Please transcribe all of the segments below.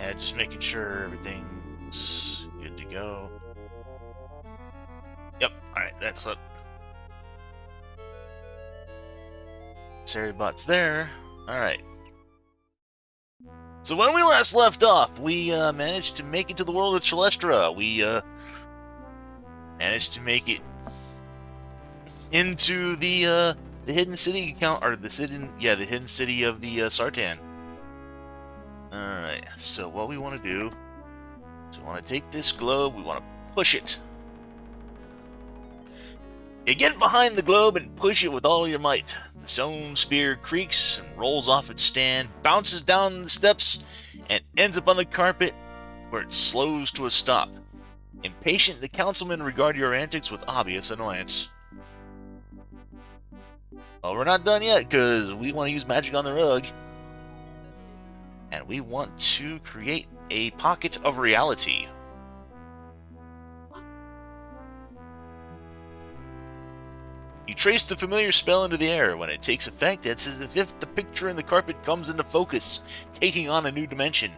Yeah, just making sure everything's good to go. Yep, alright, that's what. Saribot's there. Alright. So when we last left off, we managed to make it to the world of Celestra. We managed to make it into the hidden city account, or the hidden city of the Sartan. Alright, so what we want to do is we want to take this globe, we want to push it. You get behind the globe and push it with all your might. The stone spear creaks and rolls off its stand, bounces down the steps, and ends up on the carpet where it slows to a stop. Impatient, the councilmen regard your antics with obvious annoyance. Well, we're not done yet, because we want to use magic on the rug. And we want to create a pocket of reality. You trace the familiar spell into the air. When it takes effect, it's as if the picture in the carpet comes into focus, taking on a new dimension.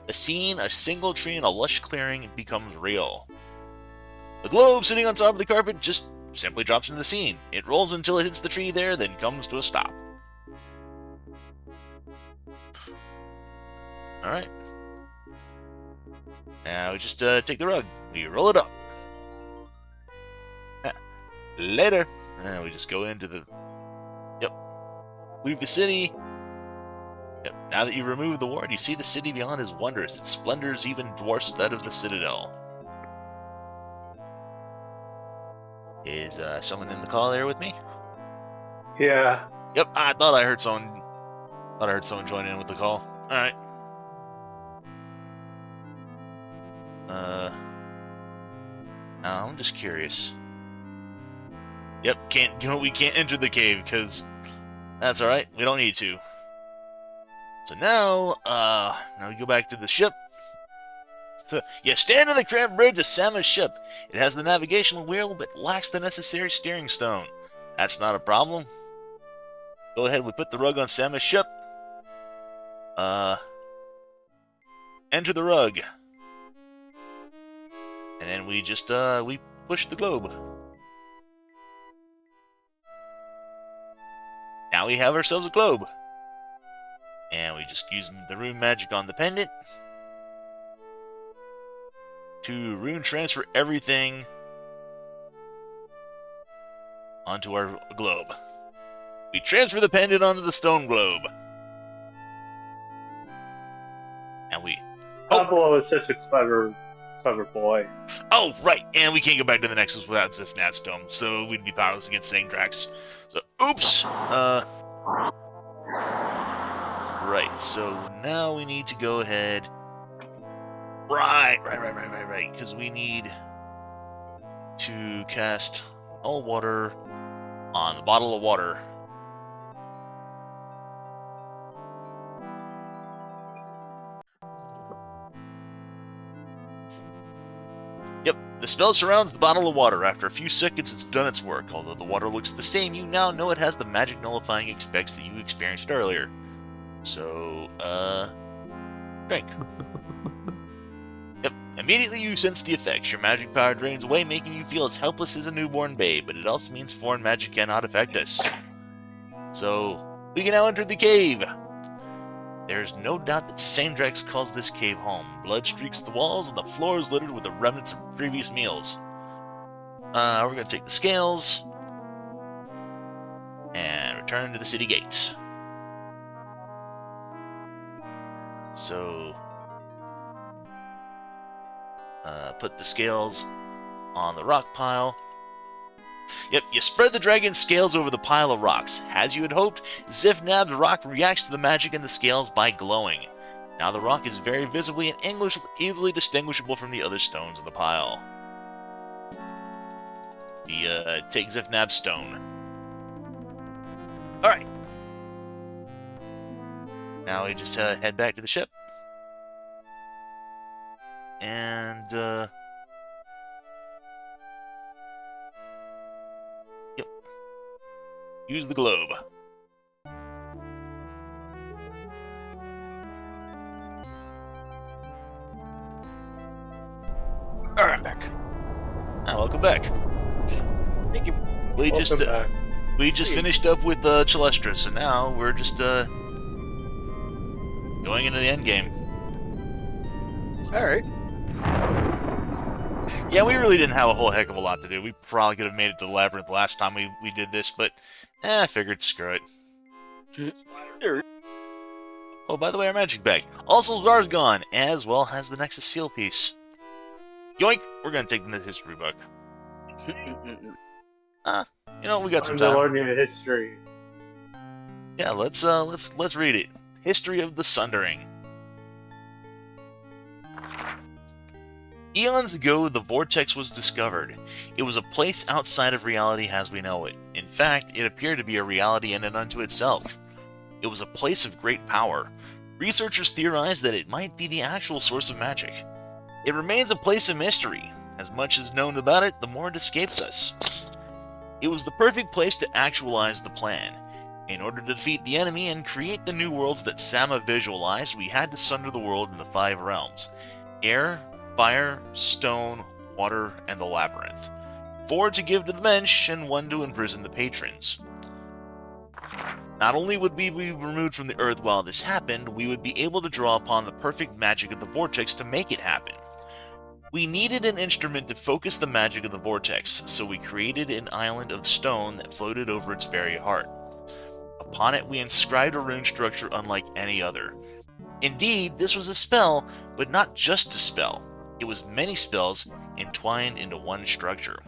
The scene, a single tree in a lush clearing, becomes real. The globe sitting on top of the carpet just simply drops into the scene. It rolls until it hits the tree there, then comes to a stop. Alright. Now we just take the rug. We roll it up. Later. And we just go into the... Yep. Leave the city. Yep. Now that you remove the ward, you see the city beyond is wondrous. Its splendors even dwarfs that of the Citadel. Is someone in the call there with me? Yeah. Yep, I thought I heard someone. Thought I heard someone join in with the call. All right. Now I'm just curious. Yep, we can't enter the cave because that's all right. We don't need to. So now we go back to the ship. So you stand on the cramped bridge of Sama's ship. It has the navigational wheel, but lacks the necessary steering stone. That's not a problem. Go ahead, we put the rug on Sama's ship. Enter the rug. And then we just, we push the globe. Now we have ourselves a globe. And we just use the rune magic on the pendant to rune transfer everything onto our globe. We transfer the pendant onto the stone globe. And we... Pablo is such a clever boy. Oh, right. And we can't go back to the Nexus without Zifnat's Dome, so we'd be powerless against Sangdrax. So, oops. Right. So now we need to go ahead. Right. Because we need to cast Null Water on the bottle of water. Yep, the spell surrounds the bottle of water. After a few seconds, it's done its work. Although the water looks the same, you now know it has the magic nullifying effects that you experienced earlier. So, drink. Yep, immediately you sense the effects. Your magic power drains away, making you feel as helpless as a newborn babe, but it also means foreign magic cannot affect us. So, we can now enter the cave. There's no doubt that Sandrax calls this cave home. Blood streaks the walls, and the floor is littered with the remnants of previous meals. We're going to take the scales and return to the city gates. So, put the scales on the rock pile. Yep, you spread the dragon's scales over the pile of rocks. As you had hoped, Zifnab's rock reacts to the magic in the scales by glowing. Now the rock is very visibly and easily distinguishable from the other stones in the pile. We take Zifnab's stone. Alright. Now we just head back to the ship. And, yep. Use the globe. welcome back. Thank you. We Welcome back. just finished up with Chalestra, so now we're just going into the end game. All right. Yeah, we really didn't have a whole heck of a lot to do. We probably could have made it to the labyrinth last time we did this, but I figured screw it. Sure. Oh, by the way, our magic bag. Also, Zar's gone, as well as the Nexus seal piece. Yoink! We're gonna take the history book. We got some Time to time. learn your history. Yeah, let's read it. History of the Sundering. Eons ago, the Vortex was discovered. It was a place outside of reality as we know it. In fact, it appeared to be a reality in and unto itself. It was a place of great power. Researchers theorized that it might be the actual source of magic. It remains a place of mystery. As much is known about it, the more it escapes us. It was the perfect place to actualize the plan. In order to defeat the enemy and create the new worlds that Sama visualized, we had to sunder the world into 5 realms: air, fire, stone, water, and the labyrinth. 4 to give to the bench, and 1 to imprison the patrons. Not only would we be removed from the earth while this happened, we would be able to draw upon the perfect magic of the vortex to make it happen. We needed an instrument to focus the magic of the vortex, so we created an island of stone that floated over its very heart. Upon it, we inscribed a rune structure unlike any other. Indeed, this was a spell, but not just a spell. It was many spells entwined into one structure.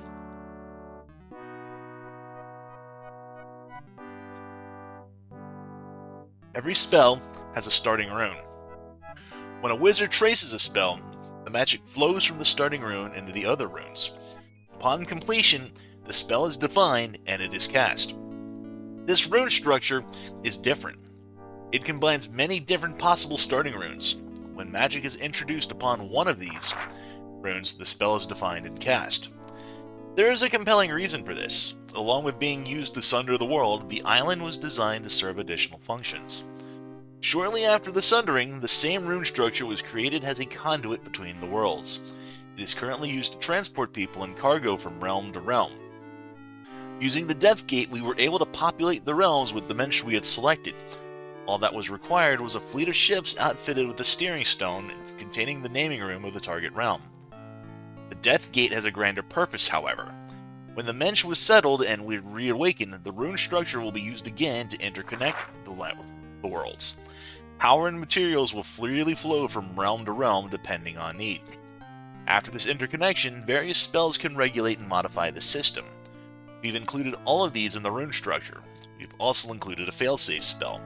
Every spell has a starting rune. When a wizard traces a spell, the magic flows from the starting rune into the other runes. Upon completion, the spell is defined and it is cast. This rune structure is different. It combines many different possible starting runes. When magic is introduced upon one of these runes, the spell is defined and cast. There is a compelling reason for this. Along with being used to sunder the world, the island was designed to serve additional functions. Shortly after the sundering, the same rune structure was created as a conduit between the worlds. It is currently used to transport people and cargo from realm to realm. Using the Death Gate, we were able to populate the realms with the dimension we had selected. All that was required was a fleet of ships outfitted with a steering stone containing the naming room of the target realm. The Death Gate has a grander purpose, however. When the Mensch was settled and we reawakened, the rune structure will be used again to interconnect the worlds. Power and materials will freely flow from realm to realm depending on need. After this interconnection, various spells can regulate and modify the system. We've included all of these in the rune structure. We've also included a failsafe spell.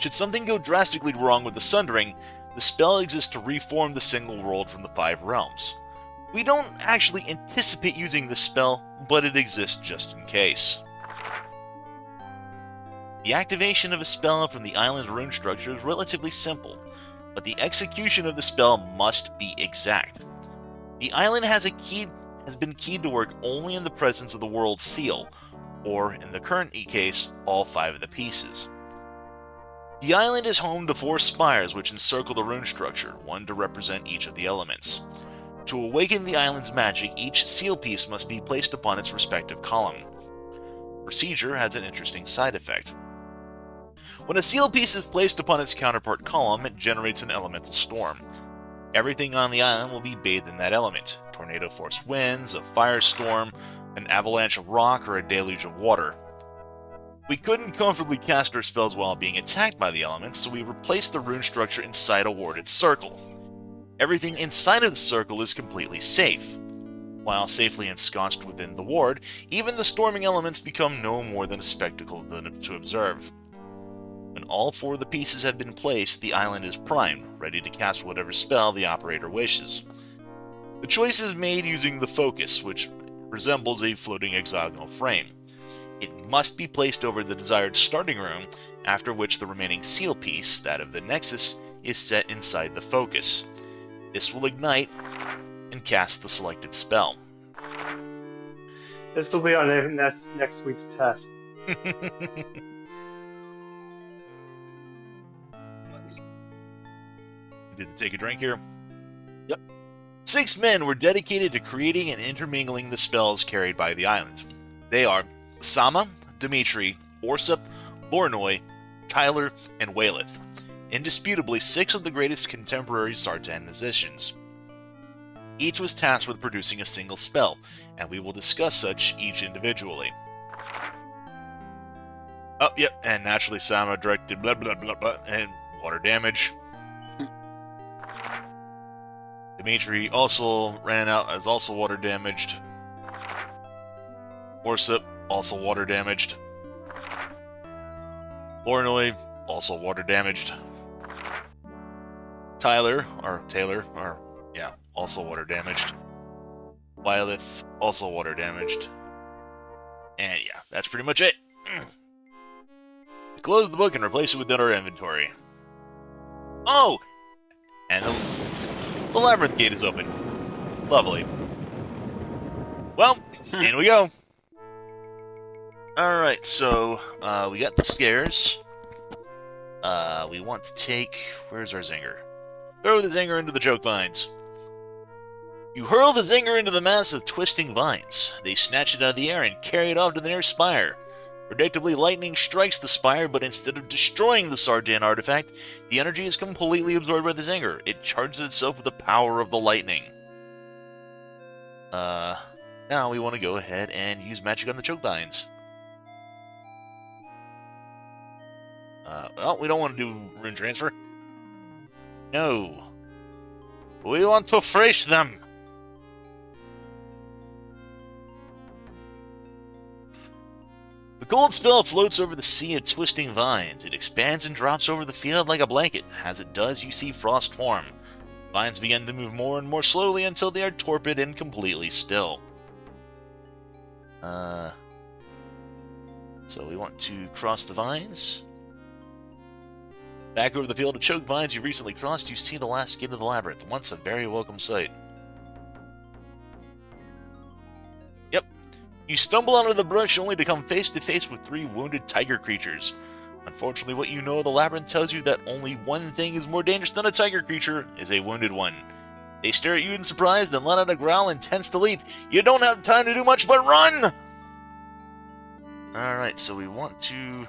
Should something go drastically wrong with the sundering, the spell exists to reform the single world from the 5 realms. We don't actually anticipate using this spell, but it exists just in case. The activation of a spell from the island's rune structure is relatively simple, but the execution of the spell must be exact. The island has been keyed to work only in the presence of the world seal, or in the current case, all 5 of the pieces. The island is home to 4 spires which encircle the rune structure, 1 to represent each of the elements. To awaken the island's magic, each seal piece must be placed upon its respective column. The procedure has an interesting side effect. When a seal piece is placed upon its counterpart column, it generates an elemental storm. Everything on the island will be bathed in that element: tornado force winds, a firestorm, an avalanche of rock, or a deluge of water. We couldn't comfortably cast our spells while being attacked by the elements, so we replaced the rune structure inside a warded circle. Everything inside of the circle is completely safe. While safely ensconced within the ward, even the storming elements become no more than a spectacle to observe. When all 4 of the pieces have been placed, the island is primed, ready to cast whatever spell the operator wishes. The choice is made using the focus, which resembles a floating hexagonal frame. It must be placed over the desired starting rune, after which the remaining seal piece, that of the Nexus, is set inside the focus. This will ignite and cast the selected spell. This will be on next week's test. Didn't take a drink here? Yep. 6 men were dedicated to creating and intermingling the spells carried by the island. They are Sama, Dimitri, Orsip, Lornoy, Tyler, and Wayleth. Indisputably 6 of the greatest contemporary Sartan musicians. Each was tasked with producing a single spell, and we will discuss such each individually. Oh, yep, and naturally Sama directed blah blah blah blah, and water damage. Dimitri also ran out as also water damaged. Orsip, also water damaged. Lornoy, also water damaged. Taylor, also water damaged. Wayleth, also water damaged. And yeah, that's pretty much it. We close the book and replace it within our inventory. Oh! And the labyrinth gate is open. Lovely. Well, in we go. Alright, so, we got the scares. We want to take... Where's our zinger? Throw the zinger into the choke vines. You hurl the zinger into the mass of twisting vines. They snatch it out of the air and carry it off to the nearest spire. Predictably, lightning strikes the spire, but instead of destroying the Sardan artifact, the energy is completely absorbed by the zinger. It charges itself with the power of the lightning. Now we want to go ahead and use magic on the choke vines. Well, we don't want to do rune transfer. No. We want to freeze them. The gold spell floats over the sea of twisting vines. It expands and drops over the field like a blanket. As it does, you see frost form. Vines begin to move more and more slowly until they are torpid and completely still. So we want to cross the vines. Back over the field of choke vines you recently crossed, you see the last gate of the labyrinth, once a very welcome sight. Yep. You stumble out of the brush only to come face to face with 3 wounded tiger creatures. Unfortunately, what you know of the labyrinth tells you that only one thing is more dangerous than a tiger creature, is a wounded one. They stare at you in surprise, then let out a growl and tense to leap. You don't have time to do much but run! Alright, so we want to...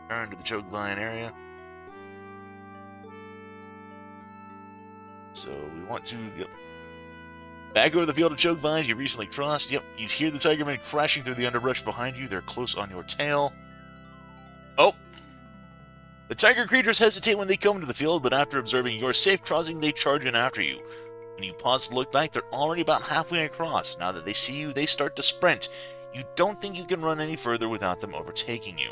turn to the choke vine area. So we want to... Yep. Back over the field of choke vines you recently crossed. Yep, you hear the tigermen crashing through the underbrush behind you. They're close on your tail. Oh! The tiger creatures hesitate when they come to the field, but after observing your safe crossing, they charge in after you. When you pause to look back, they're already about halfway across. Now that they see you, they start to sprint. You don't think you can run any further without them overtaking you.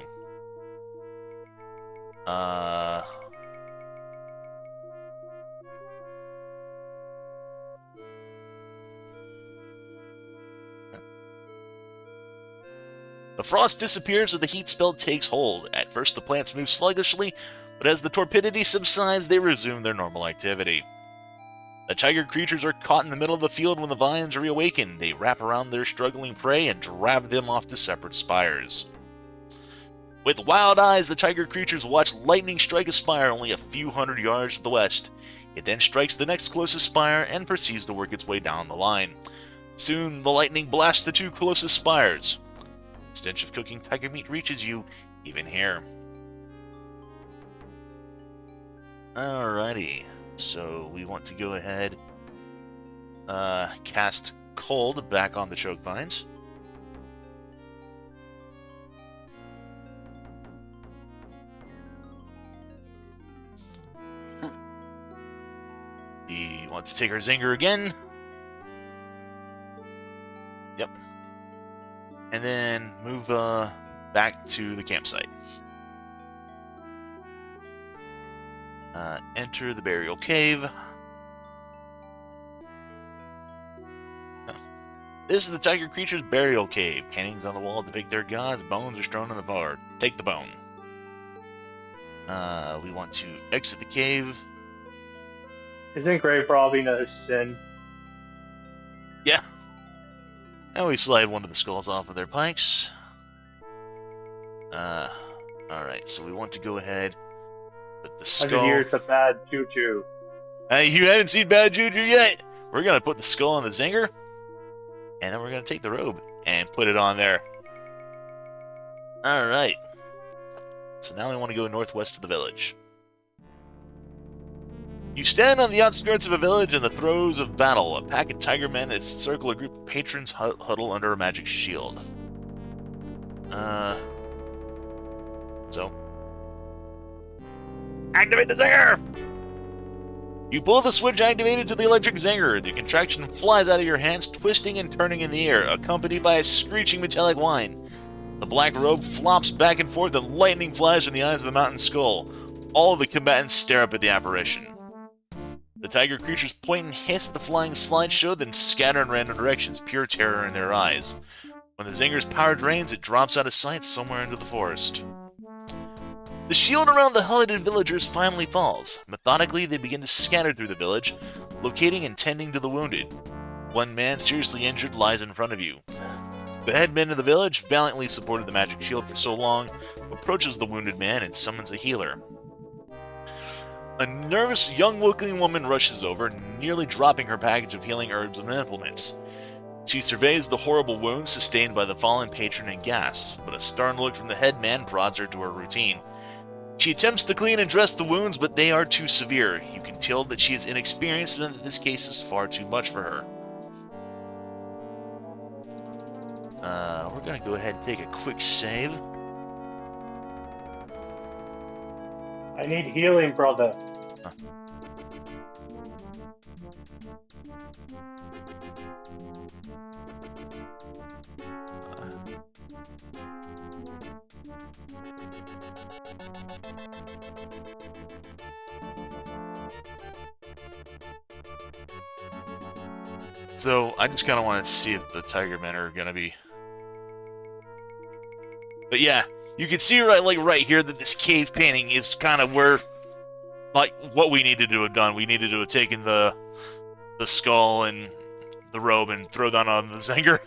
The frost disappears as the heat spell takes hold. At first the plants move sluggishly, but as the torpidity subsides, they resume their normal activity. The tiger creatures are caught in the middle of the field when the vines reawaken. They wrap around their struggling prey and drag them off to separate spires. With wild eyes, the tiger creatures watch lightning strike a spire only a few hundred yards to the west. It then strikes the next closest spire and proceeds to work its way down the line. Soon, the lightning blasts the 2 closest spires. The stench of cooking tiger meat reaches you, even here. Alrighty, so we want to go ahead, cast Cold back on the choke vines. We want to take our Zinger again. Yep. And then move back to the campsite. Enter the burial cave. This is the tiger creature's burial cave. Paintings on the wall depict their gods. Bones are strewn on the floor. Take the bone. We want to exit the cave. Isn't grave robbing a sin? Yeah. And we slide one of the skulls off of their pikes. Alright, so we want to go ahead with the skull. 100 years of bad juju. Hey, you haven't seen Bad Juju yet? We're gonna put the skull on the zinger, and then we're gonna take the robe and put it on there. Alright. So now we want to go northwest of the village. You stand on the outskirts of a village in the throes of battle. A pack of tiger men encircle a group of patrons huddle under a magic shield. So. Activate the zinger! You pull the switch activated to the electric zinger. The contraction flies out of your hands, twisting and turning in the air, accompanied by a screeching metallic whine. The black robe flops back and forth, and lightning flies from the eyes of the mountain skull. All of the combatants stare up at the apparition. The tiger creatures point and hiss at the flying slideshow, then scatter in random directions, pure terror in their eyes. When the zinger's power drains, it drops out of sight somewhere into the forest. The shield around the huddled villagers finally falls. Methodically, they begin to scatter through the village, locating and tending to the wounded. One man, seriously injured, lies in front of you. The headman of the village, valiantly supported the magic shield for so long, approaches the wounded man and summons a healer. A nervous, young-looking woman rushes over, nearly dropping her package of healing herbs and implements. She surveys the horrible wounds sustained by the fallen patron and gasps, but a stern look from the headman prods her to her routine. She attempts to clean and dress the wounds, but they are too severe. You can tell that she is inexperienced and that this case is far too much for her. We're gonna go ahead and take a quick save. I need healing, brother. Huh. So, I just kind of want to see if the Tiger Men are going to be... But yeah, you can see right here that this cave painting is kind of where, like, what we needed to have done. We needed to have taken the skull and the robe and throw that on the zinger.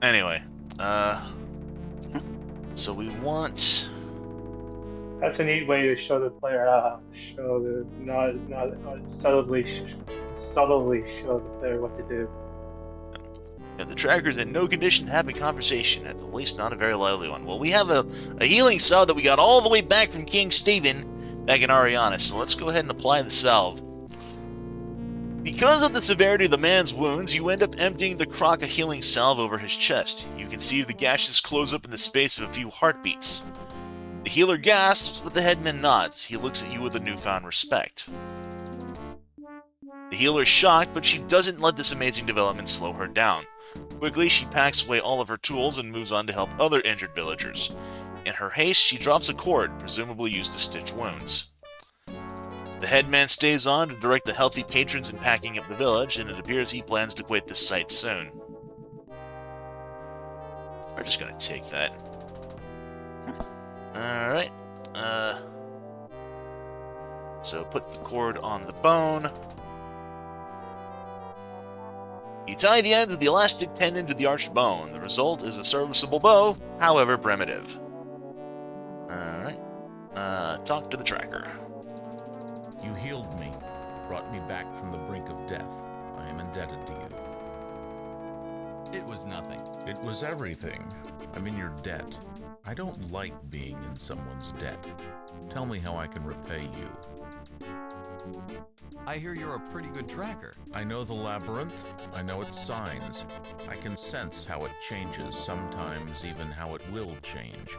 Anyway, so we want... That's a neat way to show the player how not subtly show the player what to do. The tracker's in no condition to have a conversation, at the least not a very lively one. Well, we have a healing salve that we got all the way back from King Stephen back in Ariana, so let's go ahead and apply the salve. Because of the severity of the man's wounds, you end up emptying the crock of healing salve over his chest. You can see the gashes close up in the space of a few heartbeats. The healer gasps, but the headman nods. He looks at you with a newfound respect. The healer is shocked, but she doesn't let this amazing development slow her down. Quickly, she packs away all of her tools and moves on to help other injured villagers. In her haste, she drops a cord, presumably used to stitch wounds. The headman stays on to direct the healthy patrons in packing up the village, and it appears he plans to quit this site soon. We're just gonna take that. Alright. So put the cord on the bone. You tie the end of the elastic tendon to the arched bone. The result is a serviceable bow, however primitive. Alright. Talk to the tracker. You healed me, brought me back from the brink of death. I am indebted to you. It was nothing. It was everything. I'm in your debt. I don't like being in someone's debt. Tell me how I can repay you. I hear you're a pretty good tracker. I know the labyrinth. I know its signs. I can sense how it changes, sometimes even how it will change.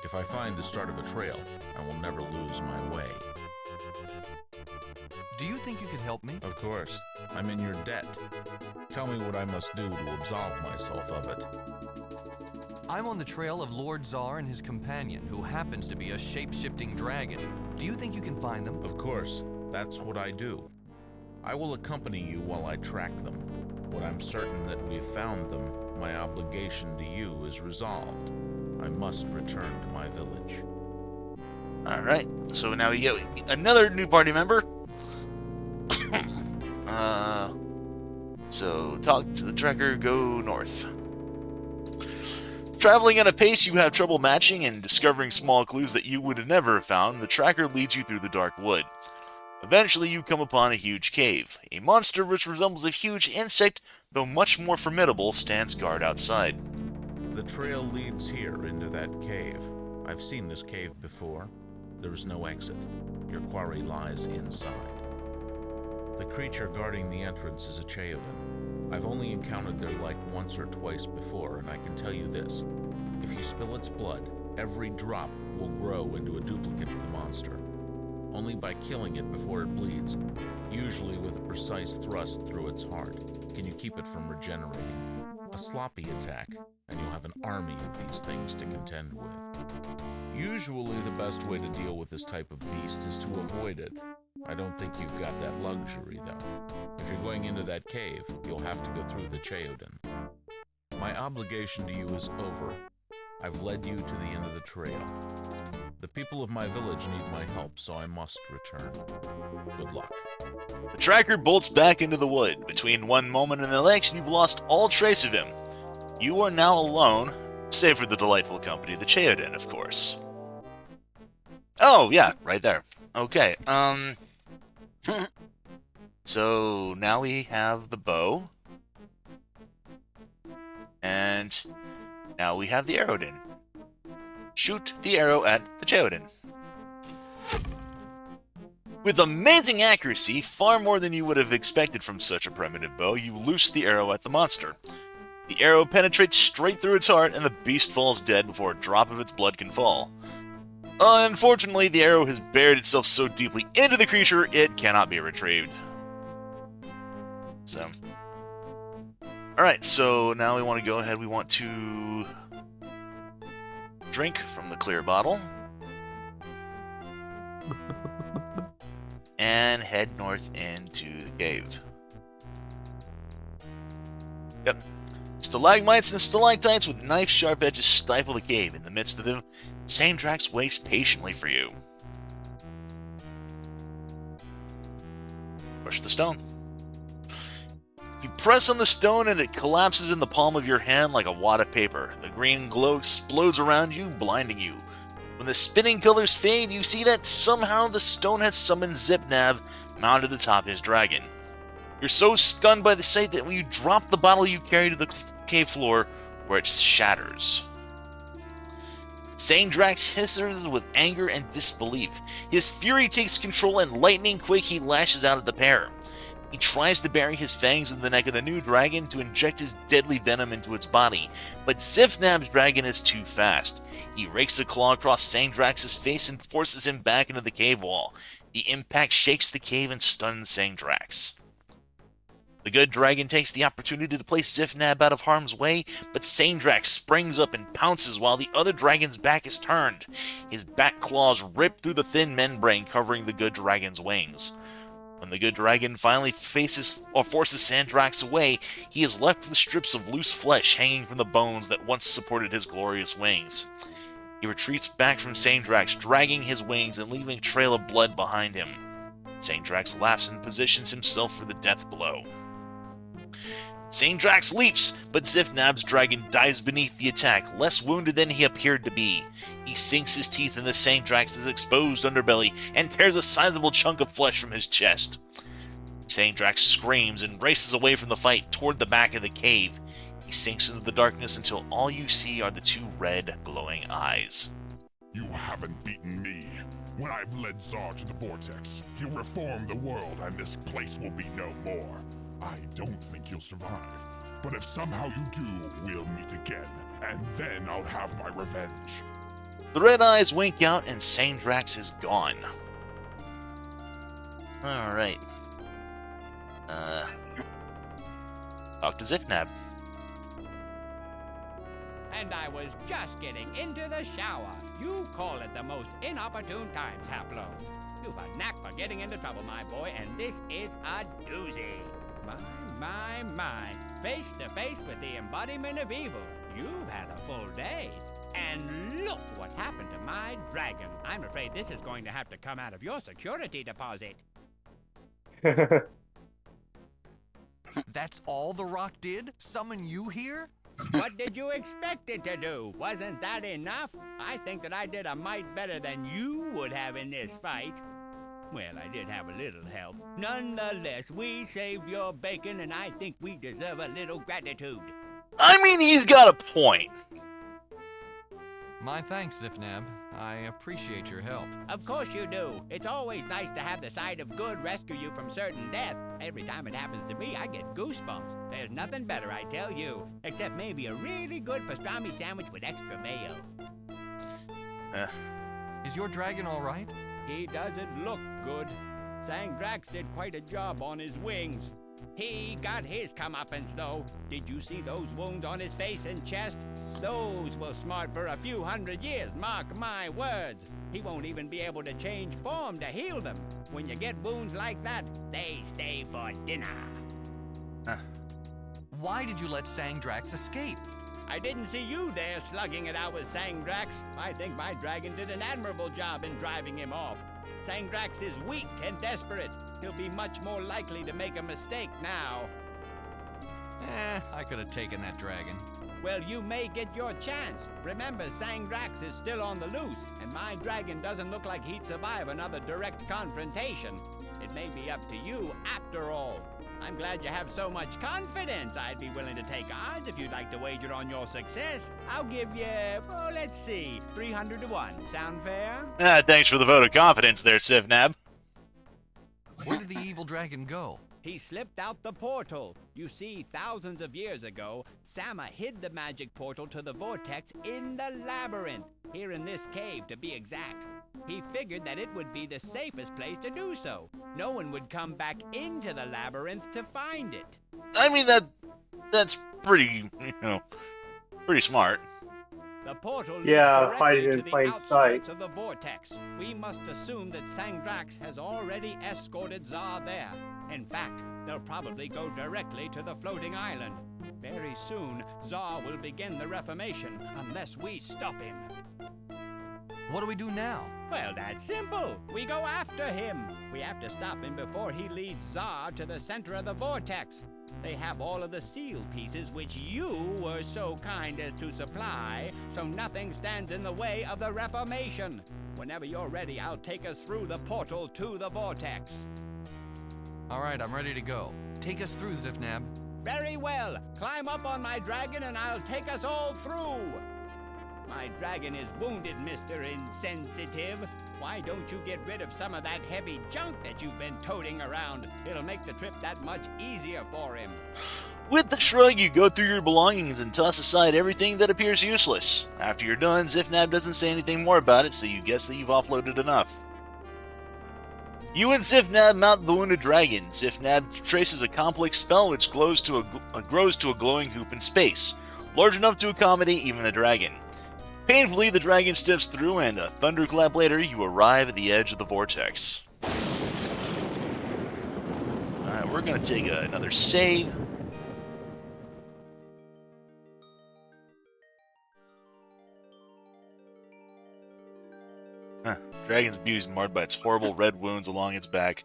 If I find the start of a trail, I will never lose my way. Do you think you could help me? Of course. I'm in your debt. Tell me what I must do to absolve myself of it. I'm on the trail of Lord Czar and his companion, who happens to be a shape-shifting dragon. Do you think you can find them? Of course. That's what I do. I will accompany you while I track them. When I'm certain that we've found them, my obligation to you is resolved. I must return to my village. Alright, so now we get another new party member. So talk to the tracker, go north. Traveling at a pace you have trouble matching and discovering small clues that you would never have found, the tracker leads you through the dark wood. Eventually, you come upon a huge cave. A monster which resembles a huge insect, though much more formidable, stands guard outside. The trail leads here into that cave. I've seen this cave before. There is no exit. Your quarry lies inside. The creature guarding the entrance is a Cheodan. I've only encountered their like once or twice before, and I can tell you this. If you spill its blood, every drop will grow into a duplicate of the monster. Only by killing it before it bleeds, usually with a precise thrust through its heart, can you keep it from regenerating. A sloppy attack, and you'll have an army of these things to contend with. Usually the best way to deal with this type of beast is to avoid it. I don't think you've got that luxury, though. If you're going into that cave, you'll have to go through the Cheodan. My obligation to you is over. I've led you to the end of the trail. The people of my village need my help, so I must return. Good luck. The tracker bolts back into the wood. Between one moment and the next, you've lost all trace of him. You are now alone, save for the delightful company of the Cheodan, of course. Oh, yeah, right there. Okay, so now we have the bow. And now we have the Arrowden. Shoot the arrow at the Cheodan. With amazing accuracy, far more than you would have expected from such a primitive bow, you loose the arrow at the monster. The arrow penetrates straight through its heart, and the beast falls dead before a drop of its blood can fall. Unfortunately, the arrow has buried itself so deeply into the creature, it cannot be retrieved. So... Alright, so now we want to go ahead, we want to drink from the clear bottle. And head north into the cave. Yep. Stalagmites and stalactites with knife-sharp edges stifle the cave. In the midst of them, Sandrax waits patiently for you. Push the stone. You press on the stone and it collapses in the palm of your hand like a wad of paper. The green glow explodes around you, blinding you. When the spinning colors fade, you see that somehow the stone has summoned Zipnab mounted atop his dragon. You're so stunned by the sight that when you drop the bottle you carry to the cave floor, where it shatters. Sandrax hisses with anger and disbelief. His fury takes control and lightning quick he lashes out at the pair. He tries to bury his fangs in the neck of the new dragon to inject his deadly venom into its body, but Zipnab's dragon is too fast. He rakes a claw across Sandrax's face and forces him back into the cave wall. The impact shakes the cave and stuns Sandrax. The good dragon takes the opportunity to place Zipnab out of harm's way, but Sandrax springs up and pounces while the other dragon's back is turned. His back claws rip through the thin membrane covering the good dragon's wings. When the good dragon finally forces Sandrax away, he is left with strips of loose flesh hanging from the bones that once supported his glorious wings. He retreats back from Sandrax, dragging his wings and leaving a trail of blood behind him. Sandrax laughs and positions himself for the death blow. Sandrax leaps, but Zipnab's dragon dives beneath the attack, less wounded than he appeared to be. He sinks his teeth into Sandrax's exposed underbelly and tears a sizable chunk of flesh from his chest. Sandrax screams and races away from the fight toward the back of the cave. He sinks into the darkness until all you see are the two red, glowing eyes. You haven't beaten me. When I've led Zar to the Vortex, he'll reform the world and this place will be no more. I don't think you'll survive, but if somehow you do, we'll meet again, and then I'll have my revenge. The red eyes wink out and Sandrax is gone. Alright. Talk to Zipnab. And I was just getting into the shower. You call it the most inopportune times, Haplo. You've a knack for getting into trouble, my boy, and this is a doozy. My. Face to face with the embodiment of evil. You've had a full day. And look what happened to my dragon. I'm afraid this is going to have to come out of your security deposit. That's all the rock did? Summon you here? What did you expect it to do? Wasn't that enough? I think that I did a mite better than you would have in this fight. Well, I did have a little help. Nonetheless, we saved your bacon, and I think we deserve a little gratitude. I mean, he's got a point. My thanks, Zifnab. I appreciate your help. Of course you do. It's always nice to have the side of good rescue you from certain death. Every time it happens to me, I get goosebumps. There's nothing better, I tell you. Except maybe a really good pastrami sandwich with extra mayo. Is your dragon all right? He doesn't look good. Sangdrax did quite a job on his wings. He got his comeuppance, though. Did you see those wounds on his face and chest? Those will smart for a few hundred years, mark my words. He won't even be able to change form to heal them. When you get wounds like that, they stay for dinner. Why did you let Sangdrax escape? I didn't see you there slugging it out with Sangdrax. I think my dragon did an admirable job in driving him off. Sangdrax is weak and desperate. He'll be much more likely to make a mistake now. I could have taken that dragon. Well, you may get your chance. Remember, Sangdrax is still on the loose, and my dragon doesn't look like he'd survive another direct confrontation. It may be up to you after all. I'm glad you have so much confidence. I'd be willing to take odds if you'd like to wager on your success. I'll give you, well, let's see, 300 to 1. Sound fair? Thanks for the vote of confidence there, Sivnab. Where did the evil dragon go? He slipped out the portal. You see, thousands of years ago, Sama hid the magic portal to the vortex in the labyrinth, here in this cave to be exact. He figured that it would be the safest place to do so. No one would come back into the labyrinth to find it. I mean, that's pretty, pretty smart. The portal leads Yeah, fight directly it to in the plain outskirts sight. of the vortex. We must assume that Sangdrax has already escorted Zar there. In fact, they'll probably go directly to the floating island. Very soon, Zar will begin the Reformation unless we stop him. What do we do now? Well, that's simple. We go after him. We have to stop him before he leads Zar to the center of the vortex. They have all of the seal pieces which you were so kind as to supply, so nothing stands in the way of the Reformation. Whenever you're ready, I'll take us through the portal to the vortex. All right, I'm ready to go. Take us through, Zifnab. Very well. Climb up on my dragon and I'll take us all through. My dragon is wounded, Mr. Insensitive. Why don't you get rid of some of that heavy junk that you've been toting around? It'll make the trip that much easier for him. With the shrug, you go through your belongings and toss aside everything that appears useless. After you're done, Zifnab doesn't say anything more about it, so you guess that you've offloaded enough. You and Zifnab mount the wounded dragon. Zifnab traces a complex spell which grows to a glowing hoop in space, large enough to accommodate even the dragon. Painfully, the dragon steps through, and a thunderclap later, you arrive at the edge of the vortex. Alright, we're going to take another save. Dragon's beauty is marred by its horrible red wounds along its back.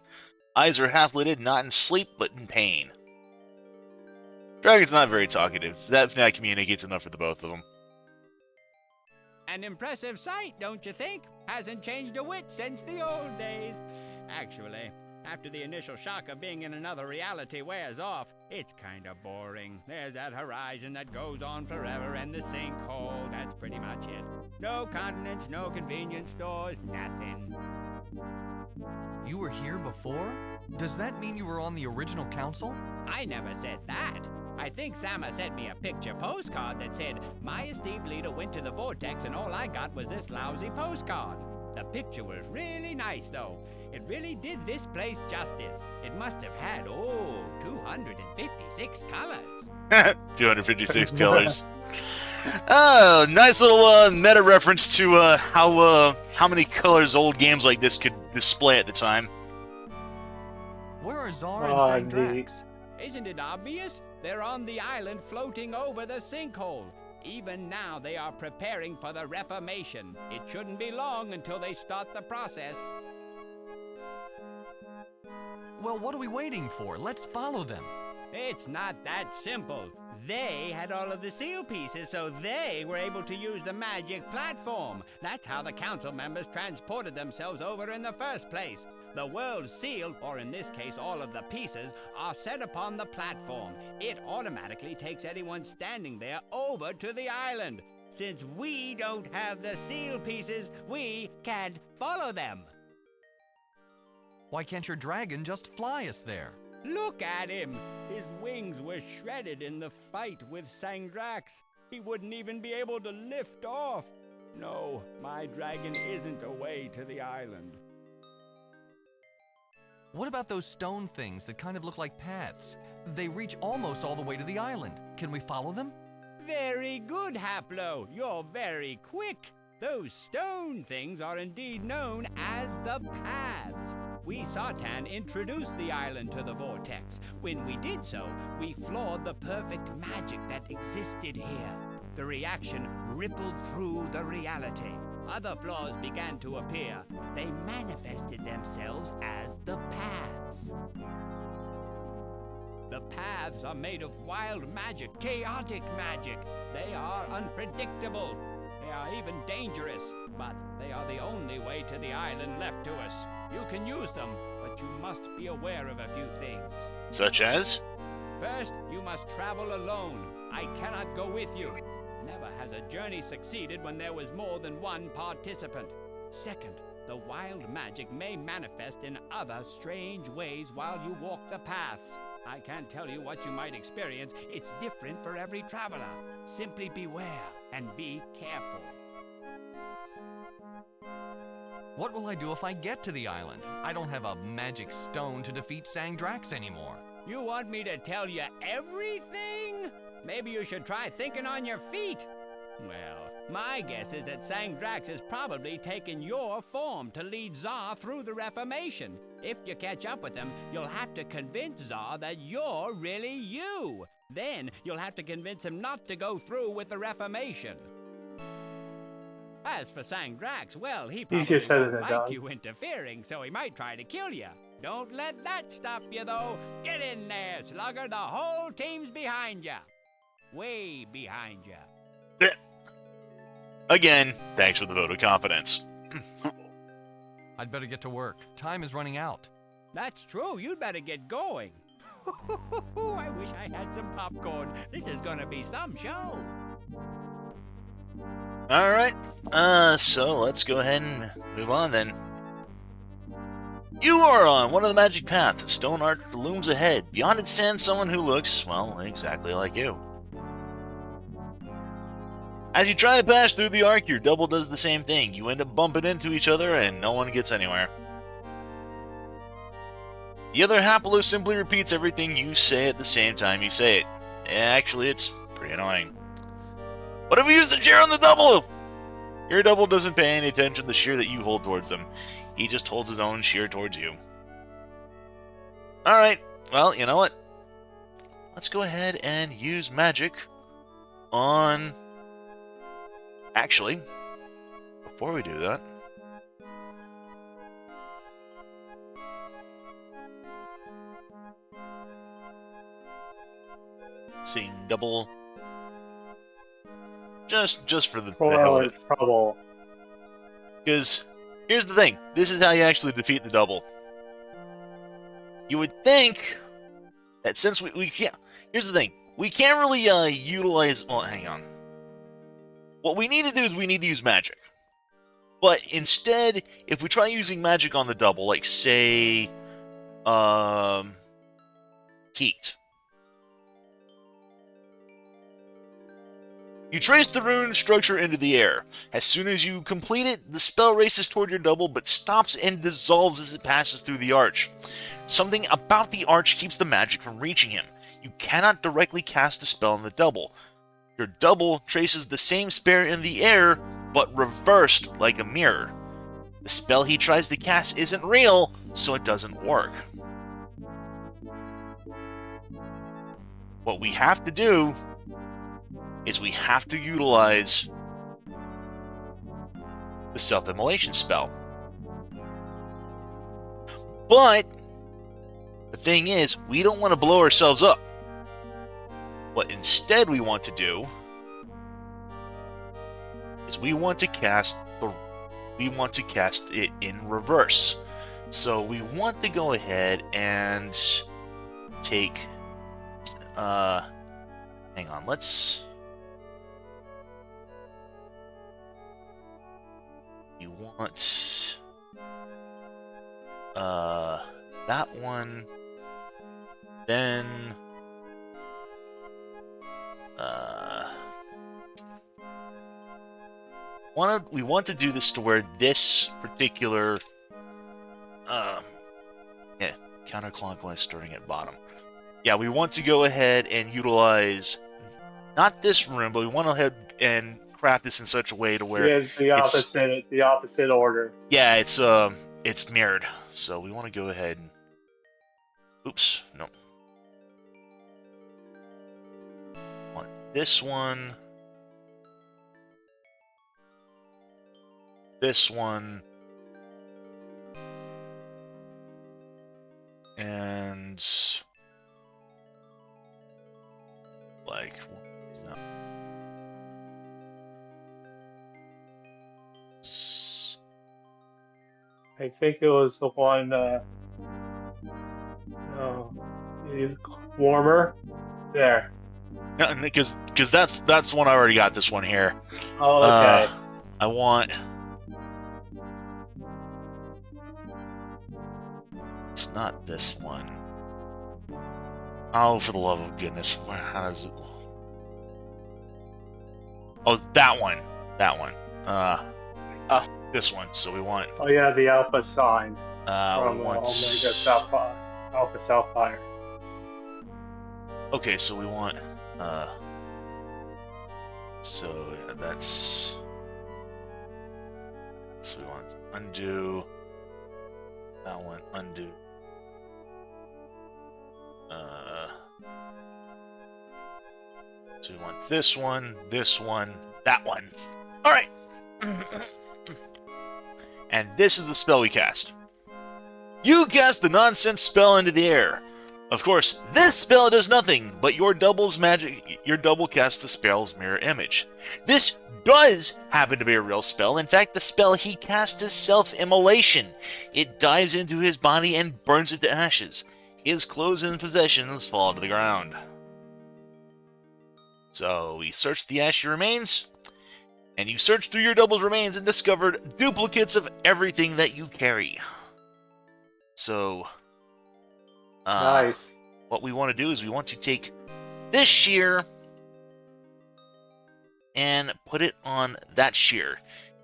Eyes are half-lidded, not in sleep, but in pain. Dragon's not very talkative. That communicates enough for the both of them. An impressive sight, don't you think? Hasn't changed a whit since the old days. Actually, after the initial shock of being in another reality wears off, it's kind of boring. There's that horizon that goes on forever and the sinkhole. That's pretty much it. No continents, no convenience stores, nothing. You were here before? Does that mean you were on the original council? I never said that. I think Sama sent me a picture postcard that said, "My esteemed leader went to the vortex and all I got was this lousy postcard." The picture was really nice, though. It really did this place justice. It must have had, 256 colors. 256 colors. Oh, nice little meta reference to how many colors old games like this could display at the time. Where are Zar and neat. Sangdrax? Isn't it obvious? They're on the island floating over the sinkhole. Even now, they are preparing for the Reformation. It shouldn't be long until they start the process. Well, what are we waiting for? Let's follow them. It's not that simple. They had all of the seal pieces, so they were able to use the magic platform. That's how the council members transported themselves over in the first place. The world seal, or in this case all of the pieces, are set upon the platform. It automatically takes anyone standing there over to the island. Since we don't have the seal pieces, we can't follow them. Why can't your dragon just fly us there? Look at him! His wings were shredded in the fight with Sangdrax. He wouldn't even be able to lift off. No, my dragon isn't a way to the island. What about those stone things that kind of look like paths? They reach almost all the way to the island. Can we follow them? Very good, Haplo. You're very quick. Those stone things are indeed known as the paths. We Sartan introduced the island to the vortex. When we did so, we flawed the perfect magic that existed here. The reaction rippled through the reality. Other flaws began to appear. They manifested themselves as the paths. The paths are made of wild magic, chaotic magic. They are unpredictable. They are even dangerous, but they are the only way to the island left to us. You can use them, but you must be aware of a few things. Such as? First, you must travel alone. I cannot go with you. Never has a journey succeeded when there was more than one participant. Second, the wild magic may manifest in other strange ways while you walk the paths. I can't tell you what you might experience. It's different for every traveler. Simply beware and be careful. What will I do if I get to the island? I don't have a magic stone to defeat Sangdrax anymore. You want me to tell you everything? Maybe you should try thinking on your feet. Well, my guess is that Sangdrax has probably taken your form to lead Zar through the Reformation. If you catch up with him, you'll have to convince Zar that you're really you. Then you'll have to convince him not to go through with the Reformation. As for Sangdrax, well, he probably just said it, won't like dog. you interfering, so he might try to kill you. Don't let that stop you, though. Get in there, Slugger. The whole team's behind you. Way behind you. Again, thanks for the vote of confidence. I'd better get to work. Time is running out. That's true. You'd better get going. I wish I had some popcorn. This is gonna be some show. Alright, so let's go ahead and move on then. You are on one of the magic paths. The stone arch looms ahead. Beyond it stands someone who looks, well, exactly like you. As you try to pass through the arc, your double does the same thing. You end up bumping into each other and no one gets anywhere. The other Haplo simply repeats everything you say at the same time you say it. Actually, it's pretty annoying. What if we use the chair on the double? Your double doesn't pay any attention to the shear that you hold towards them. He just holds his own shear towards you. Alright, well, you know what? Let's go ahead and use magic on... Actually, before we do that... Seeing double... Just for the hell of it. Trouble. Because, here's the thing. This is how you actually defeat the double. You would think that since we can't... Here's the thing. We can't really utilize... Well, hang on. What we need to do is we need to use magic. But instead, if we try using magic on the double, like, say... Heat. You trace the rune structure into the air. As soon as you complete it, the spell races toward your double, but stops and dissolves as it passes through the arch. Something about the arch keeps the magic from reaching him. You cannot directly cast a spell on the double. Your double traces the same spell in the air, but reversed like a mirror. The spell he tries to cast isn't real, so it doesn't work. What we have to do is we have to utilize the self-immolation spell. But the thing is, we don't want to blow ourselves up. What instead we want to do is we want to cast it in reverse. So we want to go ahead and take hang on, you want that one, then we want to do this to where this particular counterclockwise starting at bottom. Yeah, we want to go ahead and utilize not this room, but we want to head and craft this in such a way to where it's the opposite order. Yeah, it's mirrored. So we want to go ahead and oops, no. Want this one. This one. And like what is that? I think it was the one warmer there. No, because that's one I already got. This one here. Oh, okay. I want. It's not this one. Oh, for the love of goodness! How does it? Oh, that one. That one. This one. So we want. Oh yeah, the alpha sign from we want... Omega Alpha Sapphire. Okay, so we want. So yeah, that's. So we want undo. That one undo. So we want this one, that one. All right. And this is the spell we cast. You cast the nonsense spell into the air. Of course, this spell does nothing, but your double casts the spell's mirror image. This does happen to be a real spell. In fact, the spell he cast is self-immolation. It dives into his body and burns it to ashes. His clothes and possessions fall to the ground. So we searched the ashy remains, and you searched through your double's remains and discovered duplicates of everything that you carry. So, nice. What we want to do is we want to take this shear and put it on that shear.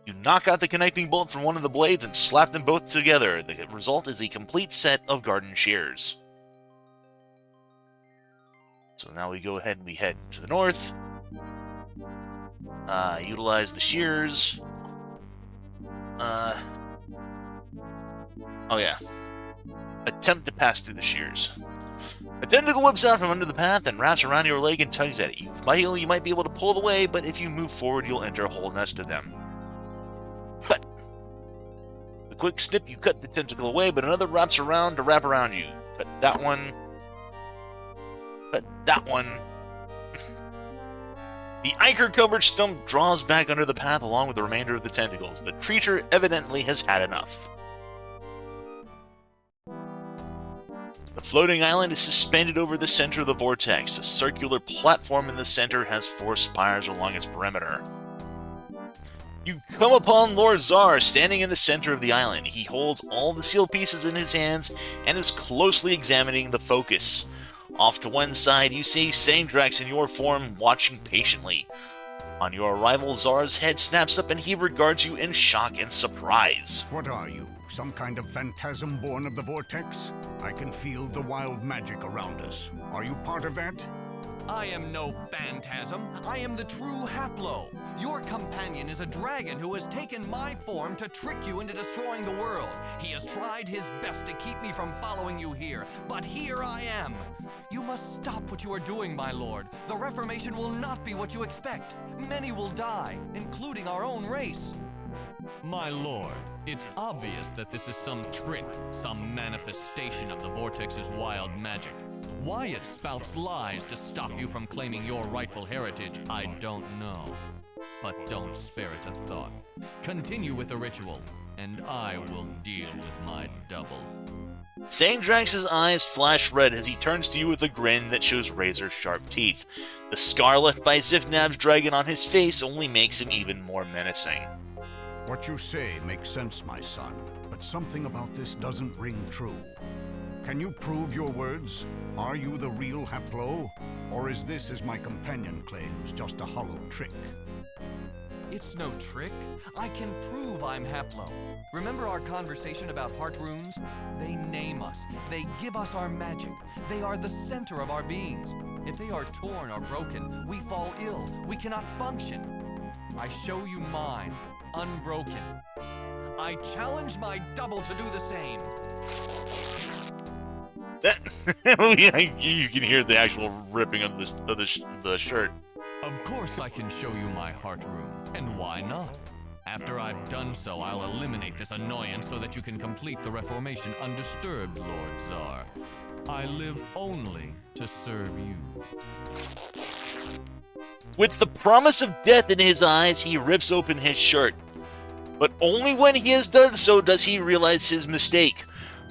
You knock out the connecting bolt from one of the blades and slap them both together. The result is a complete set of garden shears. So now we go ahead and we head to the north. Utilize the shears. Oh yeah. Attempt to pass through the shears. A tentacle whips out from under the path and wraps around your leg and tugs at it. You might be able to pull it away, but if you move forward, you'll enter a whole nest of them. Cut. A quick snip, you cut the tentacle away, but another wraps around to wrap around you. Cut that one. Cut that one. The ichor-covered stump draws back under the path along with the remainder of the tentacles. The creature evidently has had enough. The floating island is suspended over the center of the vortex. A circular platform in the center has 4 spires along its perimeter. You come upon Lord Zar standing in the center of the island. He holds all the seal pieces in his hands and is closely examining the focus. Off to one side, you see Sandrax in your form watching patiently. On your arrival, Zar's head snaps up and he regards you in shock and surprise. What are you? Some kind of phantasm born of the vortex? I can feel the wild magic around us. Are you part of that? I am no phantasm. I am the true Haplo. Your companion is a dragon who has taken my form to trick you into destroying the world. He has tried his best to keep me from following you here, but here I am. You must stop what you are doing, my lord. The Reformation will not be what you expect. Many will die, including our own race. My lord, it's obvious that this is some trick, some manifestation of the Vortex's wild magic. Why it spouts lies to stop you from claiming your rightful heritage, I don't know. But don't spare it a thought. Continue with the ritual, and I will deal with my double. Sandrax's eyes flash red as he turns to you with a grin that shows razor-sharp teeth. The scar left by Zifnab's dragon on his face only makes him even more menacing. What you say makes sense, my son, but something about this doesn't ring true. Can you prove your words? Are you the real Haplo? Or is this, as my companion claims, just a hollow trick? It's no trick. I can prove I'm Haplo. Remember our conversation about heart runes? They name us. They give us our magic. They are the center of our beings. If they are torn or broken, we fall ill. We cannot function. I show you mine, unbroken. I challenge my double to do the same. You can hear the actual ripping of the shirt. Of course I can show you my heart rune, and why not? After I've done so, I'll eliminate this annoyance so that you can complete the Reformation undisturbed, Lord Tsar. I live only to serve you. With the promise of death in his eyes, he rips open his shirt. But only when he has done so does he realize his mistake.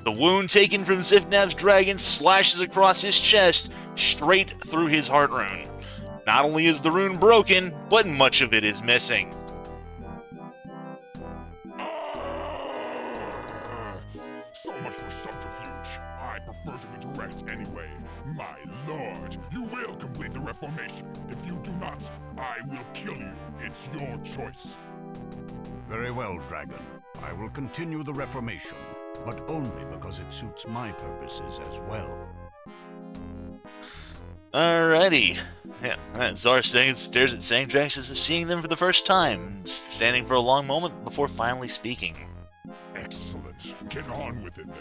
The wound taken from Zifnab's dragon slashes across his chest, straight through his heart rune. Not only is the rune broken, but much of it is missing. So much for subterfuge. I prefer to be direct anyway. My lord, you will complete the Reformation. If you do not, I will kill you. It's your choice. Very well, Dragon. I will continue the Reformation, but only because it suits my purposes as well. Alrighty. Yeah, Zar stares at Sangdrax as if seeing them for the first time, standing for a long moment before finally speaking. Excellent. Get on with it then.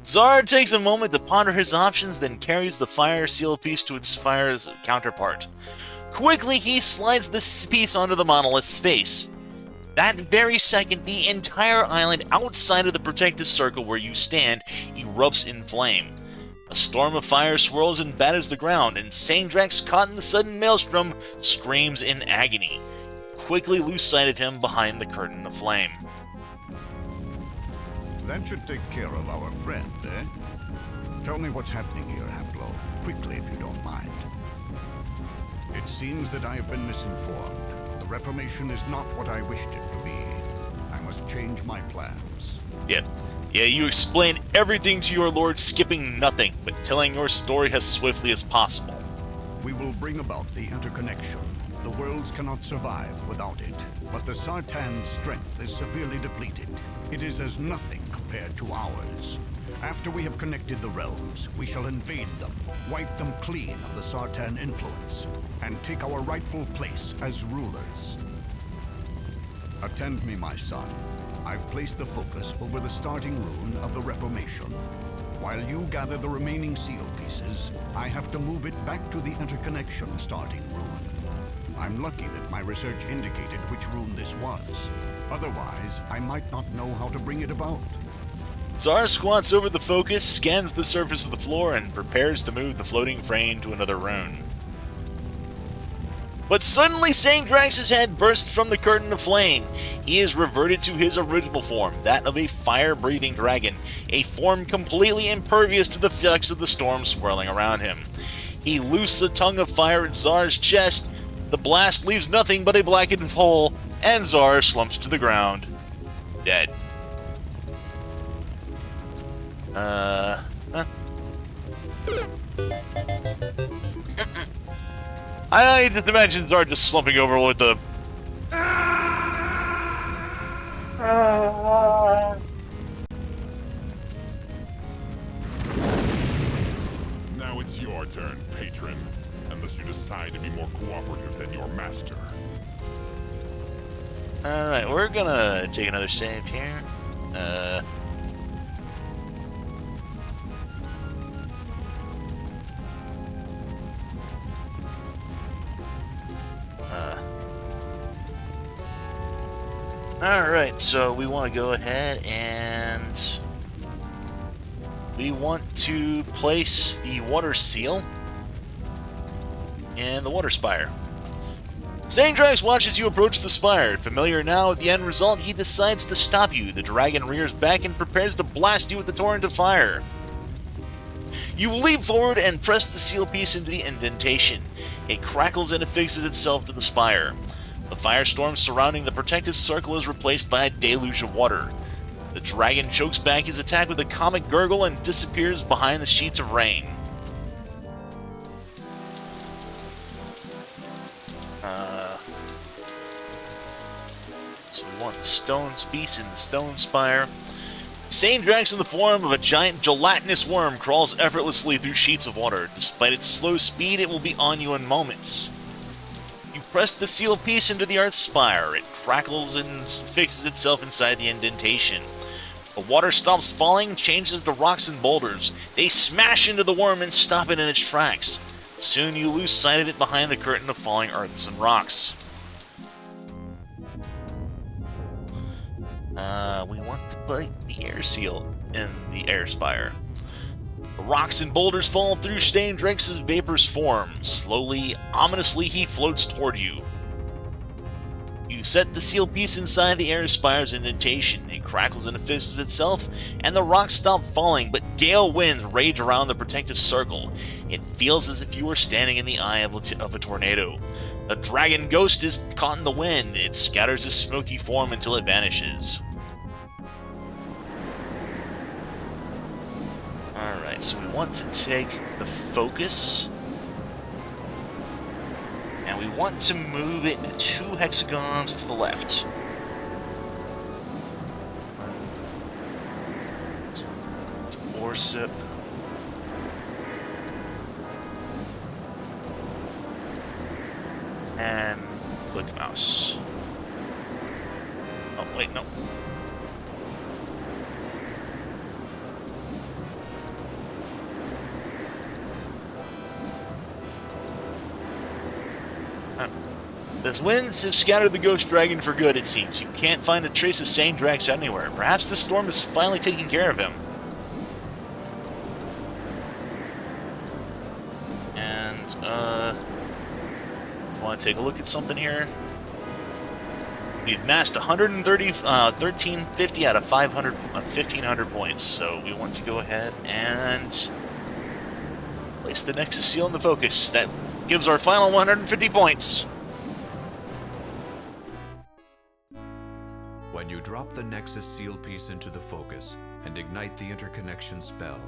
Zar takes a moment to ponder his options, then carries the fire seal piece to its fire's counterpart. Quickly, he slides this piece onto the monolith's face. That very second, the entire island outside of the protective circle where you stand erupts in flame. A storm of fire swirls and batters the ground, and Sandrax, caught in the sudden maelstrom, screams in agony. Quickly lose sight of him behind the curtain of flame. That should take care of our friend, eh? Tell me what's happening here, Haplo. Quickly, if you don't mind. It seems that I have been misinformed. The Reformation is not what I wished it to be. I must change my plans. Yeah, you explain everything to your lord, skipping nothing, but telling your story as swiftly as possible. We will bring about the interconnection. The worlds cannot survive without it, but the Sartan's strength is severely depleted. It is as nothing compared to ours. After we have connected the realms, we shall invade them, wipe them clean of the Sartan influence, and take our rightful place as rulers. Attend me, my son. I've placed the focus over the starting rune of the Reformation. While you gather the remaining seal pieces, I have to move it back to the interconnection starting rune. I'm lucky that my research indicated which rune this was. Otherwise, I might not know how to bring it about. Zar squats over the focus, scans the surface of the floor, and prepares to move the floating frame to another rune. But suddenly Sandrax's head bursts from the curtain of flame. He is reverted to his original form, that of a fire-breathing dragon, a form completely impervious to the effects of the storm swirling around him. He loosed a tongue of fire at Zar's chest. The blast leaves nothing but a blackened hole, and Zar slumps to the ground, dead. I just imagine Zar just slumping over with the... Now it's your turn, patron. Unless you decide to be more cooperative than your master. Alright, we're gonna take another save here. Alright, so we want to go ahead and And we want to place the water seal in the water spire. Sanddrax watches you approach the spire. Familiar now with the end result, he decides to stop you. The dragon rears back and prepares to blast you with the torrent of fire. You leap forward and press the seal piece into the indentation. It crackles and affixes itself to the spire. The firestorm surrounding the protective circle is replaced by a deluge of water. The dragon chokes back his attack with a comic gurgle and disappears behind the sheets of rain. So we want the stone piece in the stone spire. Sanddrax, in the form of a giant gelatinous worm, crawls effortlessly through sheets of water. Despite its slow speed, it will be on you in moments. You press the seal piece into the earth spire. It crackles and fixes itself inside the indentation. The water stops falling, changes to rocks and boulders. They smash into the worm and stop it in its tracks. Soon you lose sight of it behind the curtain of falling earths and rocks. We want to put the air seal in the air spire. The rocks and boulders fall through Sanddrax's vapor's form. Slowly, ominously, he floats toward you. You set the seal piece inside the air spire's indentation. It crackles and affixes itself, and the rocks stop falling, but gale winds rage around the protective circle. It feels as if you were standing in the eye of a tornado. A dragon ghost is caught in the wind. It scatters its smoky form until it vanishes. Alright, so we want to take the focus, and we want to move it 2 hexagons to the left. Orsip. And click mouse. Oh, wait, no. Those winds have scattered the ghost dragon for good, it seems. You can't find a trace of Sanddrax anywhere. Perhaps the storm is finally taking care of him. And, want to take a look at something here? We've massed 1350 out of 1500 points, so we want to go ahead and place the Nexus Seal in the focus. That gives our final 150 points. When you drop the Nexus Seal piece into the focus and ignite the interconnection spell,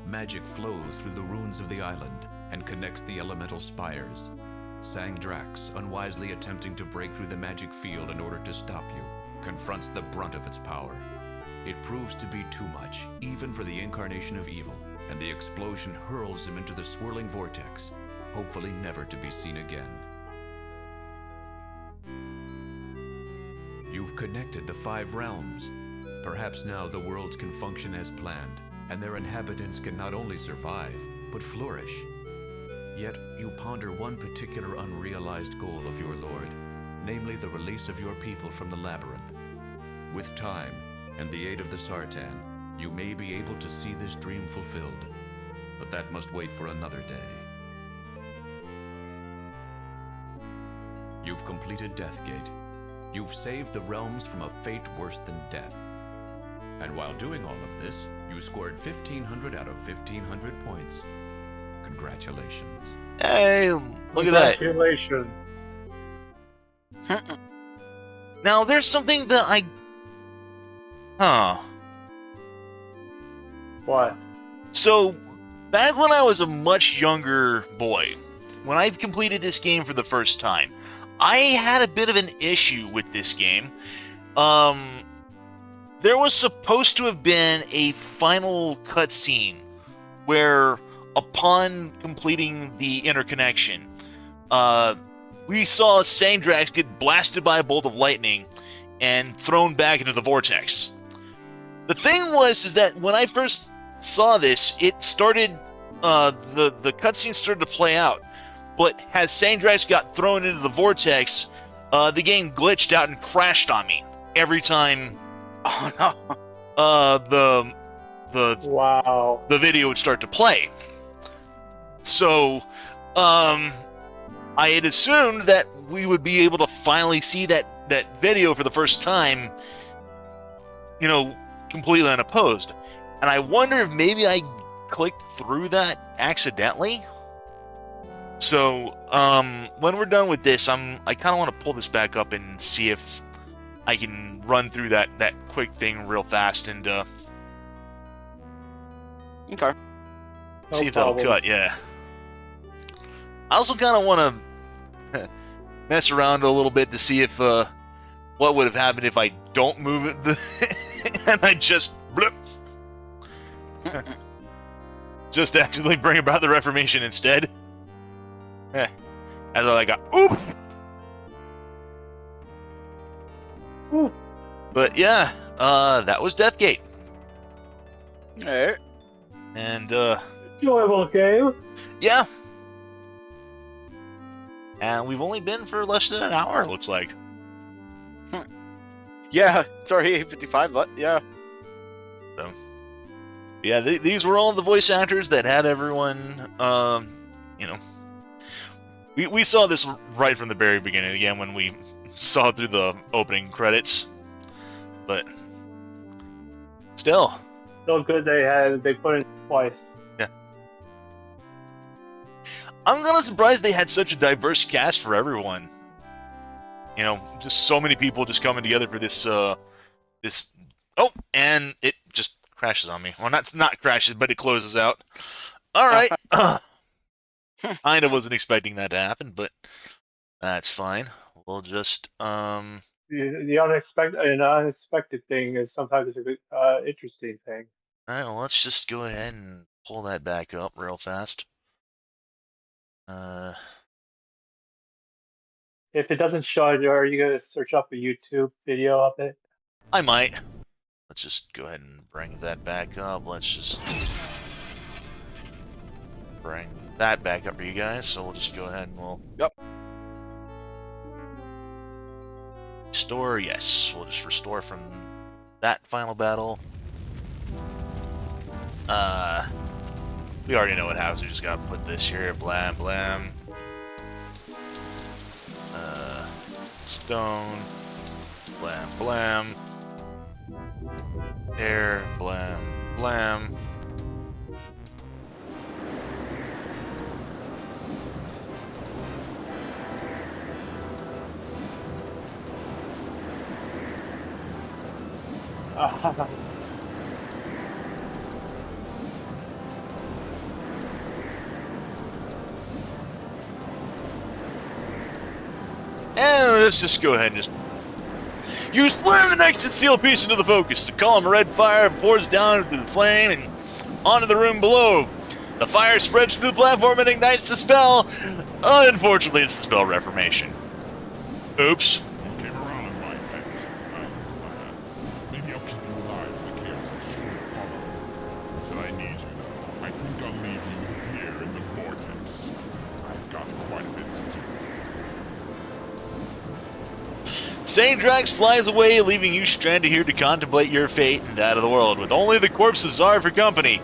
magic flows through the ruins of the island and connects the elemental spires. Sanddrax, unwisely attempting to break through the magic field in order to stop you, confronts the brunt of its power. It proves to be too much, even for the incarnation of evil, and the explosion hurls him into the swirling vortex, hopefully never to be seen again. You've connected the 5 realms. Perhaps now the worlds can function as planned, and their inhabitants can not only survive, but flourish. Yet you ponder one particular unrealized goal of your Lord, namely the release of your people from the labyrinth. With time, and the aid of the Sartan, you may be able to see this dream fulfilled, but that must wait for another day. You've completed Deathgate. You've saved the realms from a fate worse than death. And while doing all of this, you scored 1,500 out of 1,500 points. Congratulations. Hey, look at that. Congratulations. Now, there's something that What? So, back when I was a much younger boy, when I completed this game for the first time, I had a bit of an issue with this game. There was supposed to have been a final cutscene where, upon completing the interconnection, we saw Sanddrax get blasted by a bolt of lightning and thrown back into the vortex. The thing is that when I first saw this, it started, the cutscene started to play out. But as Sanddrax got thrown into the vortex, the game glitched out and crashed on me every time. Oh no. the Wow. the video would start to play. So, I had assumed that we would be able to finally see that video for the first time, you know, completely unopposed. And I wonder if maybe I clicked through that accidentally. So, when we're done with this, I kind of want to pull this back up and see if I can run through that quick thing real fast and Okay. see if that'll cut. Yeah. I also kind of want to mess around a little bit to see if what would have happened if I don't move it and I just blip. Just actually bring about the Reformation instead. And then I got oof. But yeah, that was Deathgate. Alright. And Enjoyable game. yeah. And we've only been for less than an hour, it looks like. Yeah, it's already 8:55. Yeah. So, yeah, these were all the voice actors that had everyone, you know. We saw this right from the very beginning, again, when we saw it through the opening credits. But, still. So good they put it twice. Yeah. I'm kind of surprised they had such a diverse cast for everyone. You know, just so many people just coming together for this, this... Oh, and it just crashes on me. Well, not crashes, but it closes out. Alright. Kinda wasn't expecting that to happen, but that's fine. We'll just, The unexpected thing is sometimes a good, interesting thing. Alright, well, let's just go ahead and pull that back up real fast. If it doesn't show it, are you gonna search up a YouTube video of it? I might. Let's just go ahead and bring that back up. Let's just bring that back up for you guys. So we'll just go ahead and we'll... Yep. Restore, yes. We'll just restore from that final battle. We already know what happens. We just gotta put this here. Blam, blam. Stone. Blam, blam. Air. Blam, blam. And let's just go ahead and just... You slam the next steel piece into the focus. The column of red fire pours down into the flame and onto the room below. The fire spreads through the platform and ignites the spell. Unfortunately, it's the spell Reformation. Oops. You came around, my pets. I'm glad. Maybe I'll keep you alive in the chaos that's sure to follow. Until I need you, though, I think I'll leave you here in the vortex. I've got quite a bit to do. Saint Drax flies away, leaving you stranded here to contemplate your fate and that of the world, with only the corpse of Czar for company.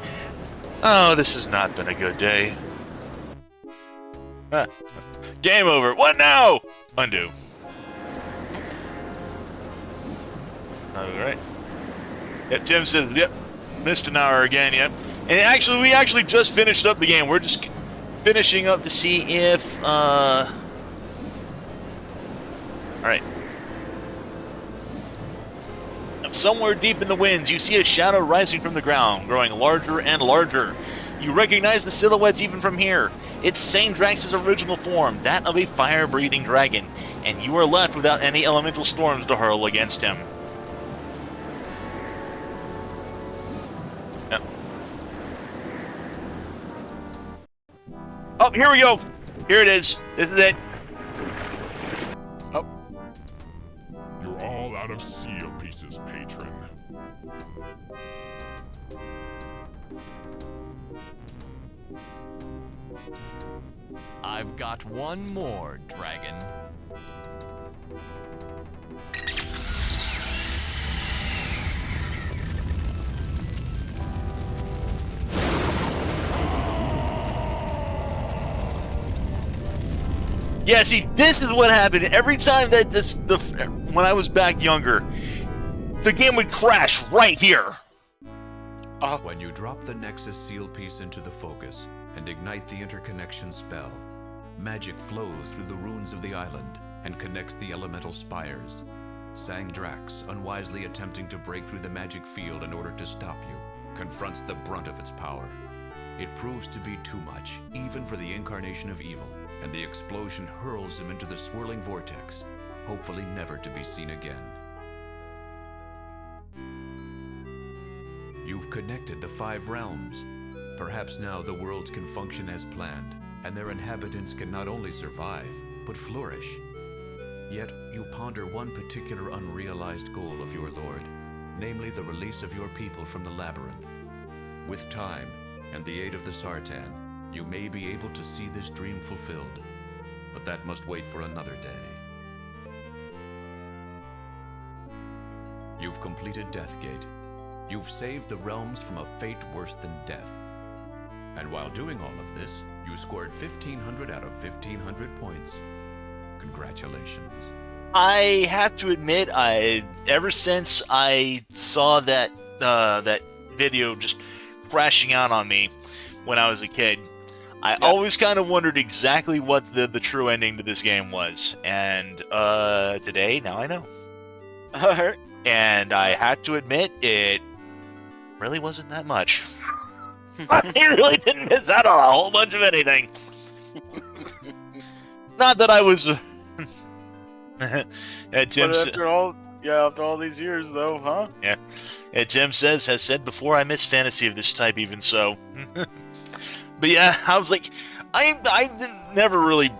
Oh, this has not been a good day. Game over. What now? Undo. Alright. Yep, Tim says, yep, missed an hour again, yep. And actually, we actually just finished up the game. We're just finishing up to see if, Alright. Somewhere deep in the winds, you see a shadow rising from the ground, growing larger and larger. You recognize the silhouettes even from here. It's Saint Drax's original form, that of a fire-breathing dragon, and you are left without any elemental storms to hurl against him. Yep. Oh, here we go! Here it is. This is it. Oh. You're all out of seal pieces, patron. I've got one more, dragon. Yeah, see, this is what happened. Every time that when I was back younger, the game would crash right here. When you drop the Nexus seal piece into the focus and ignite the interconnection spell, magic flows through the runes of the island and connects the elemental spires. Sang Drax, unwisely attempting to break through the magic field in order to stop you, confronts the brunt of its power. It proves to be too much, even for the incarnation of evil, and the explosion hurls him into the swirling vortex, hopefully never to be seen again. You've connected the 5 realms. Perhaps now the worlds can function as planned, and their inhabitants can not only survive, but flourish. Yet you ponder one particular unrealized goal of your Lord, namely the release of your people from the labyrinth. With time, and the aid of the Sartan, you may be able to see this dream fulfilled, but that must wait for another day. You've completed Deathgate. You've saved the realms from a fate worse than death. And while doing all of this, you scored 1,500 out of 1,500 points. Congratulations. I have to admit, ever since I saw that video just crashing out on me when I was a kid, I always kind of wondered exactly what the true ending to this game was. And today, now I know. Alright. And I have to admit, it really wasn't that much. I really didn't miss out on a whole bunch of anything. Not that I was... Tim after all these years, though, huh? Yeah. Tim has said before, I miss fantasy of this type even so. But yeah, I was like, I never really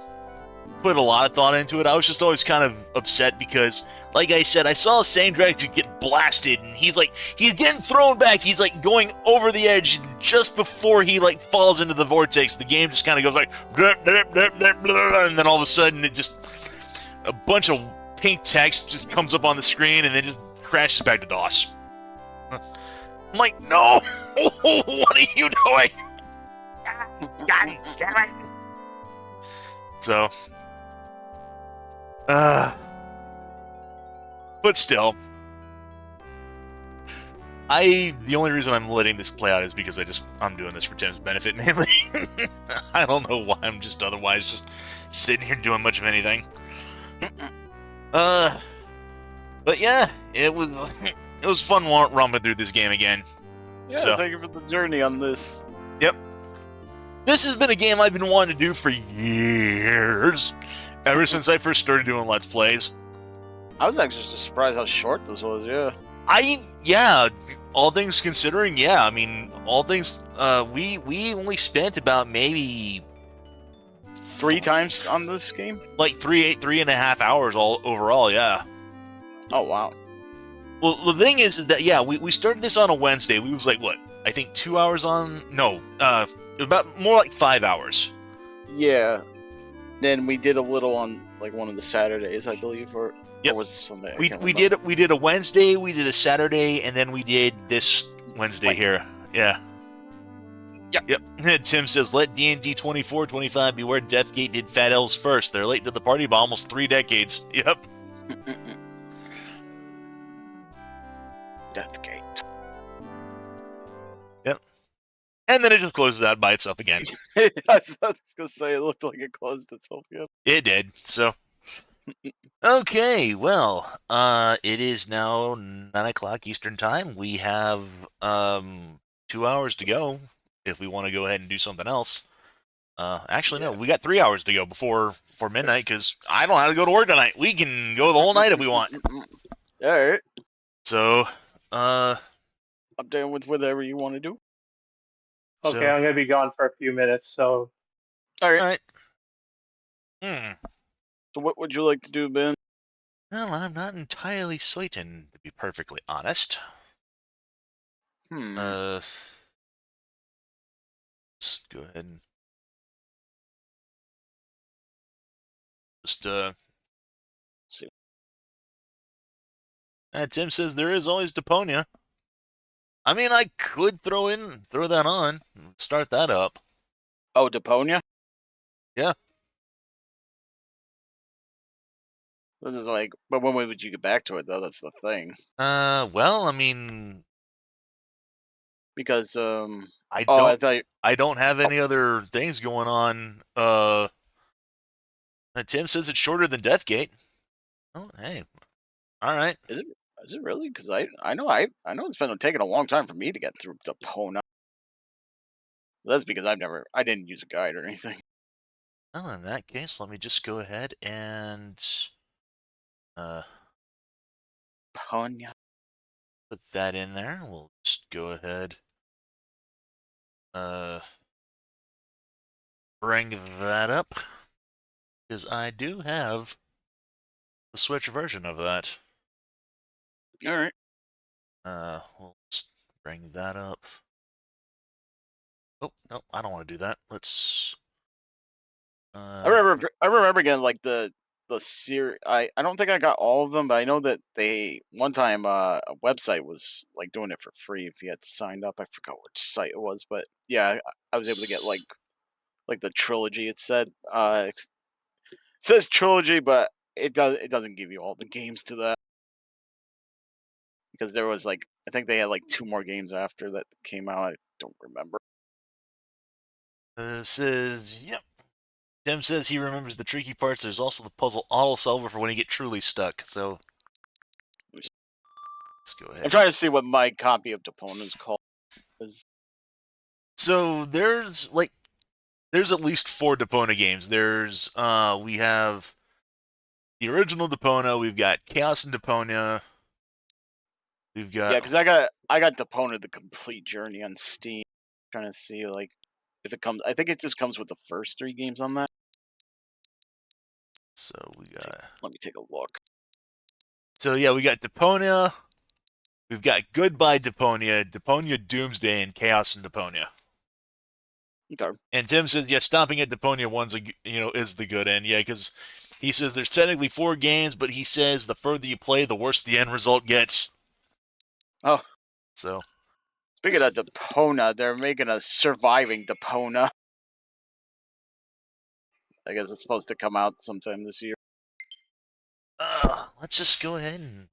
put a lot of thought into it. I was just always kind of upset because, like I said, I saw Sang Drax get blasted, and he's getting thrown back. He's like going over the edge just before he like falls into the vortex. The game just kind of goes like, and then all of a sudden it just, a bunch of pink text just comes up on the screen, and then just crashes back to DOS. I'm like, no, what are you doing? God damn it! So. But still, the only reason I'm letting this play out is because I'm doing this for Tim's benefit mainly. I don't know why I'm just otherwise just sitting here doing much of anything. But yeah, it was fun romping through this game again. Yeah, so, thank you for the journey on this. Yep. This has been a game I've been wanting to do for years. Ever since I first started doing Let's Plays. I was actually just surprised how short this was, yeah. All things considering, yeah. I mean, all things, we only spent about maybe 3 times on this game? Like 3.5 hours all overall, yeah. Oh, wow. Well, the thing is that, yeah, we started this on a Wednesday. We was like, what, I think 2 hours on, no, about more like 5 hours. Yeah. Then we did a little on like one of the Saturdays, I believe, or was it Sunday? We did a Wednesday, we did a Saturday, and then we did this Wednesday here. Yeah. Yep. Tim says, let D&D 24-25 be where Deathgate did Fat Elves first. They're late to the party by almost 3 decades. Yep. Deathgate. Yep. And then it just closes out by itself again. I was going to say, it looked like it closed itself again. It did, so. Okay, well, it is now 9 o'clock Eastern Time. We have 2 hours to go if we want to go ahead and do something else. Actually, no, we got 3 hours to go before midnight because I don't have to go to work tonight. We can go the whole night if we want. Alright. So, I'm down with whatever you want to do. Okay, I'm going to be gone for a few minutes, so... Alright. So what would you like to do, Ben? Well, I'm not entirely certain, to be perfectly honest. Just go ahead and... see. Tim says there is always Deponia. I mean, I could throw that on, start that up. Oh, Deponia? Yeah. This is like, but when would you get back to it though? That's the thing. Well, I mean, Because I oh, I don't, thought I don't have oh, any other things going on. Tim says it's shorter than Deathgate. Oh, hey, all right. is it really? Because I know it's been taking a long time for me to get through Deponia. That's because I didn't use a guide or anything. Well, in that case, let me just go ahead and Deponia. put that in there. We'll just go ahead. Bring that up because I do have the Switch version of that. All right. We'll just bring that up. Oh no, I don't want to do that. Let's. I remember getting like the series. I don't think I got all of them, but I know that they one time a website was like doing it for free if you had signed up. I forgot which site it was, but yeah, I was able to get like the trilogy. It said it says trilogy, but it doesn't give you all the games to that because there was like I think they had like 2 more games after that came out. I don't remember. This is yep. Tim says he remembers the tricky parts. There's also the puzzle auto solver for when you get truly stuck. So let's go ahead. I'm trying to see what my copy of Deponia is called. So there's at least 4 Deponia games. There's we have the original Deponia, we've got Chaos and Deponia. We've got Yeah, because I got Deponia the complete journey on Steam. I'm trying to see like if it comes. I think it just comes with the first 3 games on that. So we got. Let me take a look. So yeah, we got Deponia. We've got Goodbye Deponia, Deponia Doomsday, and Chaos and Deponia. Okay. And Tim says, yeah, stopping at Deponia is the good end. Yeah, because he says there's technically 4 games, but he says the further you play, the worse the end result gets. Oh. So. Speaking of Deponia, they're making a surviving Deponia. I guess it's supposed to come out sometime this year. Let's just go ahead and.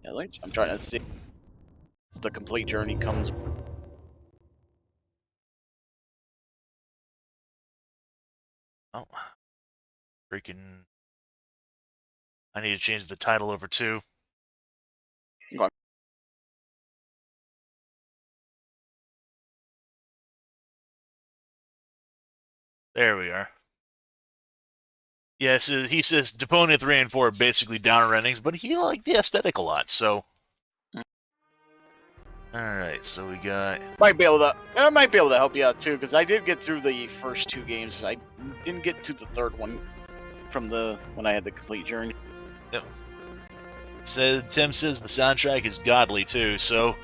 Yeah, I'm trying to see if the complete journey comes. Oh. Freaking. I need to change the title over too. Okay. There we are. Yes, he says Deponia 3 and 4 are basically downer endings, but he liked the aesthetic a lot, so. Alright, so we got. I might be able to help you out too, because I did get through the first 2 games. I didn't get to the 3rd one from when I had the complete journey. Yep. Tim says the soundtrack is godly too, so.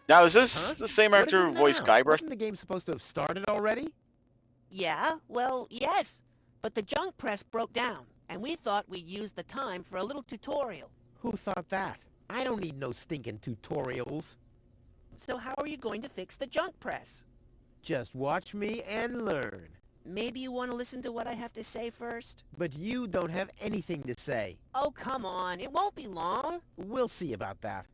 Now, is this the same actor who voiced Guybrush? Wasn't the game supposed to have started already? Yeah, well, yes. But the junk press broke down, and we thought we'd use the time for a little tutorial. Who thought that? I don't need no stinking tutorials. So how are you going to fix the junk press? Just watch me and learn. Maybe you want to listen to what I have to say first? But you don't have anything to say. Oh, come on. It won't be long. We'll see about that.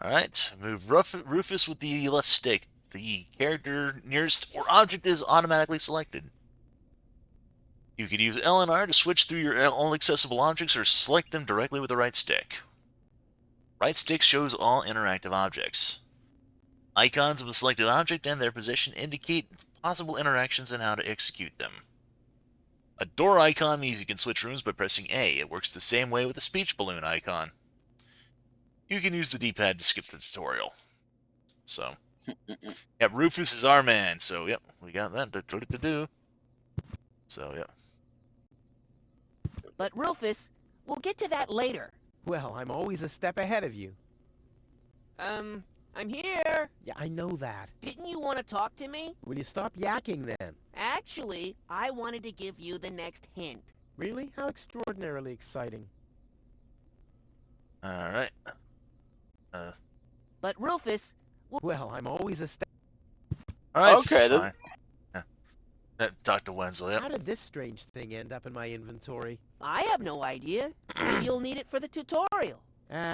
Alright, move Rufus with the left stick. The character nearest or object is automatically selected. You could use L and R to switch through your all accessible objects or select them directly with the right stick. Right stick shows all interactive objects. Icons of a selected object and their position indicate possible interactions and how to execute them. A door icon means you can switch rooms by pressing A. It works the same way with the speech balloon icon. You can use the D-pad to skip the tutorial. So, yep, Rufus is our man, so yep, we got that to do. So, yep. But Rufus, we'll get to that later. Well, I'm always a step ahead of you. I'm here. Yeah, I know that. Didn't you want to talk to me? Will you stop yakking then? Actually, I wanted to give you the next hint. Really? How extraordinarily exciting. Alright. But Rufus... Well, I'm always a step... Alright, Okay, fine. Dr. Wenzel, yep. How did this strange thing end up in my inventory? I have no idea. Maybe you'll need it for the tutorial.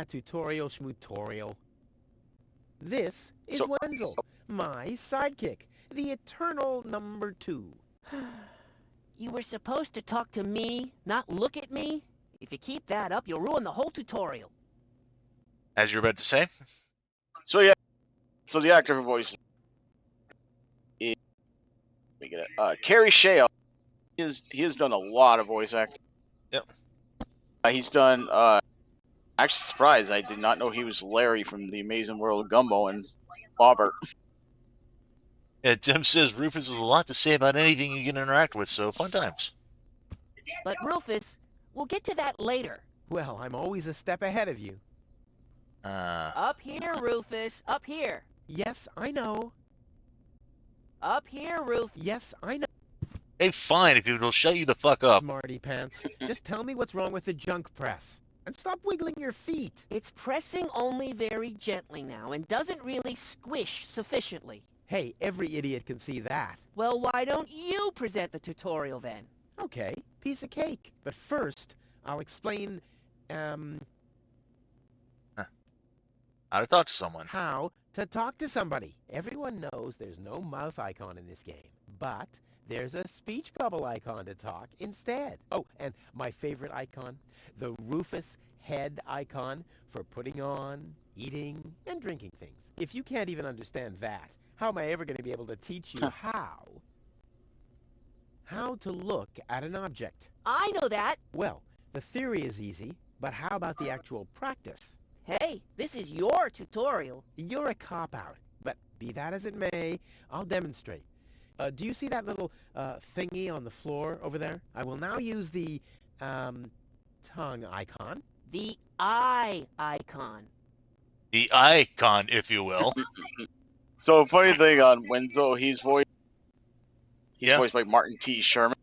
Tutorial schmutorial. This is So- Wenzel, my sidekick, the eternal number 2. You were supposed to talk to me, not look at me? If you keep that up, you'll ruin the whole tutorial. As you're about to say. So yeah, so the actor who voices is, let me get it. Carrie Shale. He has done a lot of voice acting. Yep. He's done. Actually, surprised. I did not know he was Larry from The Amazing World of Gumball and Bobbert. Yeah, Tim says Rufus has a lot to say about anything you can interact with, so fun times. But Rufus, we'll get to that later. Well, I'm always a step ahead of you. Up here, Rufus. Up here. Yes, I know. Up here, Rufus. Yes, I know. Hey, fine, if it'll shut you the fuck up. Smarty pants. Just tell me what's wrong with the junk press. And stop wiggling your feet. It's pressing only very gently now and doesn't really squish sufficiently. Hey, every idiot can see that. Well, why don't you present the tutorial then? Okay, piece of cake. But first, I'll explain, How to talk to someone. how to talk to somebody. Everyone knows there's no mouth icon in this game, but there's a speech bubble icon to talk instead. Oh, and my favorite icon, the Rufus head icon for putting on, eating, and drinking things. If you can't even understand that, how am I ever going to be able to teach you how to look at an object? I know that. Well, the theory is easy, but how about the actual practice? Hey, this is your tutorial. You're a cop-out, but be that as it may, I'll demonstrate. Do you see that little thingy on the floor over there? I will now use the tongue icon. The eye icon. The icon, if you will. So funny thing on Wenzel, he's voiced Yeah. voiced by Martin T. Sherman,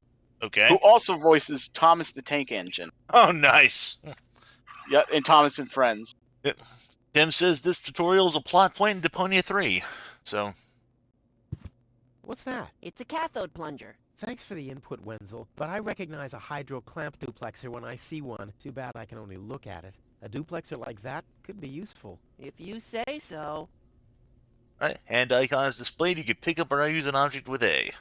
Okay. who also voices Thomas the Tank Engine. Oh, nice. Yeah, and Thomas and Friends. Tim says this tutorial is a plot point in Deponia 3. So, What's that? It's a cathode plunger. Thanks for the input, Wenzel, but I recognize a hydro clamp duplexer when I see one. Too bad I can only look at it. A duplexer like that could be useful. If you say so. right, hand icon is displayed. You can pick up or use an object with A.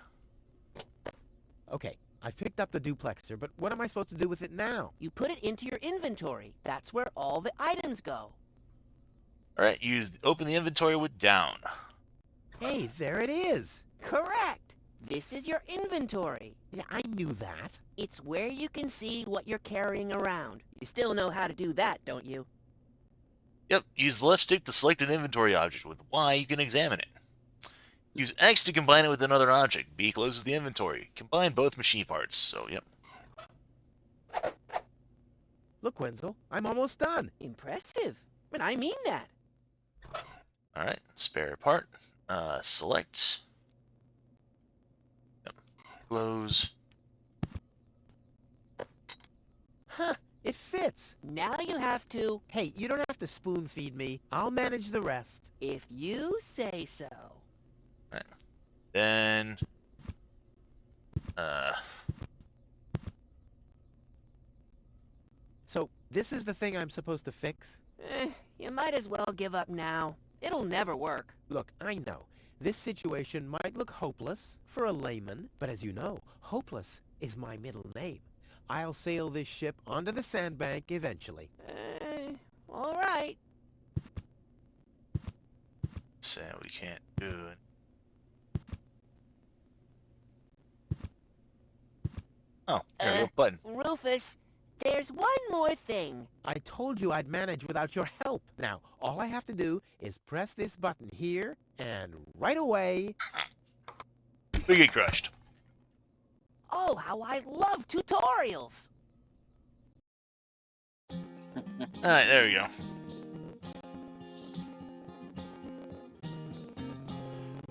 Okay, I've picked up the duplexer, but what am I supposed to do with it now? You put it into your inventory. That's where all the items go. Alright, open the inventory with down. Hey, there it is! Correct. This is your inventory. Yeah, I knew that. It's where you can see what you're carrying around. You still know how to do that, don't you? Yep, use the left stick to select an inventory object. With Y, you can examine it. Use X to combine it with another object. B closes the inventory. Combine both machine parts. So, yep. Look, Wenzel, I'm almost done. Impressive. But I mean that. Alright, spare part. Select. Yep. Close. Huh, it fits. Now you have to, Hey, you don't have to spoon feed me. I'll manage the rest. if you say so. Then, So, this is the thing I'm supposed to fix? You might as well give up now. It'll never work. Look, I know, this situation might look hopeless for a layman, but as you know, hopeless is my middle name. I'll sail this ship onto the sandbank eventually. All right. say we can't do it. Oh, there we go, button. Rufus, there's one more thing. I told you I'd manage without your help. Now, all I have to do is press this button here, and right away... We get crushed. Oh, how I love tutorials! Alright, there we go.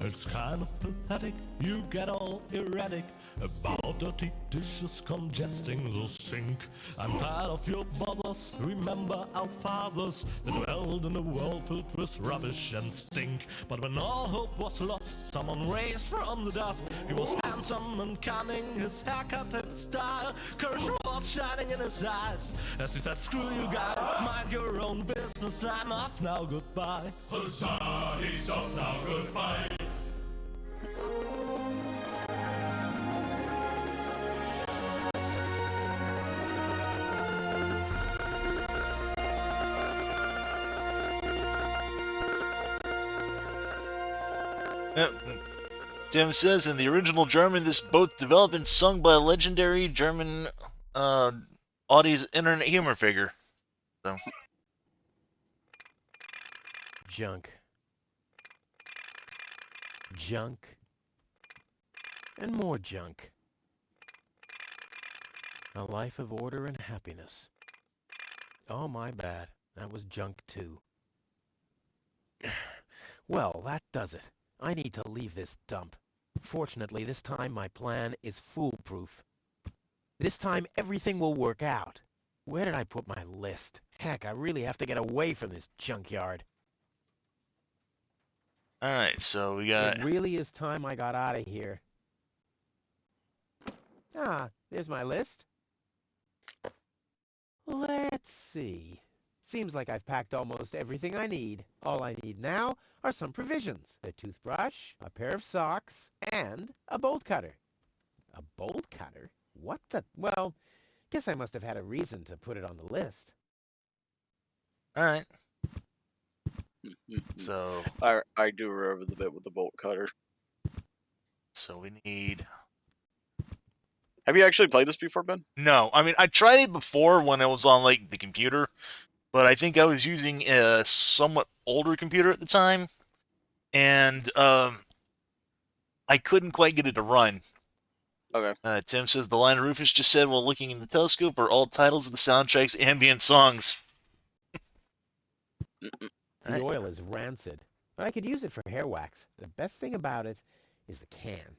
It's kind of pathetic, you get all erratic. about dirty dishes congesting the sink. I'm tired of your bothers, remember our fathers that dwelled in a world filled with rubbish and stink. But when all hope was lost, someone raised from the dust. He was handsome and cunning, his haircut and style, courage was shining in his eyes as he said, screw you guys, mind your own business, I'm off now, goodbye. Huzzah, he's off now, goodbye. Yep. Tim says, in the original German, this both developed and sung by a legendary German Audie's internet humor figure. So. Junk. Junk. And more junk. A life of order and happiness. Oh, my bad. That was junk, too. Well, that does it. I need to leave this dump. Fortunately, this time my plan is foolproof. This time everything will work out. Where did I put my list? Heck, I really have to get away from this junkyard. Alright, so we got... It really is time I got out of here. Ah, there's my list. Let's see. Seems like I've packed almost everything I need. All I need now are some provisions. A toothbrush, a pair of socks, and a bolt cutter. A bolt cutter? What the... Well, guess I must have had a reason to put it on the list. Alright. So... I do remember the bit with the bolt cutter. So we need... Have you actually played this before, Ben? No. I mean, I tried it before when it was on, like, the computer. But I think I was using a somewhat older computer at the time. And, I couldn't quite get it to run. Okay. Tim says, the line Rufus just said while looking in the telescope are all titles of the soundtrack's ambient songs. The oil is rancid, but I could use it for hair wax. The best thing about it is the can.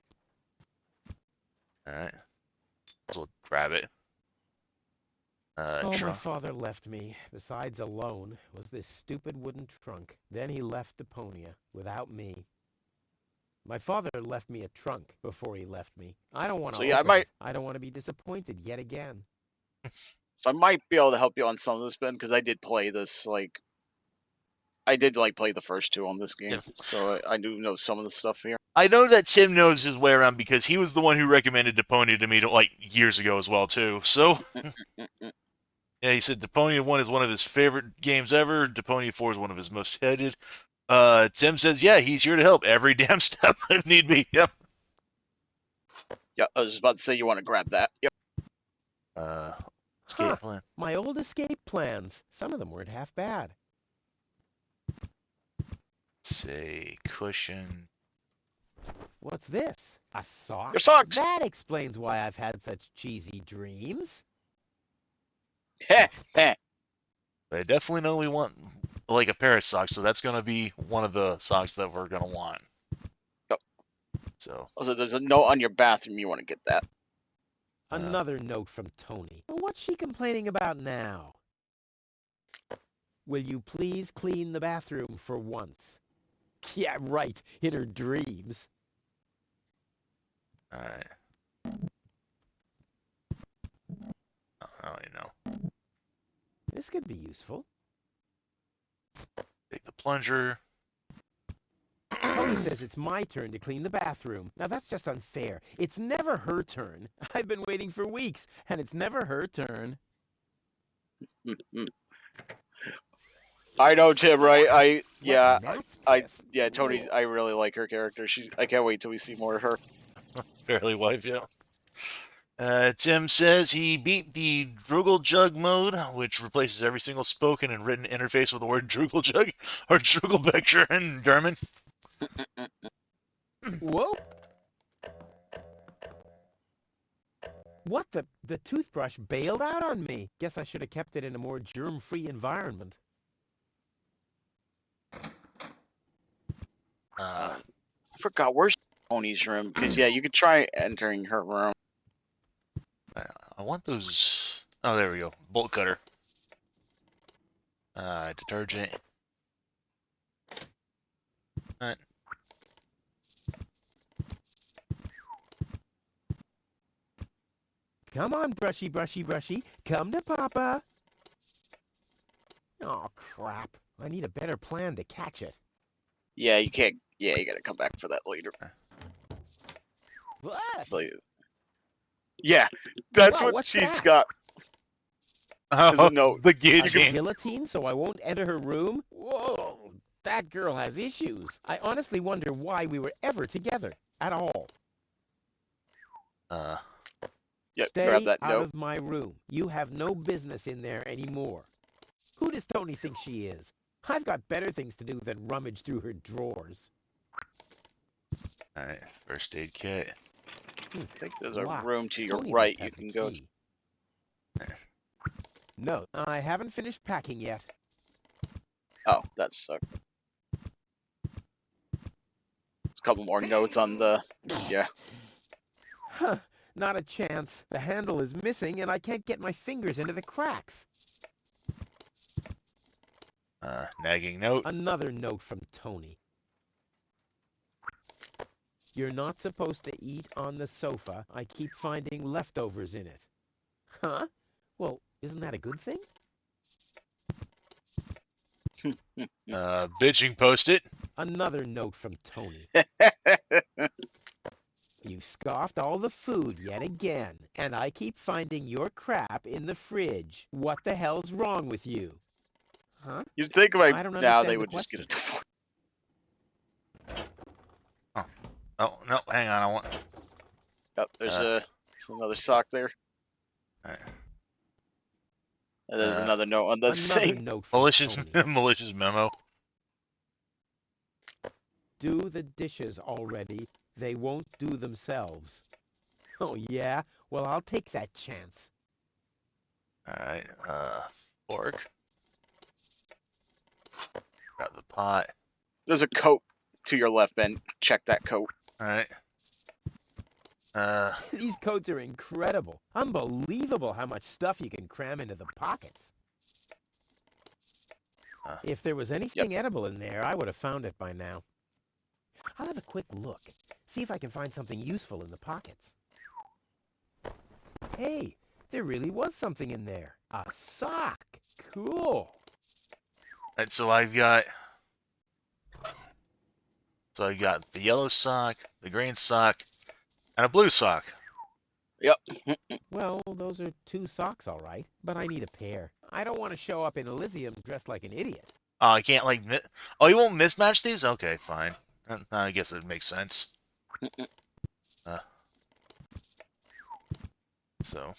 Alright. So we'll grab it. All my father left me, besides alone, was this stupid wooden trunk. Then he left Deponia, without me. My father left me a trunk before he left me. I don't want to I don't want to be disappointed yet again. So I might be able to help you on some of this, Ben, because I did play this, like... I did, like, play the first two on this game, yeah. So I do know some of the stuff here. I know that Tim knows his way around because he was the one who recommended Deponia to me, like, years ago as well, too. So... Yeah, he said Deponia 1 is one of his favorite games ever. Deponia 4 is one of his most hated. Tim says, yeah, he's here to help every damn step if need be. Yep. Yeah, I was just about to say you want to grab that. Yep. Escape plan. My old escape plans. Some of them weren't half bad. Say, cushion. What's this? A sock? Your socks! That explains why I've had such cheesy dreams. I definitely know we want, like, a pair of socks, so that's going to be one of the socks that we're going to want. Yep. So. Also, there's a note on your bathroom. You want to get that. Another note from Tony. What's she complaining about now? Will you please clean the bathroom for once? Yeah, right. In her dreams. Alright. Oh, you know. This could be useful. Take the plunger. Tony says it's my turn to clean the bathroom. Now that's just unfair. It's never her turn. I've been waiting for weeks, and it's never her turn. I know, Tim, right? Tony, I really like her character. I can't wait till we see more of her. Fairly wife, yeah. Tim says he beat the Droogle Jug mode, which replaces every single spoken and written interface with the word Droogle Jug or Droogle picture in German. Whoa! What the toothbrush bailed out on me. Guess I should have kept it in a more germ-free environment. I forgot where's Pony's room because yeah, you could try entering her room. I want those. Oh, there we go. Bolt cutter. Detergent. Alright. Come on, Brushy, Brushy, Brushy. Come to Papa. Oh, crap. I need a better plan to catch it. Yeah, you can't. Yeah, you gotta come back for that later. What? Yeah, that's Whoa, what what's she's that? got. There's a note. The A guillotine. guillotine so I won't enter her room? Whoa, that girl has issues. I honestly wonder why we were ever together at all. Yep, Stay grab that out note. of my room. You have no business in there anymore. Who does Tony think she is? I've got better things to do than rummage through her drawers. Alright, first aid kit. I think there's a Locked. room to your Tony right must you have the can go to. key. No, I haven't finished packing yet. Oh, that sucked. There's a couple more notes on the. Yeah. Huh, not a chance. The handle is missing and I can't get my fingers into the cracks. Nagging note. Another note from Tony. You're not supposed to eat on the sofa. I keep finding leftovers in it. Huh? Well, isn't that a good thing? Bitching post-it. Another note from Tony. You've scoffed all the food yet again, and I keep finding your crap in the fridge. What the hell's wrong with you? Huh? You'd think I by don't now understand they the would just get a divorce. Oh, no, hang on. I want. Oh, there's another sock there. Alright. And there's another note on the Another sink. note from Malicious, Tony. malicious memo. Do the dishes already. They won't do themselves. Oh, yeah? Well, I'll take that chance. Alright, fork. Grab the pot. There's a coat to your left, Ben. Check that coat. Alright. These coats are incredible. Unbelievable how much stuff you can cram into the pockets. If there was anything edible in there, I would have found it by now. I'll have a quick look. See if I can find something useful in the pockets. Hey, there really was something in there. A sock. Cool. Alright, so I've got the yellow sock, the green sock, and a blue sock. Yep. Well, those are 2 socks, all right. But I need a pair. I don't want to show up in Elysium dressed like an idiot. Oh, I can't like. Oh, you won't mismatch these? Okay, fine. I guess it makes sense. So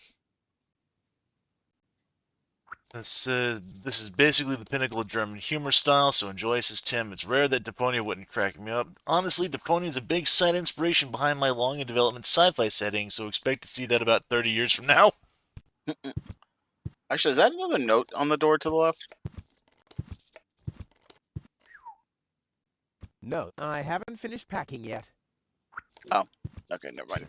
this is basically the pinnacle of German humor style. So enjoy, says Tim. It's rare that Deponia wouldn't crack me up. Honestly, Deponia is a big side inspiration behind my long in development sci-fi setting. So expect to see that about 30 years from now. Actually, is that another note on the door to the left? No, I haven't finished packing yet. Oh, okay, never mind.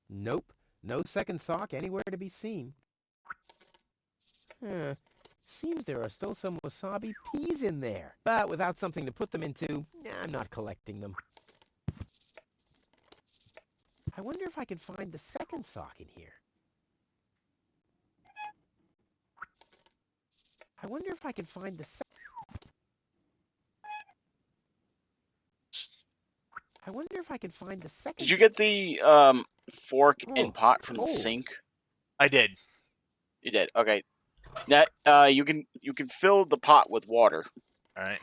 Nope, no second sock anywhere to be seen. Seems there are still some wasabi peas in there, but without something to put them into, I'm not collecting them. I wonder if I can find the second sock in here. I wonder if I can find the second... I wonder if I can find the second... Did you get the fork and pot from the sink? I did. You did. Okay. Now you can fill the pot with water. All right.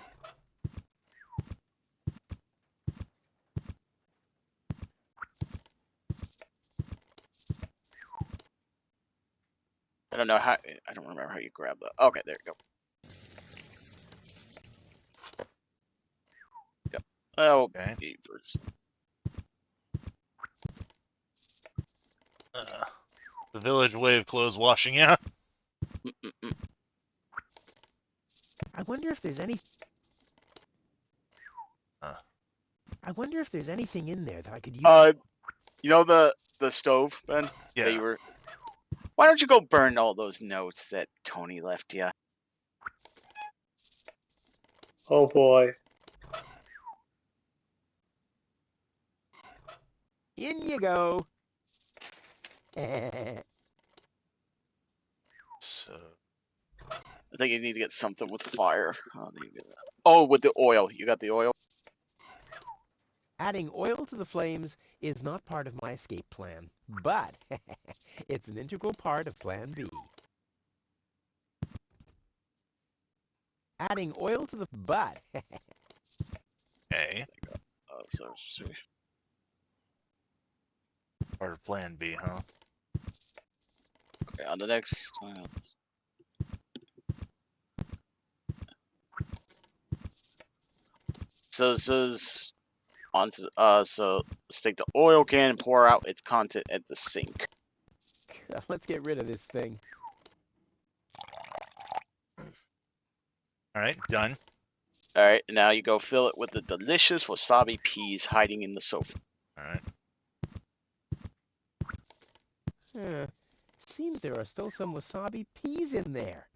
I don't know how. I don't remember how you grab that. Okay, there you go. Yep. Oh, okay. The village way of clothes washing, yeah. I wonder if there's any... I wonder if there's anything in there that I could use. You know the stove, Ben? Yeah. That you were... Why don't you go burn all those notes that Tony left you? Oh boy. In you go. So, I think you need to get something with fire. Oh, with the oil. You got the oil? Adding oil to the flames is not part of my escape plan, but it's an integral part of Plan B. Adding oil to the butt. okay. So, Part of Plan B, huh? okay, on the next... So this is onto so stick the oil can and pour out its content at the sink. Let's get rid of this thing. All right, done. All right, now you go fill it with the delicious wasabi peas hiding in the sofa. All right. Seems there are still some wasabi peas in there.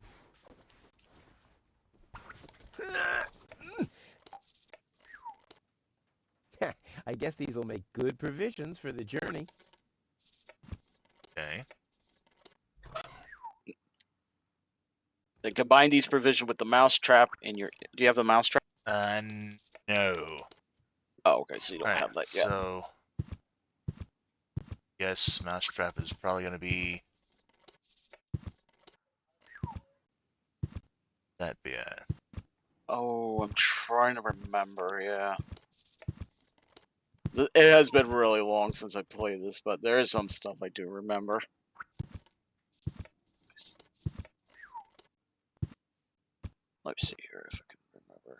I guess these will make good provisions for the journey. Okay. Then combine these provisions with the mouse trap in your... Do you have the mouse trap? No. Oh, okay, so you don't All right, have that yet. So, yes, mousetrap is probably going to be that bad. Oh, I'm trying to remember, yeah. It has been really long since I played this, but there is some stuff I do remember. Let's see here if I can remember.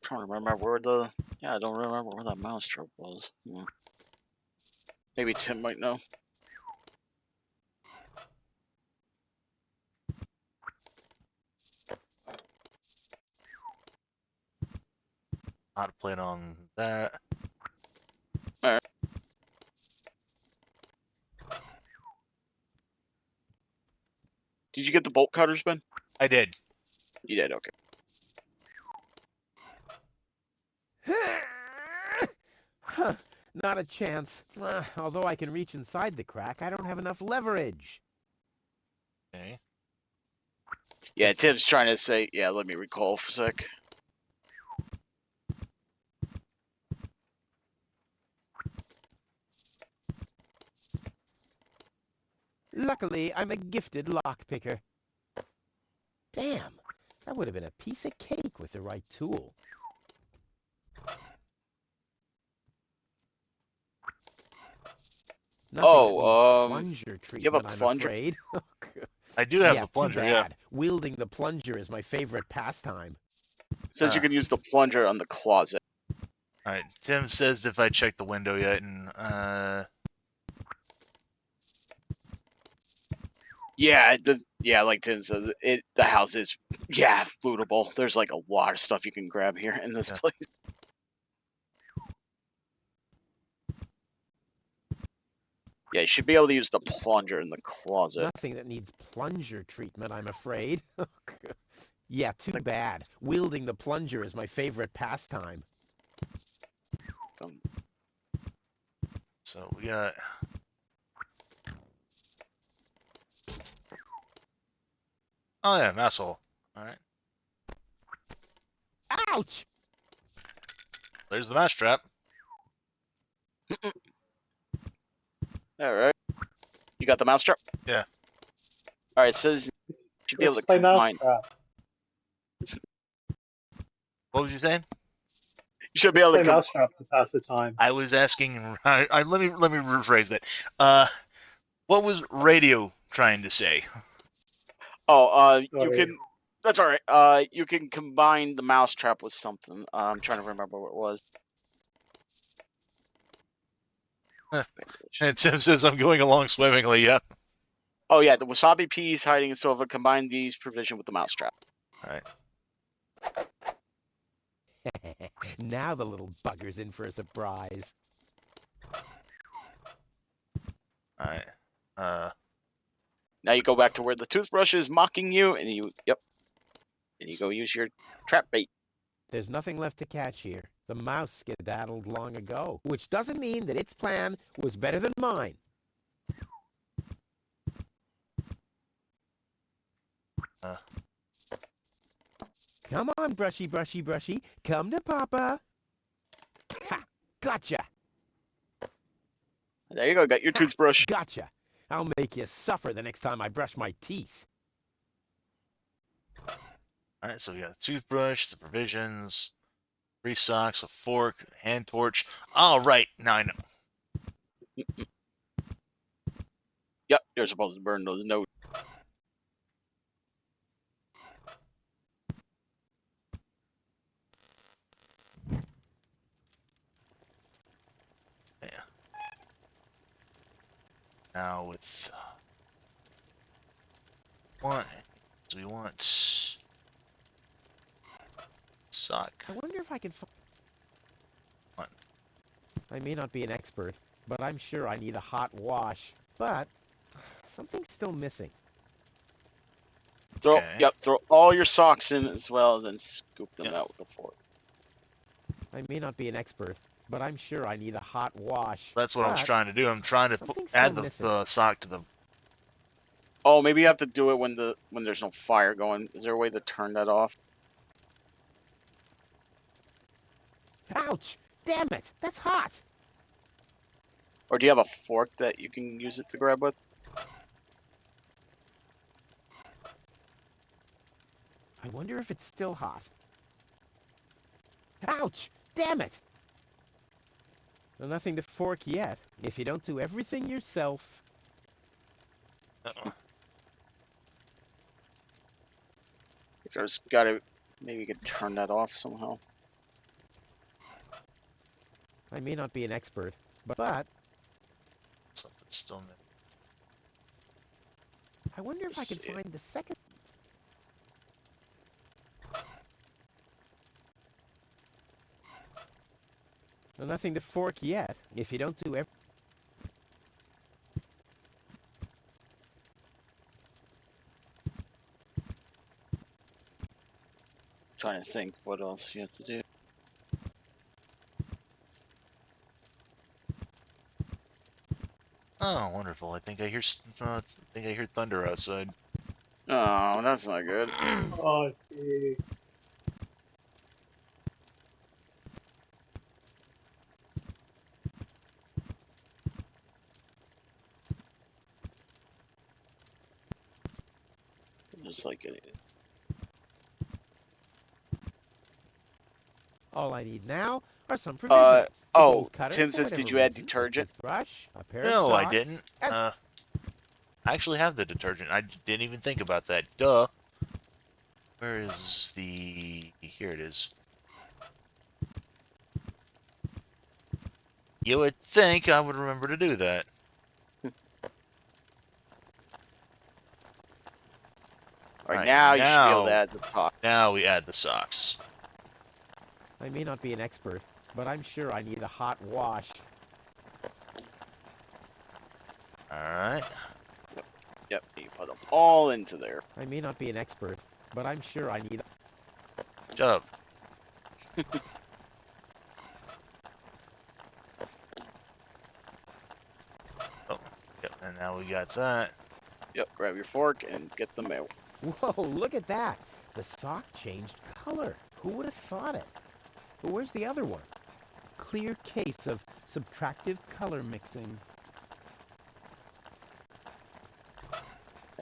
Trying to remember where the... Yeah, I don't remember where that mouse trap was. Maybe Tim might know. Not plan on that. Alright. Did you get the bolt cutters, Ben? I did. You did, okay. Not a chance. Although I can reach inside the crack, I don't have enough leverage. Okay. Yeah, Tim's trying to say... Yeah, let me recall for a sec. Luckily, I'm a gifted lockpicker. Damn, that would have been a piece of cake with the right tool. Plunger treatment, you have a plunger? I'm afraid. I do have yeah, the plunger, too yeah. bad. Wielding the plunger is my favorite pastime. Says you can use the plunger on the closet. Alright, Tim says if I checked the window yet, and, Yeah, it does, yeah, like Tim said, the house is, yeah, lootable. There's like a lot of stuff you can grab here in this place. Yeah, you should be able to use the plunger in the closet. Nothing that needs plunger treatment, I'm afraid. Yeah, too bad. Wielding the plunger is my favorite pastime. so we got... Oh yeah, mouse hole. Alright. Ouch! There's the mouse trap. Alright. You got the mousetrap? Yeah. Alright, it says you should be able to play combine. mousetrap. What was you saying? should be able Play to. Mousetrap to pass the time. I was asking. Let me rephrase that. What was radio trying to say? You Sorry. can. That's all right. You can combine the mousetrap with something. I'm trying to remember what it was. And Tim says I'm going along swimmingly. Yep. Oh yeah, the wasabi peas hiding in sofa. Combine these provision with the mousetrap. All right. Now the little bugger's in for a surprise. All right. Now you go back to where the toothbrush is mocking you, and you and you go use your trap bait. There's nothing left to catch here. The mouse skedaddled long ago, which doesn't mean that its plan was better than mine. Come on, brushy, brushy, brushy. Come to Papa. Ha! Gotcha! There you go. Got your toothbrush. Gotcha. I'll make you suffer the next time I brush my teeth. All right. So we got a toothbrush, the provisions, 3 socks, a fork, hand torch. All right. Now I know. Yep, you're supposed to burn those notes. Yeah. Now with one, so we want sock. I wonder if I can find... One. I may not be an expert, but I'm sure I need a hot wash. But something's still missing. Throw all your socks in as well, then scoop them out with a fork. I may not be an expert, but I'm sure I need a hot wash. That's what I was trying to do. I'm trying to something's add still the sock to the. Oh, maybe you have to do it when there's no fire going. Is there a way to turn that off? Ouch! Damn it! That's hot! Or do you have a fork that you can use it to grab with? I wonder if it's still hot. Ouch! Damn it! Well, nothing to fork yet. If you don't do everything yourself. Uh-oh. There's gotta... Maybe you could turn that off somehow. I may not be an expert, but Something's still missing. I wonder if I can find the second. Well, nothing to fork yet. If you don't do every... Trying to think what else you have to do. Oh, wonderful! I think I hear thunder outside. Oh, that's not good. Oh, gee. Just like it. All I need now are some provisions. A oh, gold cutter Tim for says, whatever did you add reason, a detergent? toothbrush, a pair No, of I socks, didn't. and- I actually have the detergent. I didn't even think about that. Duh. Where is the... Here it is. You would think I would remember to do that. Alright, now you should be able to add the top. Now we add the socks. I may not be an expert, but I'm sure I need a hot wash. Alright. Yep, you put them all into there. I may not be an expert, but I'm sure I need... Good job. Oh, yep, and now we got that. Yep, grab your fork and get them out. Whoa, look at that! The sock changed color. Who would have thought it? But where's the other one? Clear case of subtractive color mixing.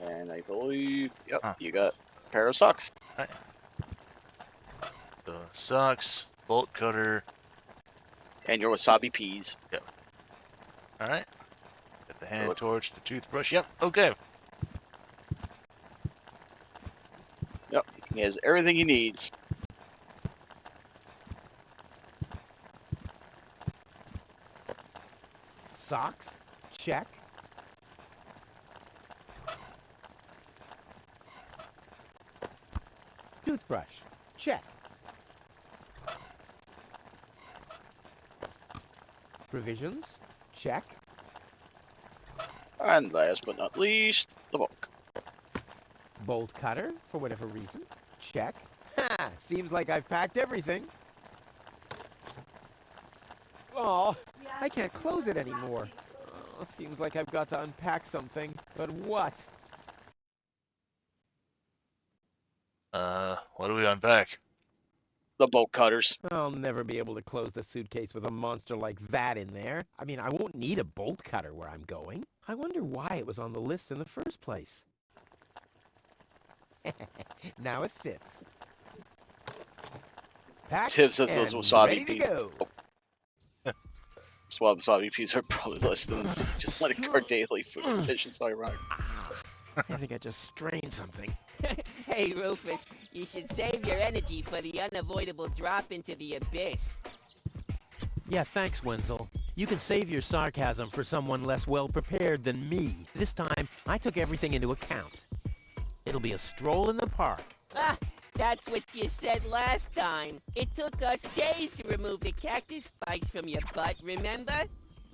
And I believe, yep, you got pair of socks. Right. So socks, bolt cutter, And your wasabi peas. Yep. All right. Got the hand looks- torch, the toothbrush. Yep. Okay. Yep. He has everything he needs. Socks? Check. Toothbrush? Check. Provisions? Check. And last but not least, the book. Bolt cutter, for whatever reason? Check. Ha! Seems like I've packed everything. Oh, I can't close it anymore. Oh, seems like I've got to unpack something. But what? What do we unpack? The bolt cutters. I'll never be able to close the suitcase with a monster like that in there. I mean, I won't need a bolt cutter where I'm going. I wonder why it was on the list in the first place. Now it fits. Packed Tip says those and wasabi ready to peas. go. Wasabi peas are probably less than just like our daily food provision. So ironic. I think I just strained something. Hey, Rufus, you should save your energy for the unavoidable drop into the abyss. Yeah, thanks, Wenzel. You can save your sarcasm for someone less well-prepared than me. This time, I took everything into account. It'll be a stroll in the park. Ah, that's what you said last time. It took us days to remove the cactus spikes from your butt, remember?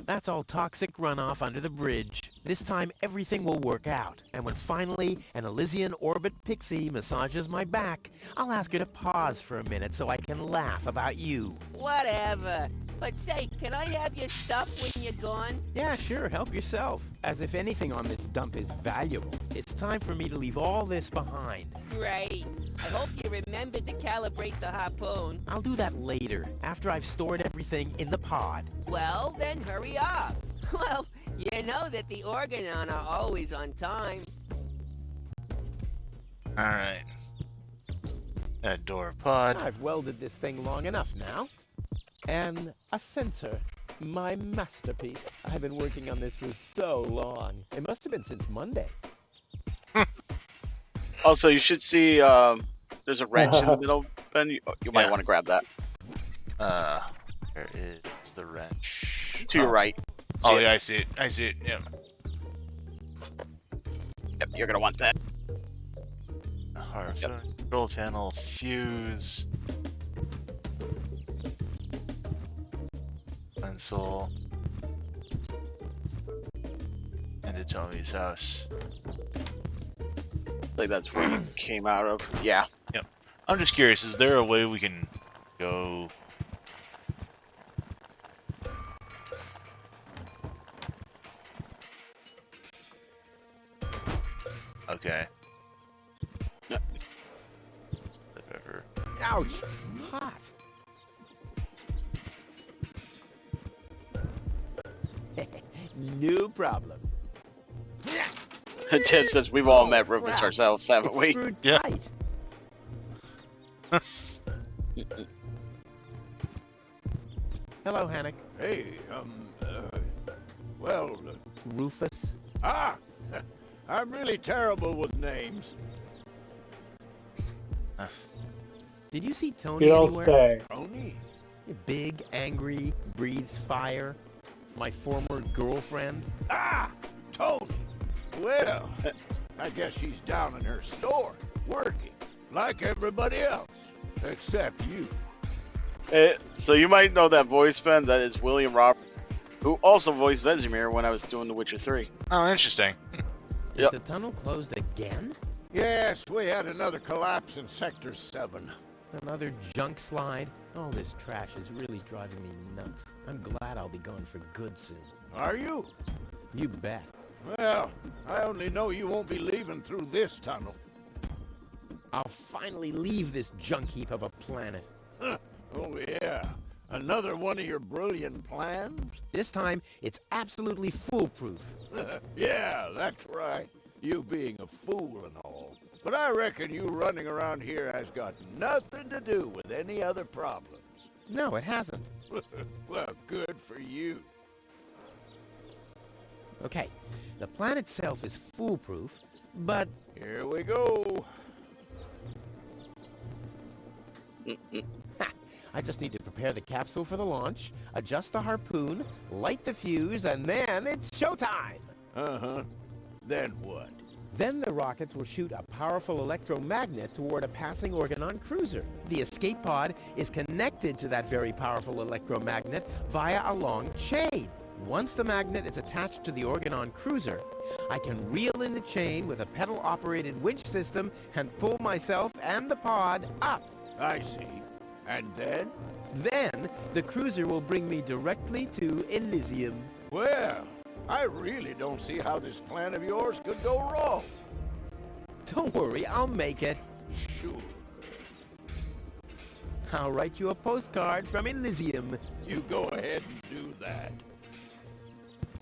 That's all toxic runoff under the bridge. This time, everything will work out. And when finally an Elysian orbit pixie massages my back, I'll ask her to pause for a minute so I can laugh about you. Whatever. But say, can I have your stuff when you're gone? Yeah, sure, help yourself. As if anything on this dump is valuable. It's time for me to leave all this behind. Great. I hope you remembered to calibrate the harpoon. I'll do that later, after I've stored everything in the pod. Well, then hurry up. Well, you know that the Organon are always on time. Alright. That door pod. I've welded this thing long enough now. And a sensor. My masterpiece. I've been working on this for so long. It must have been since Monday. Also, you should see there's a wrench in the middle, Ben. You might want to grab that. Where is the wrench? To your right. Oh, yeah, I see it. I see it. Yeah. Yep, you're going to want that. Hard control channel, fuse. Pencil. And to Tony's house. I think that's where you came out of. Yeah. Yep. I'm just curious, is there a way we can go... Okay. Yep. If ever. Ouch! Hot! No problem. Tim says we've all met Rufus ourselves, haven't we? Yeah. Tight. Hello, Hannock. Hey, well, Rufus. I'm really terrible with names. Did you see Tony You don't anywhere? say. Tony? Big, angry, breathes fire. My former girlfriend. Tony. Well, I guess she's down in her store, working, like everybody else, except you. So you might know that voice, Ben. That is William Roberts, who also voiced Vesemir when I was doing The Witcher 3. Oh, interesting. Is the tunnel closed again? Yes, we had another collapse in Sector 7. Another junk slide? All this trash is really driving me nuts. I'm glad I'll be gone for good soon. Are you? You bet. Well, I only know you won't be leaving through this tunnel. I'll finally leave this junk heap of a planet. Oh, yeah. Another one of your brilliant plans? This time, it's absolutely foolproof. Yeah, that's right. You being a fool and all. But I reckon you running around here has got nothing to do with any other problems. No, it hasn't. Well, good for you. Okay, the plan itself is foolproof, but... Here we go. Ha! I just need to prepare the capsule for the launch, adjust the harpoon, light the fuse, and then it's showtime! Uh-huh. Then what? Then the rockets will shoot a powerful electromagnet toward a passing Organon cruiser. The escape pod is connected to that very powerful electromagnet via a long chain. Once the magnet is attached to the Organon cruiser, I can reel in the chain with a pedal-operated winch system and pull myself and the pod up. I see. And then? Then, the cruiser will bring me directly to Elysium. Well, I really don't see how this plan of yours could go wrong. Don't worry, I'll make it. Sure. I'll write you a postcard from Elysium. You go ahead and do that.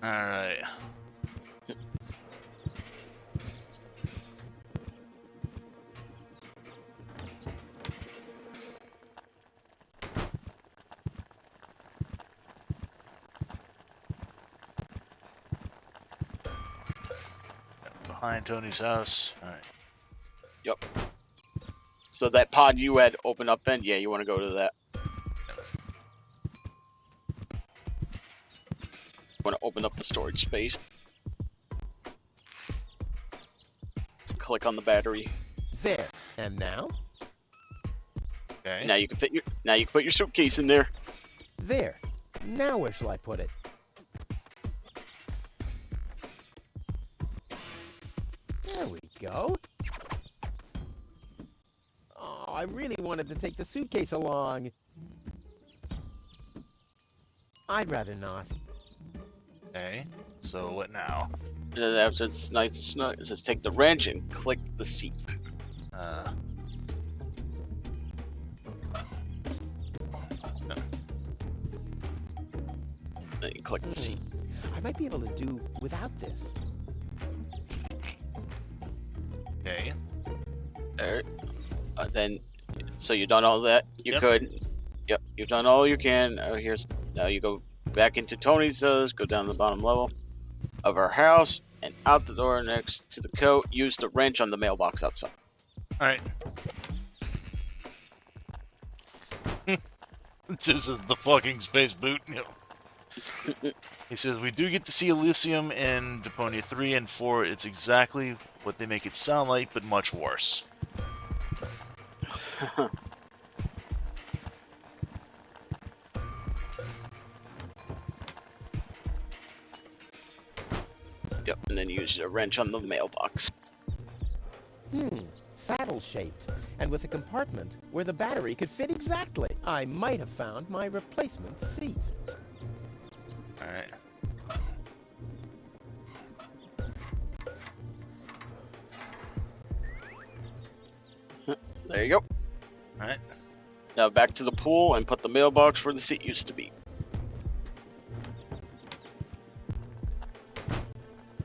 Alright. Behind Tony's house. Alright. Yep. So that pod you had open up in, yeah, you want to go to that. Want to open up the storage space. Click on the battery. There. And now? Okay. Now you can fit your. Now you can put your suitcase in there. There. Now where shall I put it? There we go. Oh, I really wanted to take the suitcase along. I'd rather not. Okay. So what now? After it's nice and snug, it says take the wrench and click the seat. Then you click the seat. I might be able to do without this. Okay. Alright. Then, so you've done all that you Yep. could. Yep, you've done all you can. Here's now you go back into Tony's. Go down the bottom level of our house and out the door next to the coat. Use the wrench on the mailbox outside. Alright. This is the fucking space boot. He says, we do get to see Elysium in Deponia 3 and 4. It's exactly what they make it sound like, but much worse. Yep, and then use a wrench on the mailbox. Saddle-shaped, and with a compartment where the battery could fit exactly. I might have found my replacement seat. Alright. There you go. Alright. Now back to the pool and put the mailbox where the seat used to be.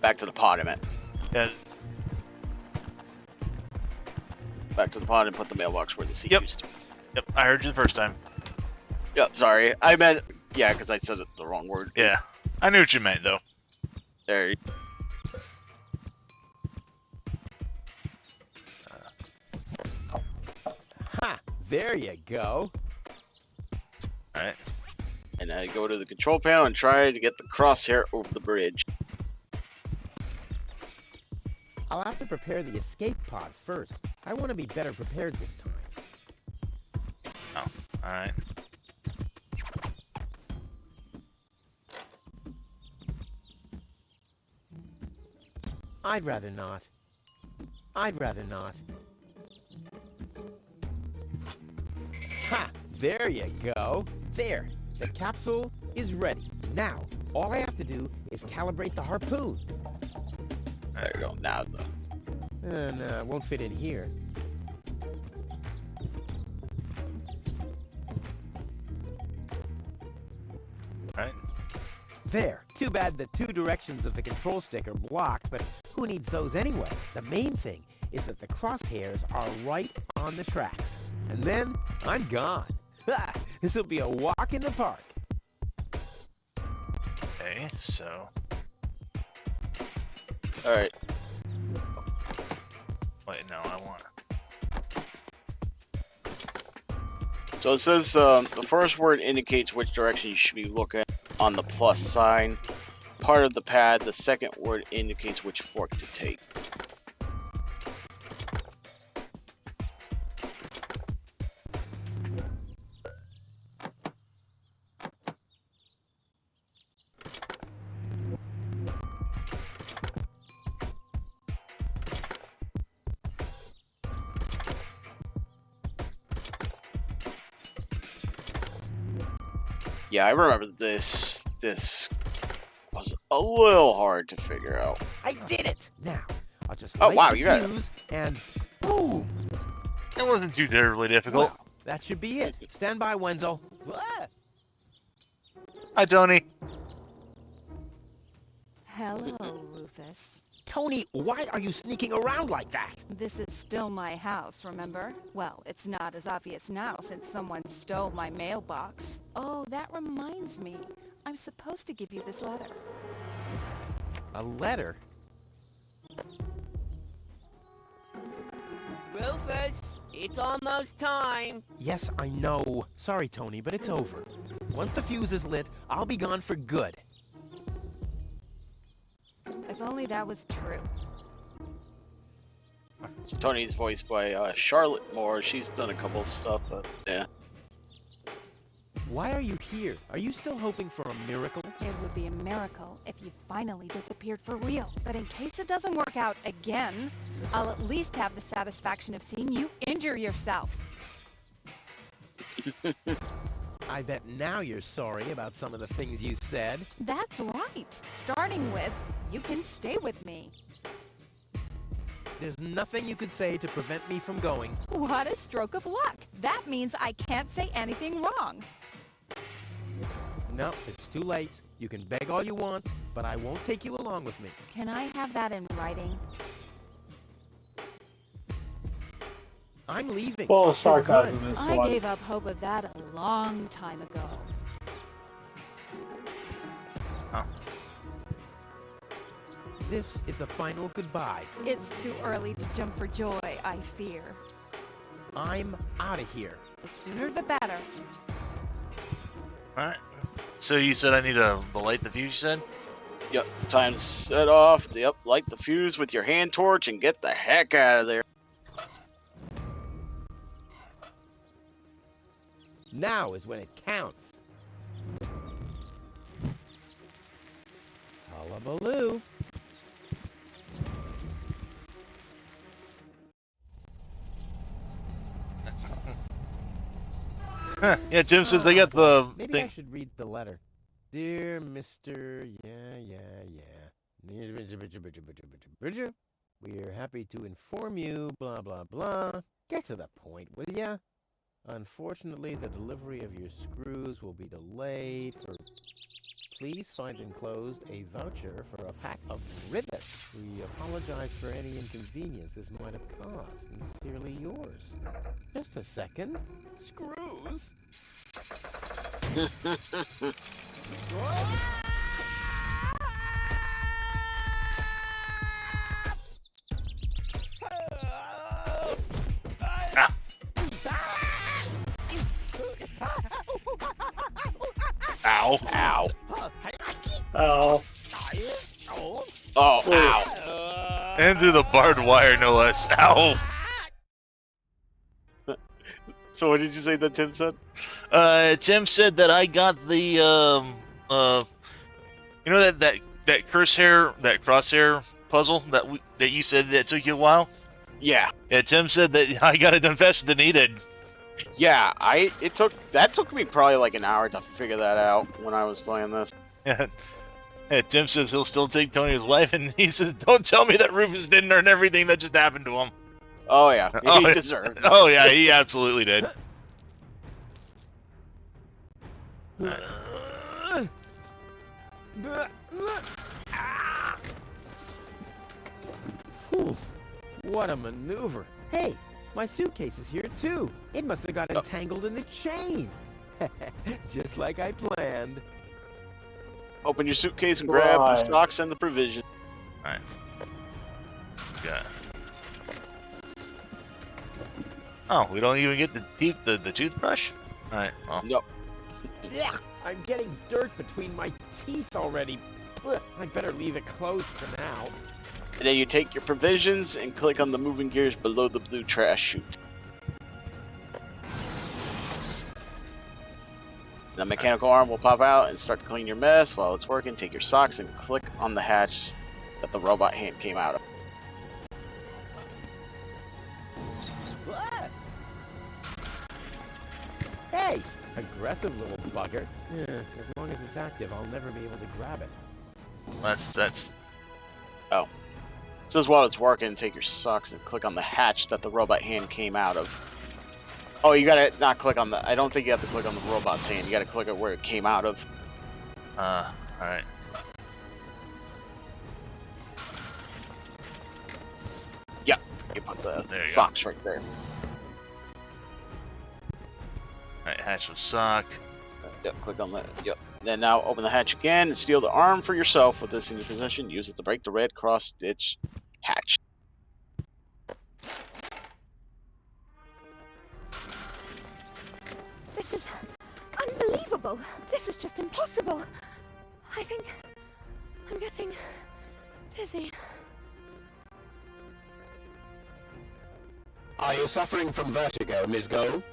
Back to the pod, I meant. Yeah. Back to the pod and put the mailbox where the seat used to be. Yep, I heard you the first time. Yep, sorry. I meant, yeah, because I said it the wrong word. Yeah. I knew what you meant, though. There you Ha! There you go. Alright. And now you go to the control panel and try to get the crosshair over the bridge. I'll have to prepare the escape pod first. I want to be better prepared this time. Oh, alright. I'd rather not. I'd rather not. Ha! There you go. There. The capsule is ready. Now, all I have to do is calibrate the harpoon. There you go. Now the... No, it won't fit in here. Alright. There. Too bad the two directions of the control stick are blocked, but who needs those anyway? The main thing is that the crosshairs are right on the tracks. And then I'm gone. Ha! This will be a walk in the park. Okay, so... Alright. Wait, no, I want... So it says the first word indicates which direction you should be looking on the plus sign. Part of the pad, the second word indicates which fork to take. Yeah, I remember this. This was a little hard to figure out. I did it! Now, I'll just Oh, light wow, the you got it. fuse and boom! It wasn't too terribly difficult. Well, that should be it. Stand by, Wenzel. Hi, Tony. Hello, Rufus. Tony, why are you sneaking around like that? This is still my house, remember? Well, it's not as obvious now since someone stole my mailbox. Oh, that reminds me. I'm supposed to give you this letter. A letter? Rufus, it's almost time. Yes, I know. Sorry, Tony, but it's over. Once the fuse is lit, I'll be gone for good. If only that was true. So Tony's voiced by Charlotte Moore. She's done a couple of stuff, but yeah. Why are you here? Are you still hoping for a miracle? It would be a miracle if you finally disappeared for real. But in case it doesn't work out again, I'll at least have the satisfaction of seeing you injure yourself. I bet now you're sorry about some of the things you said. That's right. Starting with, you can stay with me. There's nothing you could say to prevent me from going. What a stroke of luck. That means I can't say anything wrong. No, it's too late. You can beg all you want, but I won't take you along with me. Can I have that in writing? I'm leaving. Full of For good. sarcasm, this I one. gave up hope of that a long time ago. Huh. This is the final goodbye. It's too early to jump for joy, I fear. I'm out of here. The sooner the better. Alright. So you said I need to light the fuse, you said? Yep, it's time to set off. Yep, light the fuse with your hand torch and get the heck out of there. Now is when it counts. Hullabaloo. Yeah, Tim says they got the Maybe thing. I should read the letter. Dear Mr. We are happy to inform you, blah, blah, blah. Get to the point, will ya? Unfortunately, the delivery of your screws will be delayed for... Please find enclosed a voucher for a pack of rivets. We apologize for any inconvenience this might have caused. Sincerely yours. Just a second. Screws? Ow. Ow. Oh. Oh, ow. And through the barbed wire, no less. Ow. So what did you say that Tim said? Tim said that I got the, you know that crosshair puzzle that you said that took you a while? Yeah. Yeah, Tim said that I got it done faster than he did. Yeah, that took me probably like an hour to figure that out when I was playing this. Yeah. Yeah, Tim says he'll still take Tony's wife, and he says, "Don't tell me that Rufus didn't earn everything that just happened to him." Oh yeah, he Oh, deserved it. Oh yeah, he absolutely did. Whew. What a maneuver. Hey, my suitcase is here too. It must have got entangled in the chain. Just like I planned. Open your suitcase and grab the Right. stocks and the provision. Alright. Yeah. Oh, we don't even get the toothbrush? Alright, well. Nope. Ugh, I'm getting dirt between my teeth already. Ugh, I'd better leave it closed for now. And then you take your provisions and click on the moving gears below the blue trash chute. The mechanical arm will pop out and start to clean your mess. While it's working, take your socks and click on the hatch that the robot hand came out of. What? Hey! Aggressive little bugger. Yeah, as long as it's active, I'll never be able to grab it. That's... Oh. It says while it's working, take your socks and click on the hatch that the robot hand came out of. Oh, you gotta not click on the... I don't think you have to click on the robot's hand. You gotta click on where it came out of. Alright. Yeah, you put the you socks right there. Alright, hatch with sock. Yep, click on that. Yep. Then now open the hatch again and steal the arm for yourself. With this in your possession, use it to break the red cross-stitch hatch. This is unbelievable. This is just impossible. I think I'm getting dizzy. Are you suffering from vertigo, Miss Gold?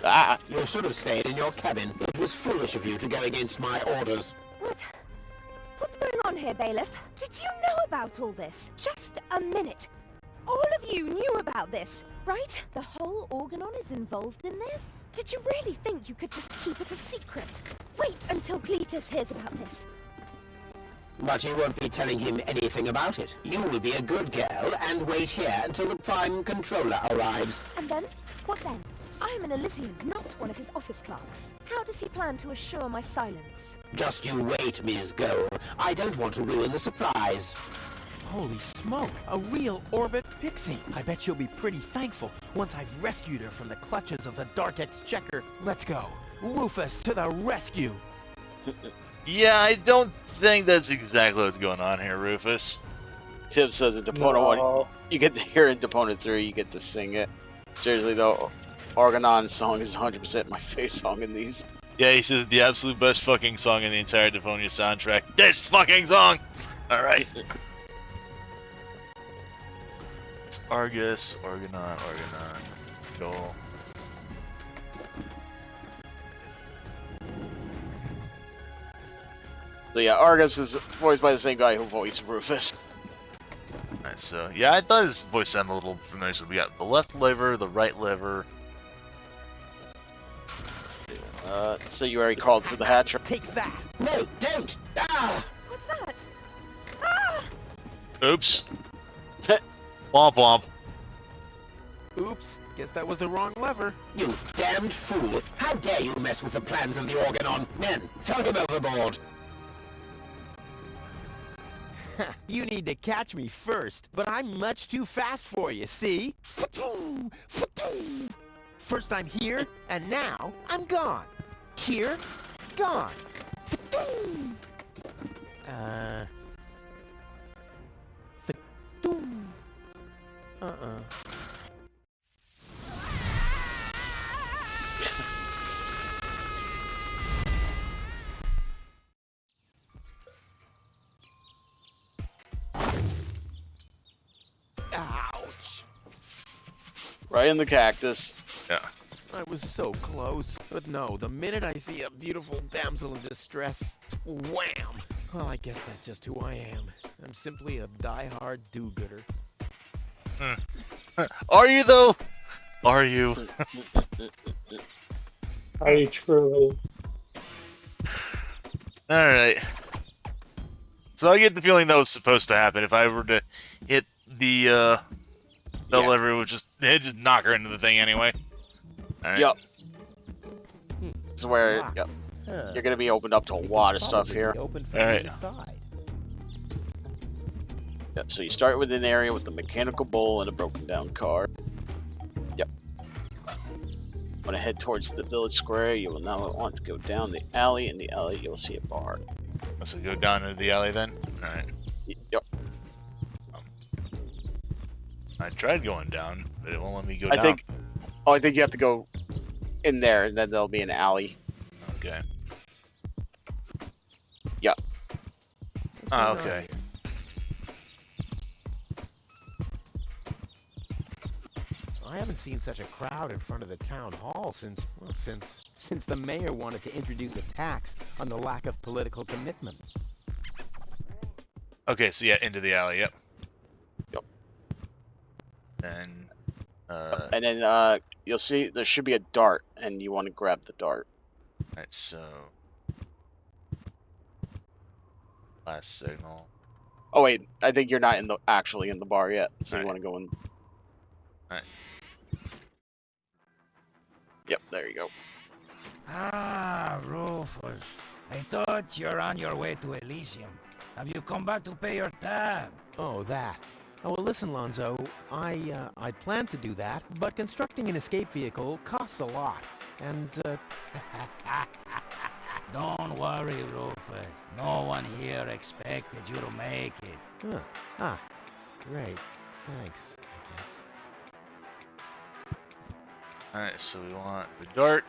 Ah! You should have stayed in your cabin. It was foolish of you to go against my orders. What's going on here, Bailiff? Did you know about all this? Just a minute. All of you knew about this, right? The whole Organon is involved in this? Did you really think you could just keep it a secret? Wait until Cletus hears about this. But you won't be telling him anything about it. You will be a good girl and wait here until the Prime Controller arrives. And then? What then? I am an Elysian, not one of his office clerks. How does he plan to assure my silence? Just you wait, Ms. Gold. I don't want to ruin the surprise. Holy smoke, a real orbit pixie. I bet you'll be pretty thankful once I've rescued her from the clutches of the Dark Exchequer. Let's go. Rufus to the rescue. Yeah, I don't think that's exactly what's going on here, Rufus. Tib says in Deponia 1, you get to hear in Deponia 3, you get to sing it. Seriously though, Organon's song is 100% my favorite song in these. Yeah, he says the absolute best fucking song in the entire Deponia soundtrack. This fucking song! Alright. It's Argus, Organon, Goal. So yeah, Argus is voiced by the same guy who voiced Rufus. Alright, so, yeah, I thought his voice sounded a little familiar. So we got the left lever, the right lever. So you already crawled through the hatch. Take that! No, don't! Ah! What's that? Ah! Oops. Womp womp. Oops, guess that was the wrong lever. You damned fool! How dare you mess with the plans of the Organon? Men, throw him overboard! You need to catch me first, but I'm much too fast for you, see? First I'm here, and now I'm gone. Here, gone. Ouch. Right in the cactus. Yeah. I was so close. But no, the minute I see a beautiful damsel in distress, wham! Well, I guess that's just who I am. I'm simply a die-hard do-gooder. Are you, though? Are you? Are you truly? Alright. So I get the feeling that was supposed to happen. If I were to hit the lever, it would just knock her into the thing anyway. All right. Yep. This is where you're gonna be opened up to a lot of stuff here. Alright. Yep, so you start with an area with the mechanical bull and a broken down car. Yep. Want to head towards the village square, you will now want to go down the alley. In the alley, you will see a bar. So go down into the alley then? Alright. Yep. I tried going down, but it won't let me go I down. think you have to go in there, and then there'll be an alley. Okay. Yep. Ah, okay. I haven't seen such a crowd in front of the town hall since the mayor wanted to introduce a tax on the lack of political commitment. Okay, so yeah, into the alley, yep. Yep. And then you'll see there should be a dart, and you want to grab the dart. Alright, so last signal. Oh wait, I think you're not actually in the bar yet, so you want to go in. Alright. Yep, there you go. Ah, Rufus. I thought you're on your way to Elysium. Have you come back to pay your tab? Oh, that. Oh, well, listen, Lonzo. I planned to do that, but constructing an escape vehicle costs a lot, and Don't worry, Rufus. No one here expected you to make it. Huh. Ah, great. Thanks, I guess. Alright, so we want the dart.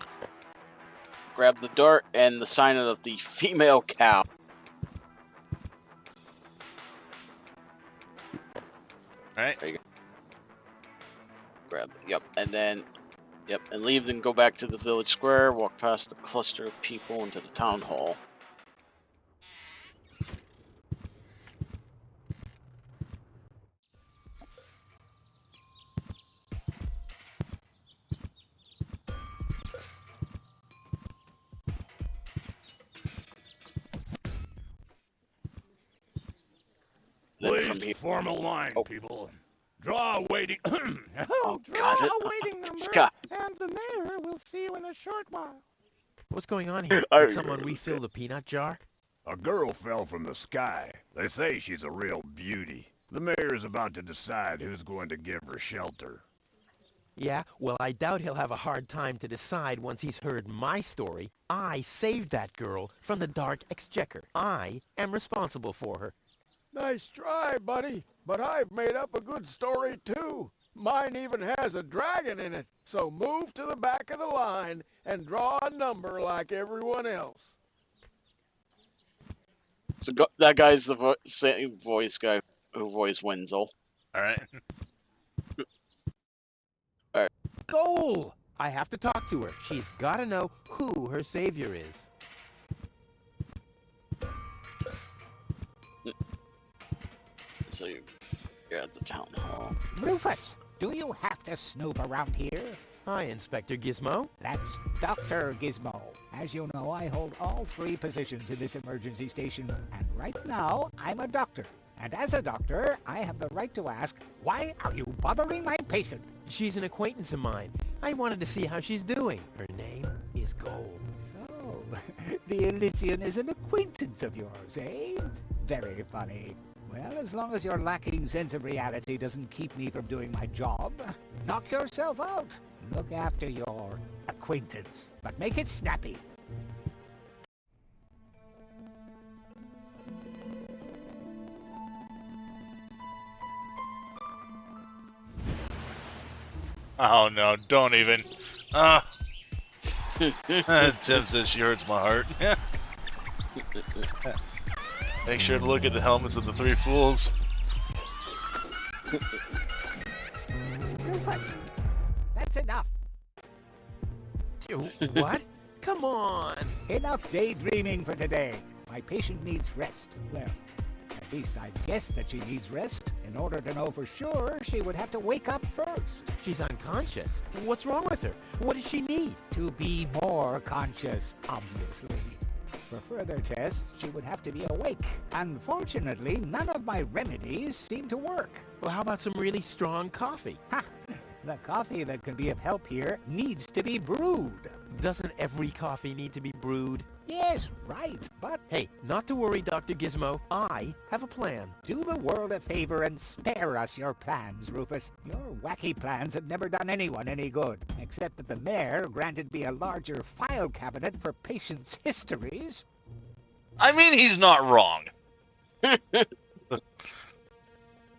Grab the dart and the sign of the female cow. Alright. There you go. Grab it. Yep, and then and leave, then go back to the village square, walk past the cluster of people into the town hall. Please form a line, people. Draw a waiting. Oh, Draw God. a waiting number, Scott. and the mayor will see you in a short while. What's going on here? I Did someone refill the peanut jar? A girl fell from the sky. They say she's a real beauty. The mayor is about to decide who's going to give her shelter. Yeah, well, I doubt he'll have a hard time to decide once he's heard my story. I saved that girl from the Dark Exchequer. I am responsible for her. Nice try, buddy. But I've made up a good story, too. Mine even has a dragon in it. So move to the back of the line and draw a number like everyone else. So that guy's the same voice guy who voiced Wenzel. Alright. Alright. Goal! I have to talk to her. She's got to know who her savior is. So you're at the town hall. Rufus, do you have to snoop around here? Hi, Inspector Gizmo. That's Dr. Gizmo. As you know, I hold all 3 positions in this emergency station, and right now, I'm a doctor. And as a doctor, I have the right to ask, why are you bothering my patient? She's an acquaintance of mine. I wanted to see how she's doing. Her name is Gold. So, the Elysian is an acquaintance of yours, eh? Very funny. Well, as long as your lacking sense of reality doesn't keep me from doing my job, knock yourself out. Look after your acquaintance, but make it snappy. Oh no, don't even. Tim says she hurts my heart. Make sure to look at the helmets of the 3 fools. Rufus, that's enough. What? Come on. Enough daydreaming for today. My patient needs rest. Well, at least I guess that she needs rest. In order to know for sure, she would have to wake up first. She's unconscious. What's wrong with her? What does she need? To be more conscious, obviously. For further tests, she would have to be awake. Unfortunately, none of my remedies seem to work. Well, how about some really strong coffee? Ha! The coffee that can be of help here needs to be brewed. Doesn't every coffee need to be brewed? Yes, right, but... Hey, not to worry, Dr. Gizmo. I have a plan. Do the world a favor and spare us your plans, Rufus. Your wacky plans have never done anyone any good, except that the mayor granted me a larger file cabinet for patients' histories. I mean, he's not wrong.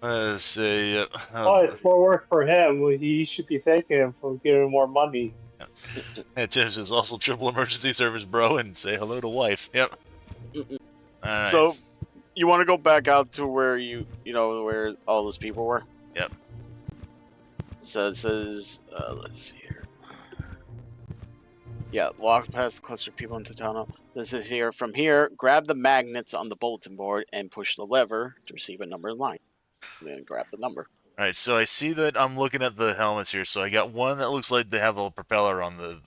Let's see. Oh, it's more work for him. Well, he should be thanking him for giving more money. And Tim says also triple emergency service, bro, and say hello to wife. Yep. All right. So, you want to go back out to where you know where all those people were? Yep. So it says, let's see here. Yeah, walk past the cluster of people into tunnel. This is here. From here, grab the magnets on the bulletin board and push the lever to receive a number in line. And then grab the number. All right. So I see that I'm looking at the helmets here. So I got one that looks like they have a propeller on the.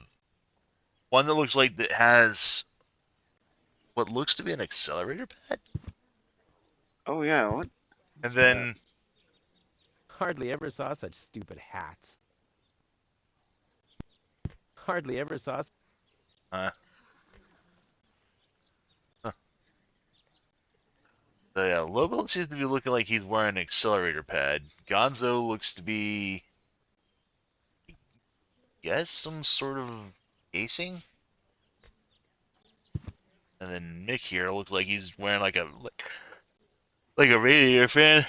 One that looks like that has what looks to be an accelerator pad. Oh yeah, what? And then Hardly ever saw such stupid hats. Hardly ever saw. Huh. So yeah, Lobo seems to be looking like he's wearing an accelerator pad. Gonzo looks to be, I guess, some sort of casing. And then Mick here looks like he's wearing like a radiator fan,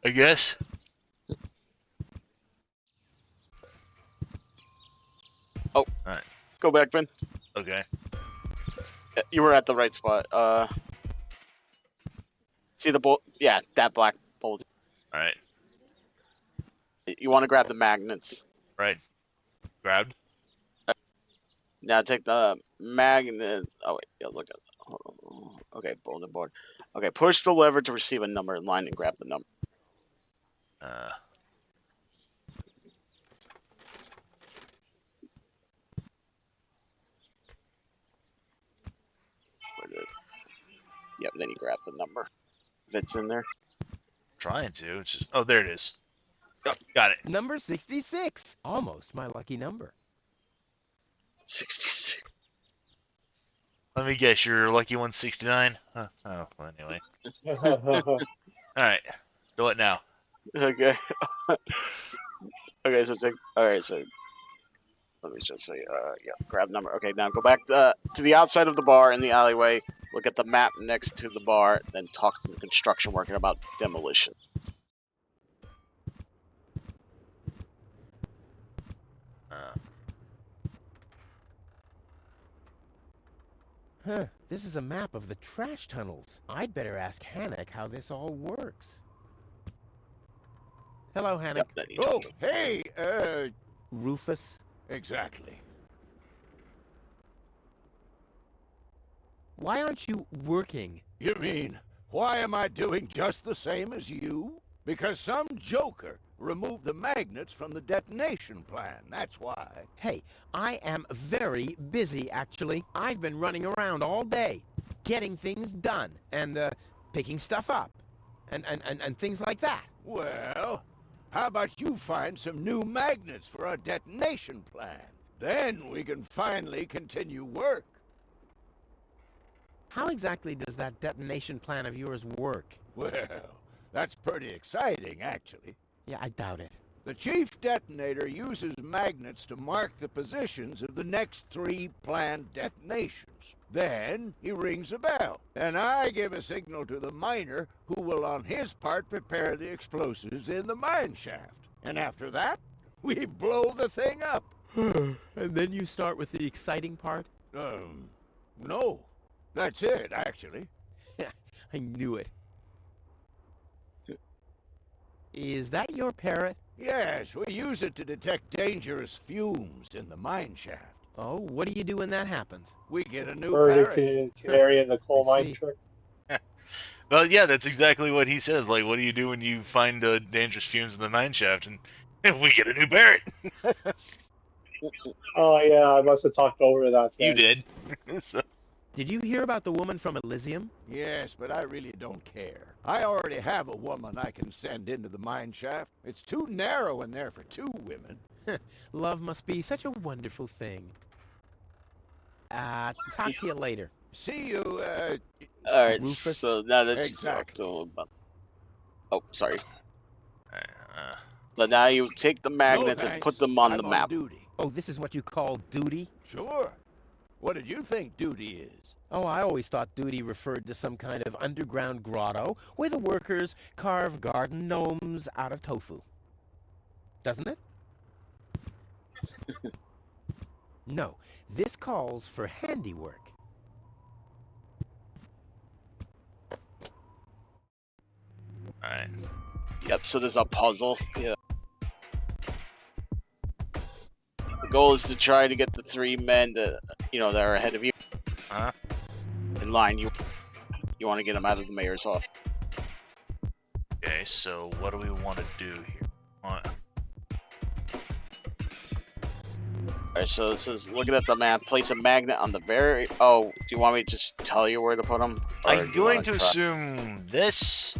I guess. Oh, Alright. Go back, Ben. Okay. You were at the right spot. See the bolt? Yeah, that black bolt. All right. You want to grab the magnets. Right. Grabbed. Now take the magnets. Oh wait, yeah, look at. Hold on. Okay, bulletin board. Okay, push the lever to receive a number in line and grab the number. Yep, then you grab the number. If it's in there. Trying to. It's just, oh, there it is. Oh, got it. Number 66. Almost my lucky number. 66. Let me guess, you're lucky 169? Huh. Oh, well, anyway. Alright. Do it now. Okay. Okay, so take. Alright, so. Let me just say, yeah, grab number. Okay, now go back to the outside of the bar in the alleyway. Look at the map next to the bar, then talk to the construction worker about demolition. Huh. This is a map of the trash tunnels. I'd better ask Hannock how this all works. Hello, Hannock. Yep, Oh, hey, Rufus. Exactly. Why aren't you working? You mean, why am I doing just the same as you? Because some joker removed the magnets from the detonation plan, that's why. Hey, I am very busy, actually. I've been running around all day, getting things done, and, picking stuff up, and things like that. Well, how about you find some new magnets for our detonation plan? Then we can finally continue work. How exactly does that detonation plan of yours work? Well, that's pretty exciting, actually. Yeah, I doubt it. The chief detonator uses magnets to mark the positions of the next 3 planned detonations. Then he rings a bell, and I give a signal to the miner who will on his part prepare the explosives in the mine shaft. And after that, we blow the thing up. And then you start with the exciting part? No. That's it, actually. I knew it. Is that your parrot? Yes, we use it to detect dangerous fumes in the mine shaft. Oh, what do you do when that happens? We get a new Bird parrot. canary in the coal I mine see. trick. Well, yeah, that's exactly what he says. Like, what do you do when you find dangerous fumes in the mine shaft? And we get a new parrot. Oh, yeah, I must have talked over that then. You did. So. Did you hear about the woman from Elysium? Yes, but I really don't care. I already have a woman I can send into the mine shaft. It's too narrow in there for 2 women. Love must be such a wonderful thing. Talk to you later. See you, Alright, Rufus? so now that you talked Exactly. to him about... Oh, sorry. But now you take the magnets and thanks. put them on I'm the map. duty. Oh, this is what you call duty? Sure. What did you think duty is? Oh, I always thought duty referred to some kind of underground grotto where the workers carve garden gnomes out of tofu. Doesn't it? No, this calls for handiwork. Alright. Yep, so there's a puzzle. Yeah. The goal is to try to get the 3 men that are ahead of you. In line. You want to get them out of the mayor's office. Okay, so what do we want to do here? Alright, so this is looking at the map. Place a magnet on the very... Oh, do you want me to just tell you where to put them? I'm going to assume this...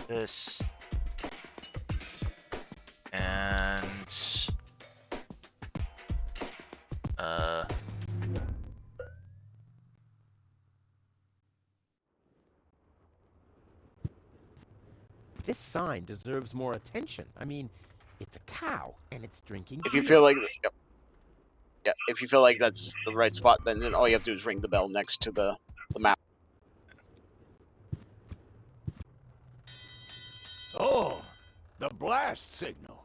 This... And... This sign deserves more attention. I mean, it's a cow, and it's drinking If you beer. feel like... Yeah, if you feel like that's the right spot, then all you have to do is ring the bell next to the map. Oh, the blast signal.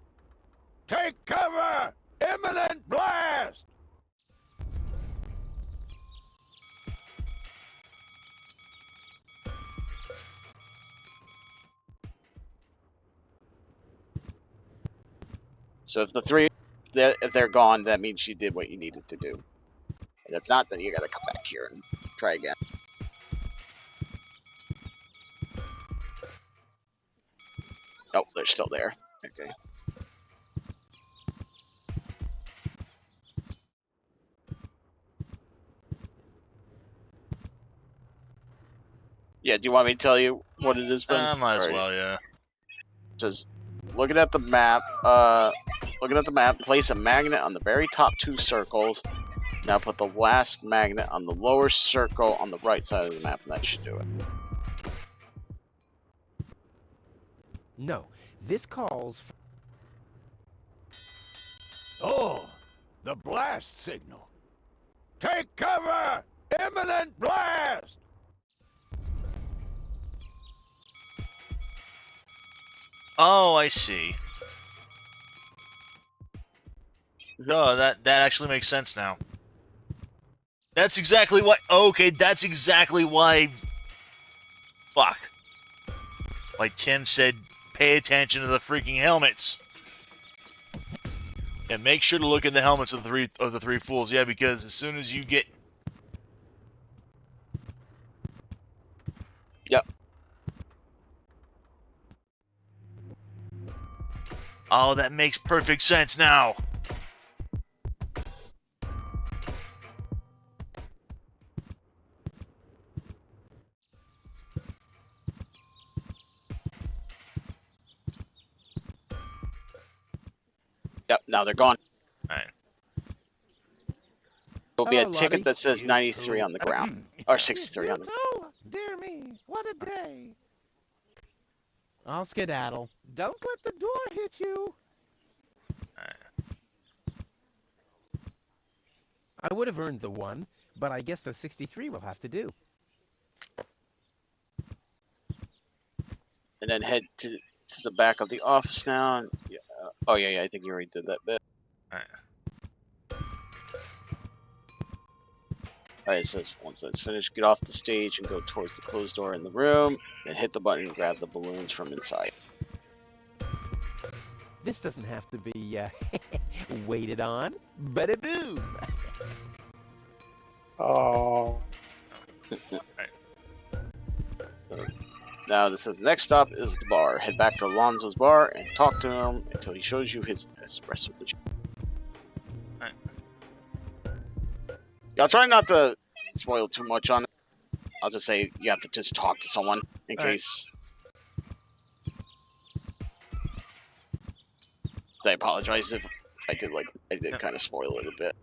Take cover! Imminent blast! So if the 3... If they're gone, that means you did what you needed to do. And if not, then you gotta come back here and try again. Oh, they're still there. Okay. Yeah, do you want me to tell you what it is, Ben? might as well, yeah. It says, looking at the map, place a magnet on the very top 2 circles. Now put the last magnet on the lower circle on the right side of the map, and that should do it. No, this calls for... Oh, the blast signal. Take cover! Imminent blast! Oh, I see. No, that actually makes sense now. That's exactly why... Okay, that's exactly why... Fuck. Like Tim said, pay attention to the freaking helmets. And make sure to look at the helmets of the three fools. Yeah, because as soon as you get... Yep. Oh, that makes perfect sense now. Yep, now they're gone. Alright. There'll be a Hello, ticket Lottie. that says 93 on the ground. Or 63 on the ground. Oh, dear me, what a day. I'll skedaddle. Don't let the door hit you. I would have earned the 1, but I guess the 63 will have to do. And then head to the back of the office now. And, yeah. Oh, yeah, I think you already did that bit. Alright, it says once that's finished, get off the stage and go towards the closed door in the room, and hit the button and grab the balloons from inside. This doesn't have to be waited on. Bada boom! Oh. Now this says next stop is the bar. Head back to Alonzo's bar and talk to him until he shows you his espresso machine. Yeah, I'll try not to spoil too much on it. I'll just say you have to just talk to someone in case. So I apologize if I did kind of spoil it a bit.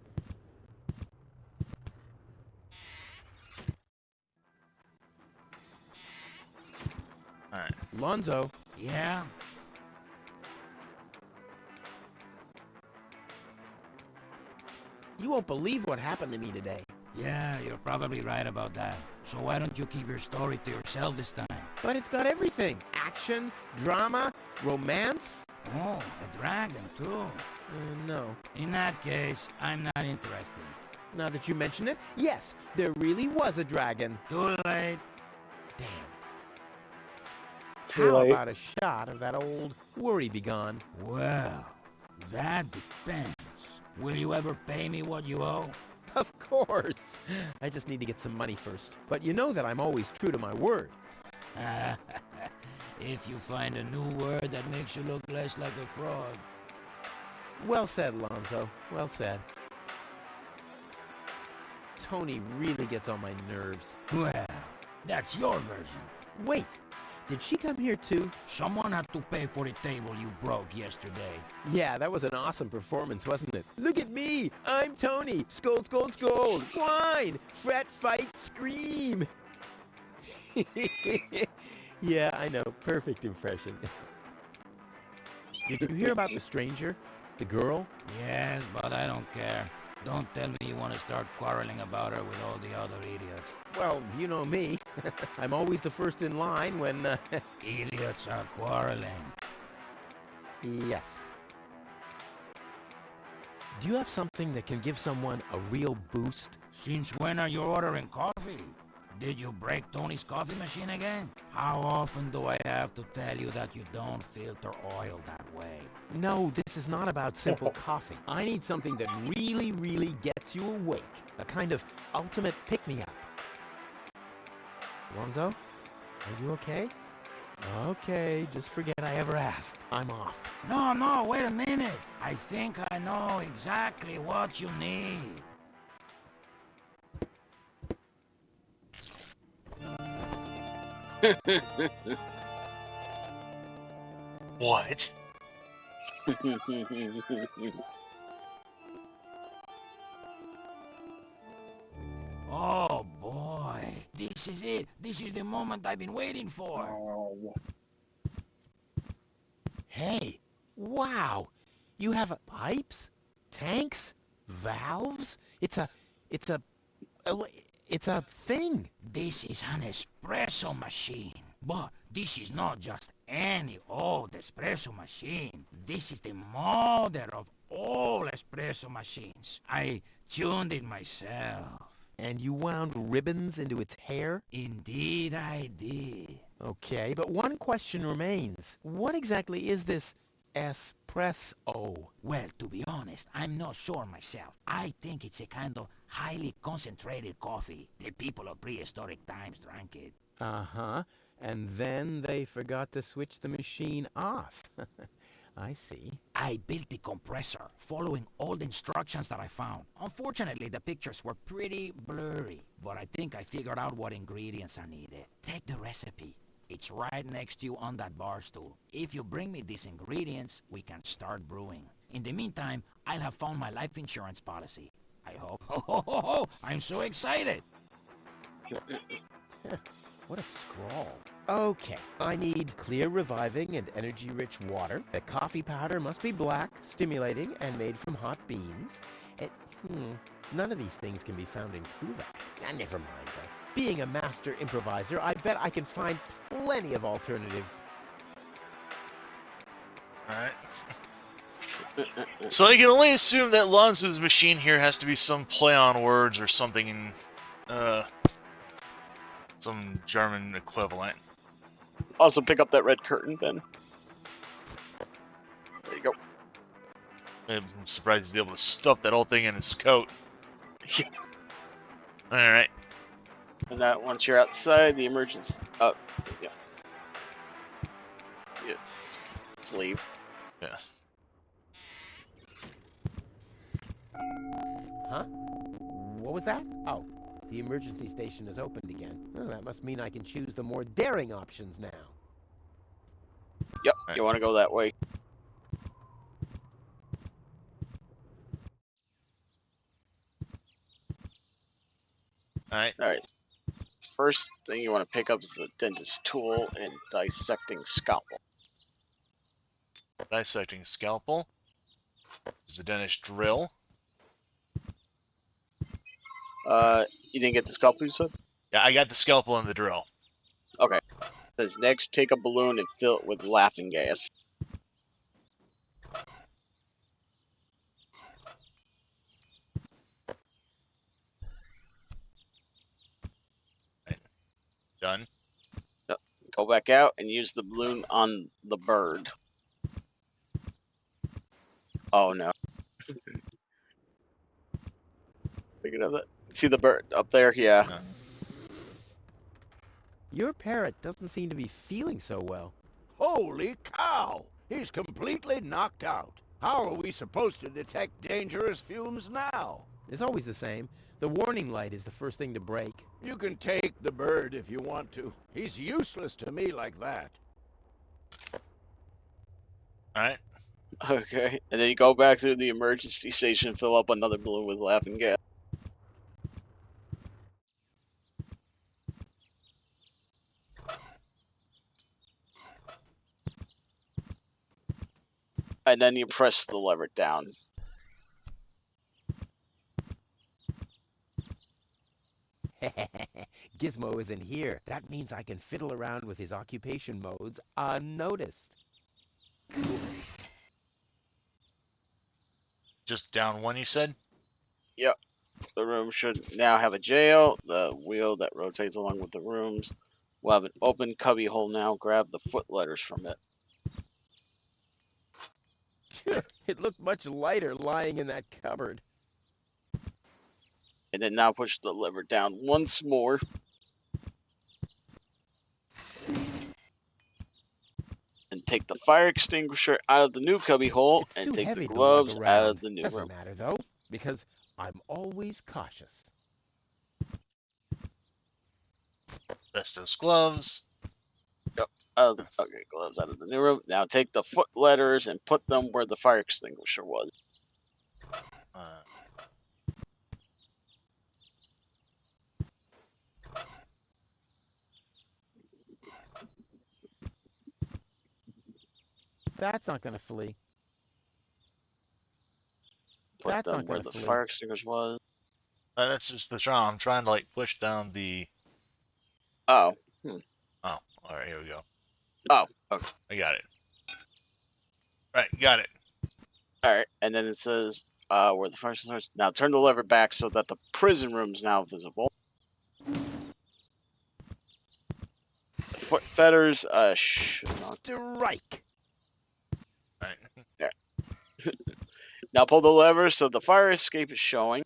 Alright. Lonzo. Yeah? You won't believe what happened to me today. Yeah, you're probably right about that. So why don't you keep your story to yourself this time? But it's got everything. Action, drama, romance. Oh, a dragon too. No. In that case, I'm not interested. Now that you mention it, yes, there really was a dragon. Too late. Damn. Too How late. about a shot of that old worry begone? Well, that depends. Will you ever pay me what you owe? Of course. I just need to get some money first. But you know that I'm always true to my word. If you find a new word that makes you look less like a fraud. Well said, Lonzo. Well said. Tony really gets on my nerves. Well, that's your version. Wait, did she come here too? Someone had to pay for the table you broke yesterday. Yeah, that was an awesome performance, wasn't it? Look at me! I'm Tony! Scold, scold, scold! Whine! Fret, fight, scream! Yeah, I know. Perfect impression. Did you hear about the stranger? The girl? Yes, but I don't care. Don't tell me you want to start quarreling about her with all the other idiots. Well, you know me. I'm always the first in line when... Idiots are quarreling. Yes. Do you have something that can give someone a real boost? Since when are you ordering coffee? Did you break Tony's coffee machine again? How often do I have to tell you that you don't filter oil that way? No, this is not about simple coffee. I need something that really, really gets you awake. A kind of ultimate pick-me-up. Lonzo? Are you okay? Okay, just forget I ever asked. I'm off. No, wait a minute. I think I know exactly what you need. What? Oh boy, this is it. This is the moment I've been waiting for. Hey, wow. You have pipes, tanks, valves. It's a thing. This is an espresso machine. But this is not just any old espresso machine. This is the mother of all espresso machines. I tuned it myself. And you wound ribbons into its hair? Indeed I did. Okay, but one question remains. What exactly is this espresso? Well, to be honest, I'm not sure myself. I think it's a kind of highly concentrated coffee. The people of prehistoric times drank it. Uh-huh. And then they forgot to switch the machine off. I see. I built the compressor, following all the instructions that I found. Unfortunately, the pictures were pretty blurry, but I think I figured out what ingredients are needed. Take the recipe. It's right next to you on that bar stool. If you bring me these ingredients, we can start brewing. In the meantime, I'll have found my life insurance policy. I hope. Oh, I'm so excited! What a scrawl. Okay, I need clear, reviving, and energy-rich water. The coffee powder must be black, stimulating, and made from hot beans. None of these things can be found in Kuva. Never mind, though. Being a master improviser, I bet I can find plenty of alternatives. Alright. So I can only assume that Lonzo's machine here has to be some play on words or something in, some German equivalent. Also pick up that red curtain, Ben. There you go. I'm surprised he's able to stuff that whole thing in his coat. Alright. And that once you're outside, the emergency... Oh, yeah. Yeah, let's leave. Yeah. Huh? What was that? Oh, the emergency station is opened again. Well, that must mean I can choose the more daring options now. Yep, right. You want to go that way. Alright. First thing you want to pick up is the dentist tool and dissecting scalpel. Dissecting scalpel. Is the dentist drill. You didn't get the scalpel, you said? Yeah, I got the scalpel and the drill. Okay. It says next, take a balloon and fill it with laughing gas. Right. Done. Yep. Go back out and use the balloon on the bird. Oh no. Thinking of it. See the bird up there? Yeah. Your parrot doesn't seem to be feeling so well. Holy cow! He's completely knocked out. How are we supposed to detect dangerous fumes now? It's always the same. The warning light is the first thing to break. You can take the bird if you want to. He's useless to me like that. Alright. Okay. And then you go back to the emergency station, fill up another balloon with laughing gas. And then you press the lever down. Gizmo isn't here. That means I can fiddle around with his occupation modes unnoticed. Just down one, you said? Yep. The room should now have a jail. The wheel that rotates along with the rooms will have an open cubby hole now. Grab the foot letters from it. It looked much lighter lying in that cupboard. And then now push the lever down once more. And take the fire extinguisher out of the new cubby hole and take the gloves out of the new room. Doesn't matter though, because I'm always cautious. Vestos gloves. Yep. Okay, gloves out of the new room. Now take the foot letters and put them where the fire extinguisher was. That's not gonna flee. Put them where the fire extinguisher was. That's just the trial. I'm trying to like push down the. Oh. Oh, all right. Here we go. Oh. Okay. I got it. Right, got it. All right, and then it says where the fire extinguisher is. Now turn the lever back so that the prison room is now visible. The foot fetters should not strike. All right. Yeah. Now pull the lever so the fire escape is showing.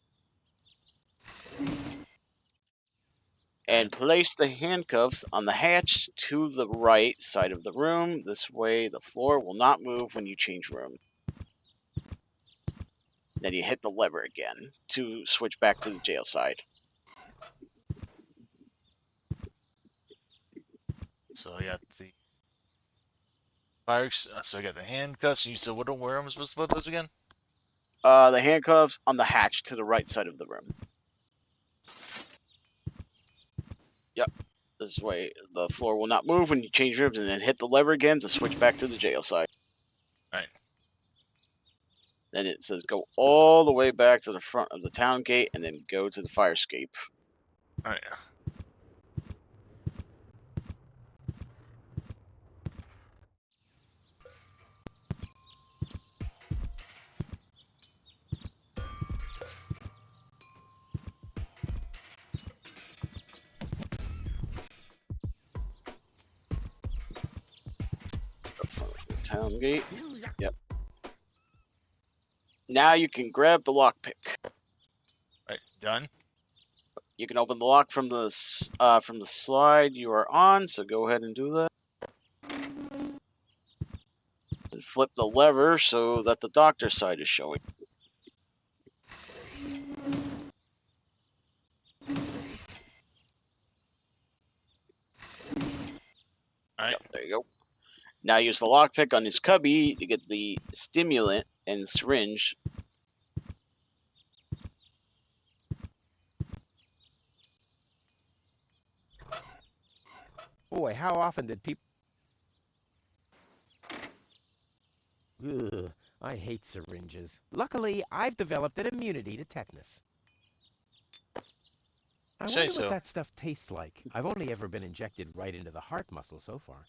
And place the handcuffs on the hatch to the right side of the room. This way the floor will not move when you change room. Then you hit the lever again to switch back to the jail side. So I got the fire. So I got the handcuffs. You said where am I supposed to put those again? The handcuffs on the hatch to the right side of the room. Yep. This way the floor will not move when you change rooms, and then hit the lever again to switch back to the jail side. Alright. Then it says go all the way back to the front of the town gate and then go to the fire escape. Alright. Town gate. Yep. Now you can grab the lockpick. Right, done. You can open the lock from the slide you are on, so go ahead and do that. And flip the lever so that the doctor's side is showing. Alright. Yep, there you go. Now use the lockpick on his cubby to get the stimulant and syringe. Boy, how often did people... Ugh, I hate syringes. Luckily, I've developed an immunity to tetanus. I Say wonder so. what that stuff tastes like. I've only ever been injected right into the heart muscle so far.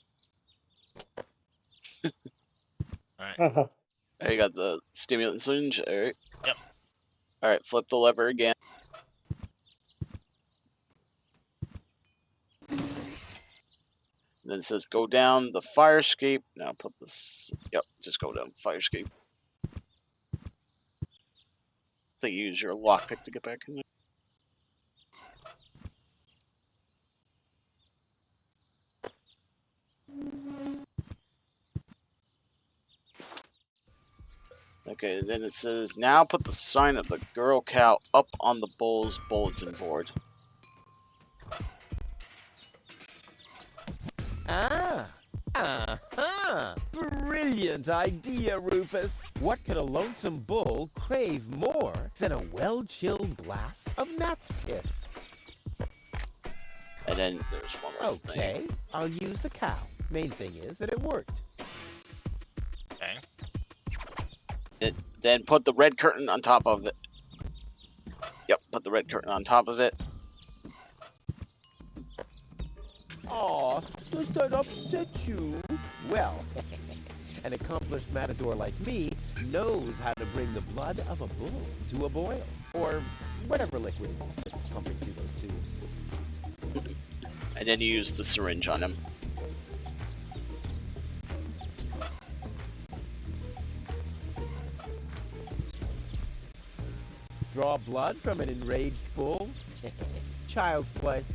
Alright. You got the stimulant syringe. All right. Yep. All right. Flip the lever again. Then it says go down the fire escape. Now put this. Yep. Just go down the fire escape. I think you use your lockpick to get back in there. Okay, then it says, now put the sign of the girl cow up on the bull's bulletin board. Brilliant idea, Rufus. What could a lonesome bull crave more than a well-chilled glass of gnat's piss? And then there's one more thing. Okay, I'll use the cow. Main thing is that it worked. Okay. Then put the red curtain on top of it. Yep, put the red curtain on top of it. Aw, does that upset you? Well, an accomplished matador like me knows how to bring the blood of a bull to a boil. Or whatever liquid it is that's pumping through those tubes. And then you use the syringe on him. Draw blood from an enraged bull? Child's play.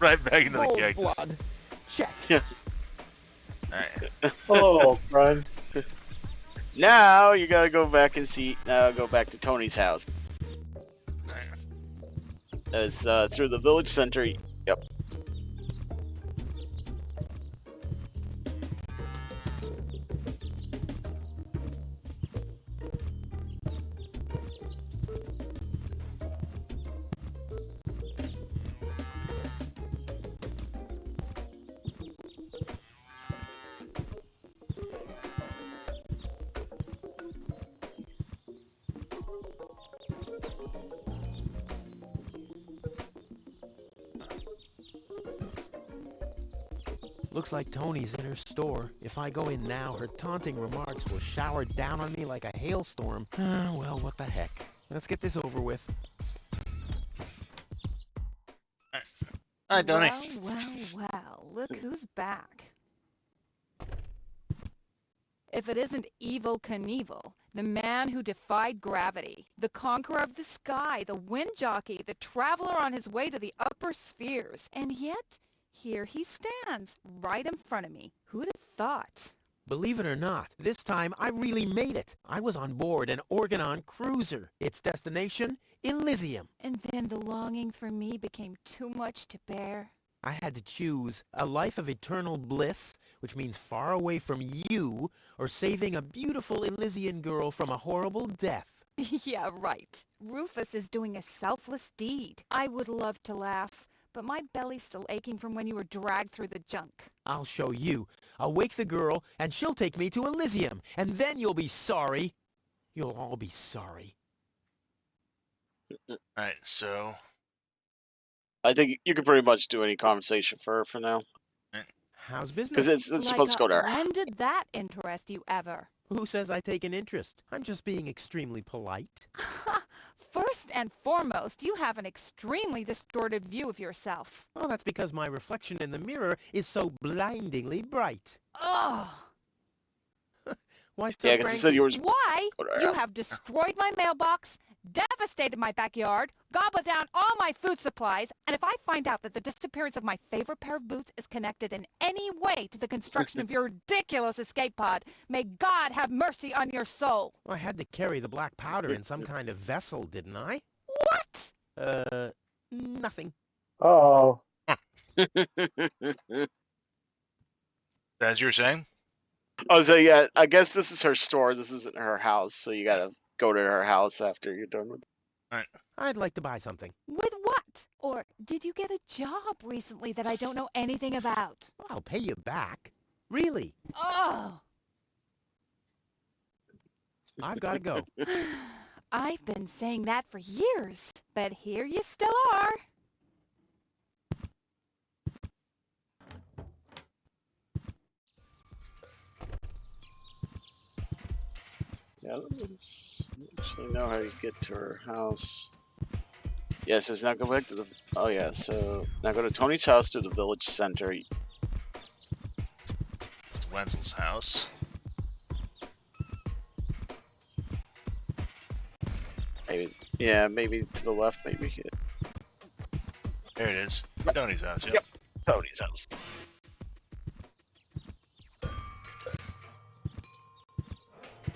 Right back into the Bull keg. blood. Check. Yeah. Alright. Oh, friend. Now you gotta go back and see. Now go back to Tony's house. It's through the village center. Yep. Looks like Tony's in her store. If I go in now, her taunting remarks will shower down on me like a hailstorm. Well, what the heck. Let's get this over with. Hi, Tony. Well, look who's back. If it isn't Evil Knievel, the man who defied gravity, the conqueror of the sky, the wind jockey, the traveler on his way to the upper spheres, and yet here he stands, right in front of me. Who'd have thought? Believe it or not, this time I really made it. I was on board an Organon cruiser. Its destination, Elysium. And then the longing for me became too much to bear. I had to choose a life of eternal bliss, which means far away from you, or saving a beautiful Elysian girl from a horrible death. Yeah, right. Rufus is doing a selfless deed. I would love to laugh, but my belly's still aching from when you were dragged through the junk. I'll show you. I'll wake the girl, and she'll take me to Elysium, and then you'll be sorry. You'll all be sorry. Alright, so... I think you could pretty much do any conversation for now. How's business? Because it's supposed to go to her. When did that interest you ever? Who says I take an interest? I'm just being extremely polite. First and foremost, you have an extremely distorted view of yourself. Well, that's because my reflection in the mirror is so blindingly bright. Ugh! Why so Yeah, because you said you were... Why? You have destroyed my mailbox, devastated my backyard, gobbled down all my food supplies, and if I find out that the disappearance of my favorite pair of boots is connected in any way to the construction of your ridiculous escape pod, may God have mercy on your soul. Well, I had to carry the black powder in some kind of vessel, didn't I? What? Nothing. Oh. As you were saying? Oh, so yeah, I guess this is her store. This isn't her house, so you gotta go to her house after you're done with it. Alright. I'd like to buy something. With what? that? Or did you get a job recently that I don't know anything about? I'll pay you back. Really. Oh! I've got to go. I've been saying that for years, but here you still are. Yeah, let's actually know how you get to her house. Yes, it's now go back to the. Oh yeah, so now go to Tony's house to the village center. It's Wenzel's house. Maybe, yeah, maybe to the left, maybe. There it is. Tony's house. Yep. Yep, Tony's house.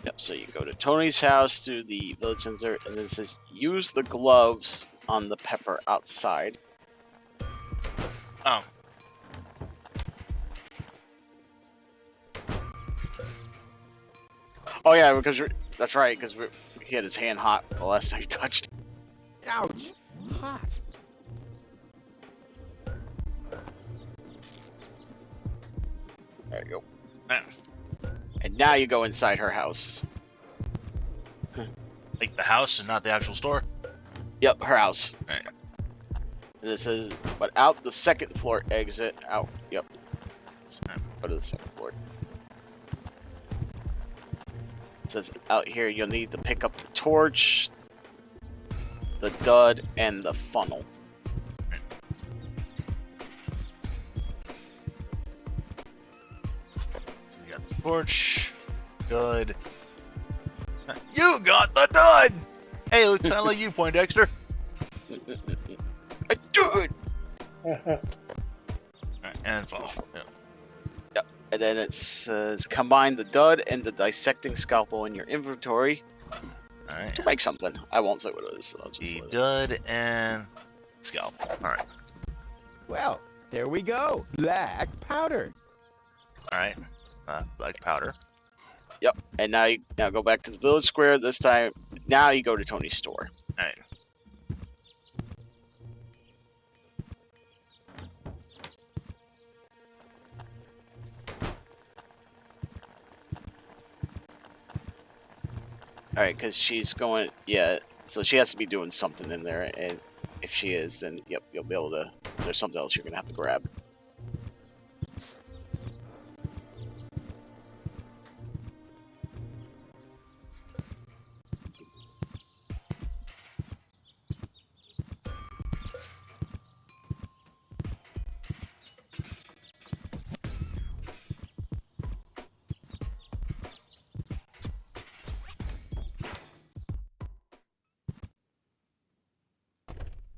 Yep, so you go to Tony's house to the village center, and then it says use the gloves on the pepper outside. Oh. Oh yeah, because that's right, because he had his hand hot the last time he touched. Ouch! Hot. There you go. And now you go inside her house. Like the house and not the actual store? Yep, her house. Right. And it says, but out the second floor exit. Out. Yep. Go to the second floor. It says out here you'll need to pick up the torch, the dud, and the funnel. So you got the torch, dud. You got the dud! Hey, looks kind of like you, Poindexter. I do it! Alright, and funnel. Yep. Yep. And then it says combine the dud and the dissecting scalpel in your inventory Alright. to make something. I won't say what it is. So I'll just The let it. dud and scalpel. Alright. Well, there we go. Black powder. Alright. Black powder. Yep. And now you go back to the village square. This time, now you go to Tony's store. Alright. Alright, because she's going, yeah, so she has to be doing something in there, and if she is, then, yep, you'll be able to, there's something else you're going to have to grab.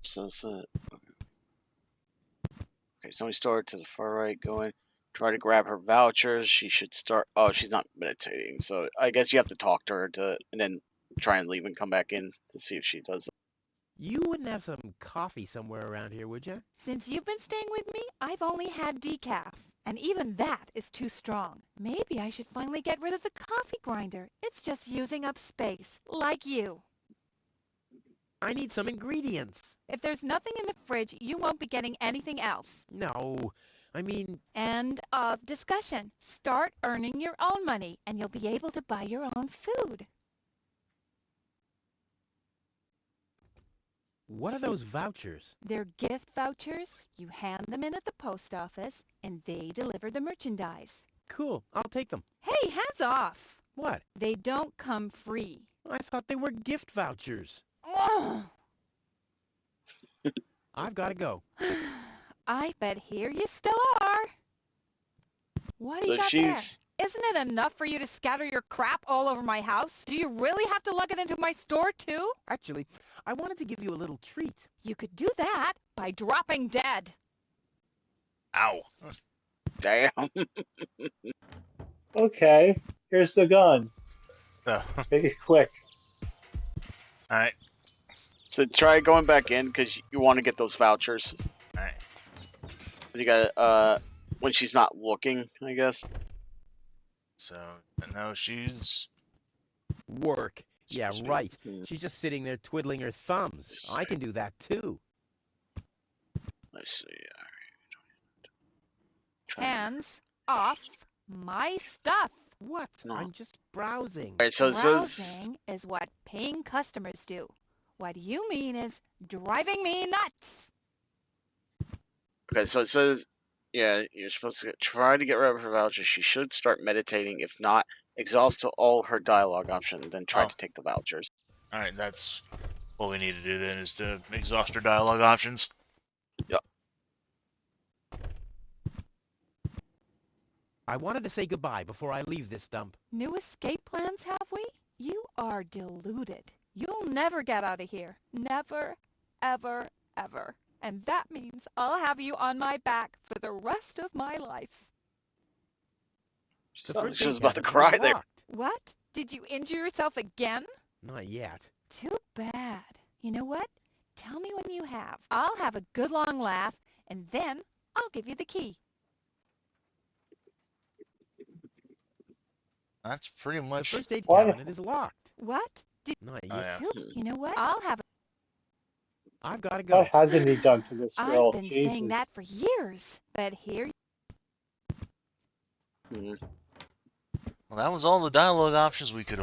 So that's it. Okay, Tony's store to the far right, going. Try to grab her vouchers. She should start. Oh, she's not meditating, so I guess you have to talk to her and then try and leave and come back in to see if she does. You wouldn't have some coffee somewhere around here, would you? Since you've been staying with me, I've only had decaf. And even that is too strong. Maybe I should finally get rid of the coffee grinder. It's just using up space, like you. I need some ingredients. If there's nothing in the fridge, you won't be getting anything else. No, I mean... End of discussion. Start earning your own money, and you'll be able to buy your own food. What are those vouchers? They're gift vouchers. You hand them in at the post office, and they deliver the merchandise. Cool, I'll take them. Hey, hands off! What? They don't come free. I thought they were gift vouchers. Oh. I've got to go. I bet here you still are. What do So you got she's... there? Isn't it enough for you to scatter your crap all over my house? Do you really have to lug it into my store, too? Actually, I wanted to give you a little treat. You could do that by dropping dead. Ow. Damn. Okay, here's the gun. Oh. Make it quick. Alright. So try going back in because you want to get those vouchers. Alright. You got when she's not looking, I guess. So now she's Work. Yeah, right. She's just sitting there twiddling her thumbs. I can do that too. see. Hands off my stuff. What? No. I'm just browsing. Alright, so it says... Browsing is what paying customers do. What you mean is driving me nuts. Okay, so it says... Yeah, you're supposed to try to get rid of her voucher. She should start meditating. If not, exhaust all her dialogue options, then try to take the vouchers. Alright, that's what we need to do then, is to exhaust our dialogue options. Yep. I wanted to say goodbye before I leave this dump. New escape plans, have we? You are deluded. You'll never get out of here. Never, ever, ever. And that means I'll have you on my back for the rest of my life. She was about to cry there. What? Did you injure yourself again? Not yet. Too bad. You know what? Tell me when you have. I'll have a good long laugh, and then I'll give you the key. That's pretty much... The first aid cabinet is locked. What? Not Oh, yet. yeah. You know what? I'll have I've got to go. What hasn't he done to this girl? I've been Jesus. saying that for years, but here... Well, that was all the dialogue options we could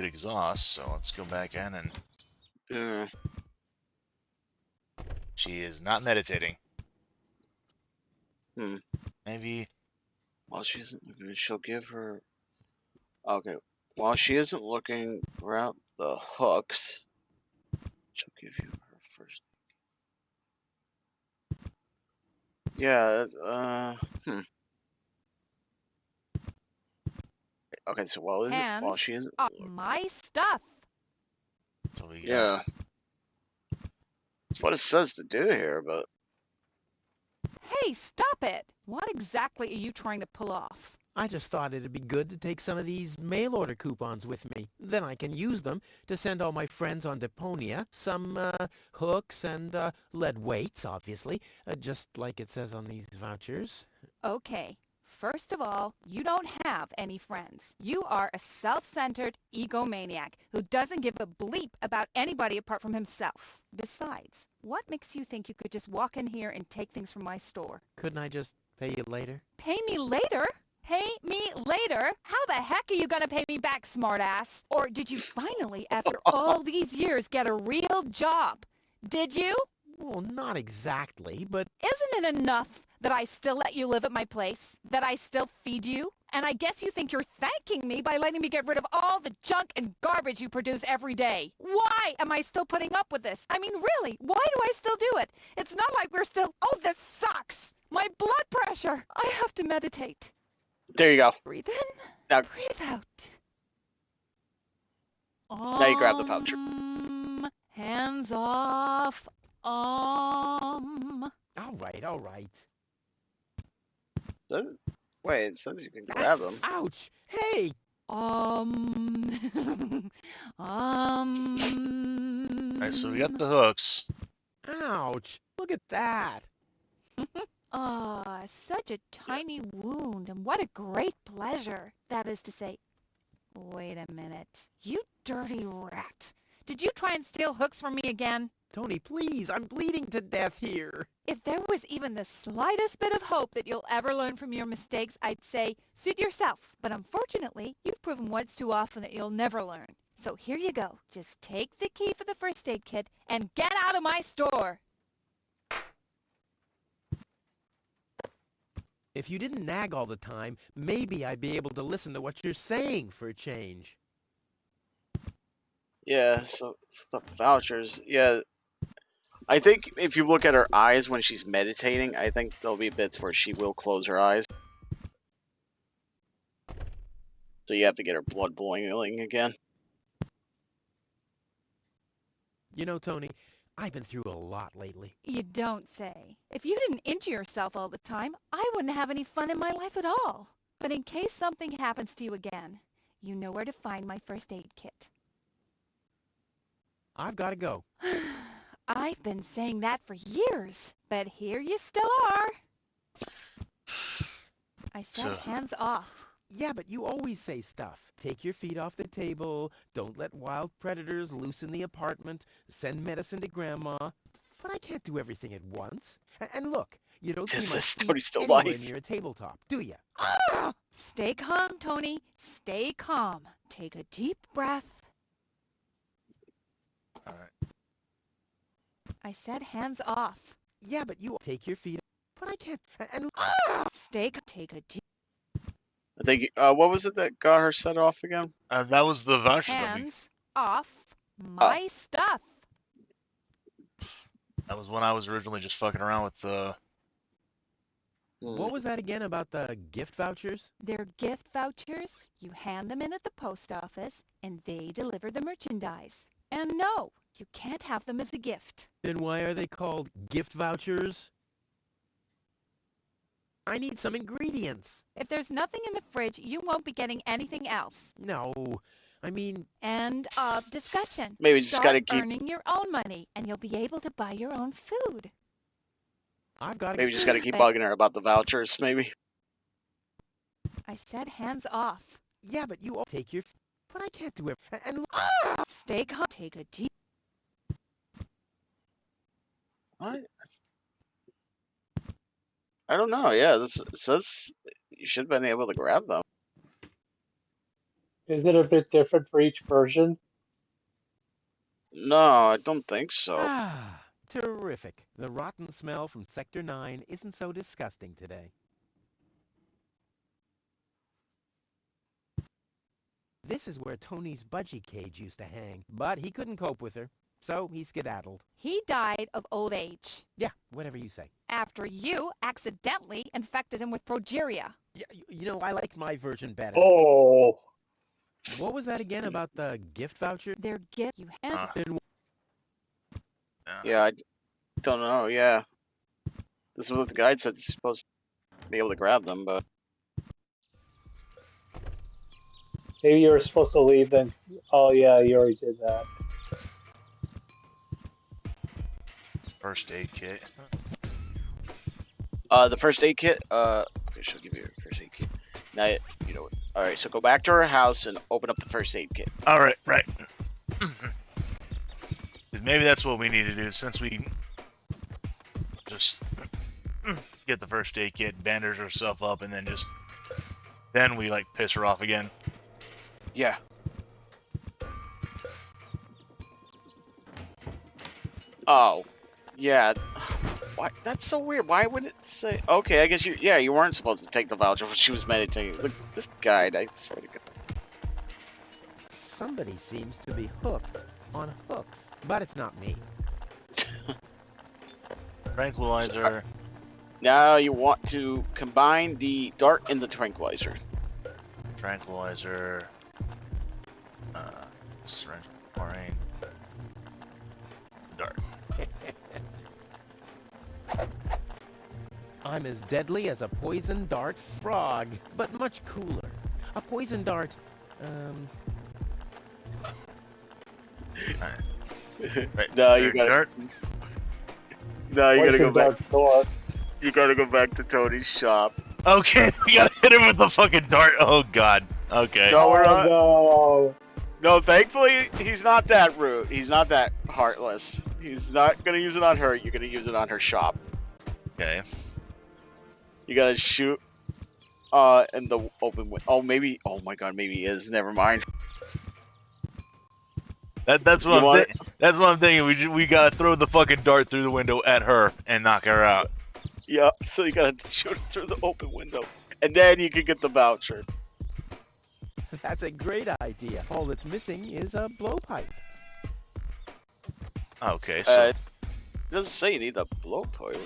exhaust, so let's go back in and... She is not meditating. Maybe... While she's looking, she'll give her... Okay. While she isn't looking, grab the hooks. She'll give you her first... Yeah, Okay, so while she isn't... off my stuff. So we Yeah. That's what it says to do here, but... Hey, stop it! What exactly are you trying to pull off? I just thought it'd be good to take some of these mail order coupons with me. Then I can use them to send all my friends on Deponia some hooks and lead weights, obviously, just like it says on these vouchers. Okay, first of all, you don't have any friends. You are a self-centered egomaniac who doesn't give a bleep about anybody apart from himself. Besides, what makes you think you could just walk in here and take things from my store? Couldn't I just pay you later? Pay me later? Pay me later? How the heck are you gonna pay me back, smartass? Or did you finally, after all these years, get a real job? Did you? Well, not exactly, but... Isn't it enough that I still let you live at my place? That I still feed you? And I guess you think you're thanking me by letting me get rid of all the junk and garbage you produce every day. Why am I still putting up with this? I mean, really, why do I still do it? It's not like we're still... Oh, this sucks! My blood pressure! I have to meditate. There you go. Breathe in. Now, breathe out. Now you grab the voucher. Hands off. All right. Wait, it says you can grab them. Ouch! Hey! Alright, so we got the hooks. Ouch! Look at that! Ah, such a tiny wound, and what a great pleasure. That is to say, wait a minute. You dirty rat. Did you try and steal hooks from me again? Tony, please, I'm bleeding to death here. If there was even the slightest bit of hope that you'll ever learn from your mistakes, I'd say, suit yourself. But unfortunately, you've proven once too often that you'll never learn. So here you go. Just take the key for the first aid kit and get out of my store. If you didn't nag all the time, maybe I'd be able to listen to what you're saying for a change. Yeah, so the vouchers, yeah. I think if you look at her eyes when she's meditating, I think there'll be bits where she will close her eyes. So you have to get her blood boiling again. You know, Tony, I've been through a lot lately. You don't say. If you didn't injure yourself all the time, I wouldn't have any fun in my life at all. But in case something happens to you again, you know where to find my first aid kit. I've got to go. I've been saying that for years, but here you still are. I said hands off. Yeah, but you always say stuff. Take your feet off the table. Don't let wild predators loose in the apartment. Send medicine to Grandma. But I can't do everything at once. And look, you don't see Is my this feet Tony still anywhere alive? near a tabletop, do you? Stay calm, Tony. Stay calm. Take a deep breath. All right. I said hands off. Yeah, but you take your feet. But I can't. And take a deep I think. What was it that got her set off again? That was the vouchers that we. hands off my stuff. That was when I was originally just fucking around with the. What was that again about the gift vouchers? They're gift vouchers. You hand them in at the post office, and they deliver the merchandise. And no, you can't have them as a gift. Then why are they called gift vouchers? I need some ingredients. If there's nothing in the fridge, you won't be getting anything else. No, I mean... End of discussion. Maybe just gotta keep earning your own money, and you'll be able to buy your own food. I've got Maybe just gotta keep bugging her about the vouchers. Maybe. I said hands off. Yeah, but you all take your... But I can't do it. And stay calm. Take a deep... What? I don't know. Yeah, this says you should have been able to grab them. Is it a bit different for each version? No, I don't think so. Ah, terrific. The rotten smell from Sector 9 isn't so disgusting today. This is where Tony's budgie cage used to hang, but he couldn't cope with her, so he skedaddled. He died of old age. Yeah, whatever you say. After you accidentally infected him with progeria. Yeah, you know, I like my version better. Oh. What was that again about the gift voucher? Their gift you hand. Yeah, I don't know. Yeah, this is what the guide said. You're supposed to be able to grab them, but Maybe you were supposed to leave then. Oh yeah, you already did that. First aid kit. the first aid kit. Okay, she'll give you a first aid kit. Now you know. All right, so go back to her house and open up the first aid kit. All right, right. Maybe that's what we need to do since we just get the first aid kit, bandage herself up, and then we like piss her off again. Yeah. Oh, yeah. Why? That's so weird. Why would it say? Okay, I guess you weren't supposed to take the voucher when she was meditating. Look, this guide. I swear to God. Somebody seems to be hooked on hooks, but it's not me. Tranquilizer. Now you want to combine the dart and the tranquilizer. Tranquilizer. Syringe, chlorine. Dart. I'm as deadly as a poison dart frog, but much cooler. A poison dart, Right. No, you gotta. Dart. No, you gotta go back. Dart. You gotta go back to Tony's shop. Okay, we gotta hit him with the fucking dart. Oh god. Okay. No, we're not. No. No, thankfully he's not that rude. He's not that heartless. He's not gonna use it on her. You're gonna use it on her shop. Okay. You gotta shoot. In the open window. Oh, maybe. Oh my God, maybe he is. Never mind. That's what that's what I'm thinking. We gotta throw the fucking dart through the window at her and knock her out. Yeah. So you gotta shoot it through the open window, and then you can get the voucher. That's a great idea. All that's missing is a blowpipe. Okay, so It doesn't say you need the blowpipe.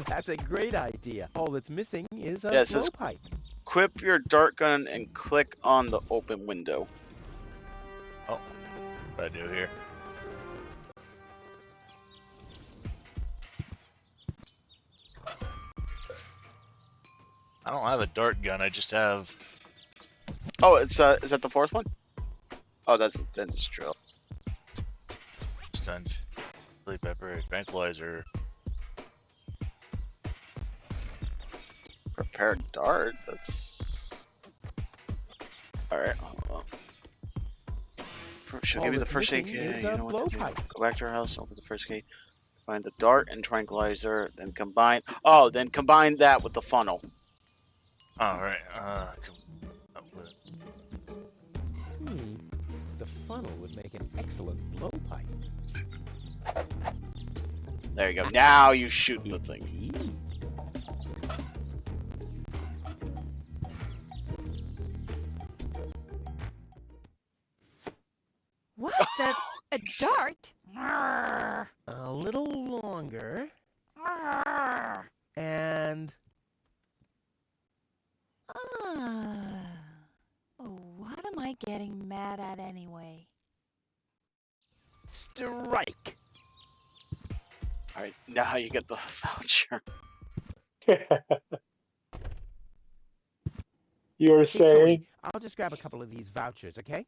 That's a great idea. All that's missing is a Yeah, it says blowpipe. equip your dart gun and click on the open window. oh, what do I do here? I don't have a dart gun. I just have. Oh, it's is that the fourth one? Oh, that's a dentist drill. Stunned. Chili pepper, tranquilizer. Prepared dart. That's all right. Hold on. She'll All give you the that's first aid missing kit. is You a know what to do. blowpipe. Go back to her house, open the first gate, find the dart and tranquilizer, then combine. Oh, then combine that with the funnel. All right. The funnel would make an excellent blowpipe. There you go. Now you shoot the thing. What the? A dart? A little longer. And... Oh, what am I getting mad at anyway? strike. All right, now you get the voucher. You were Hey, Tony, saying? I'll just grab a couple of these vouchers, okay?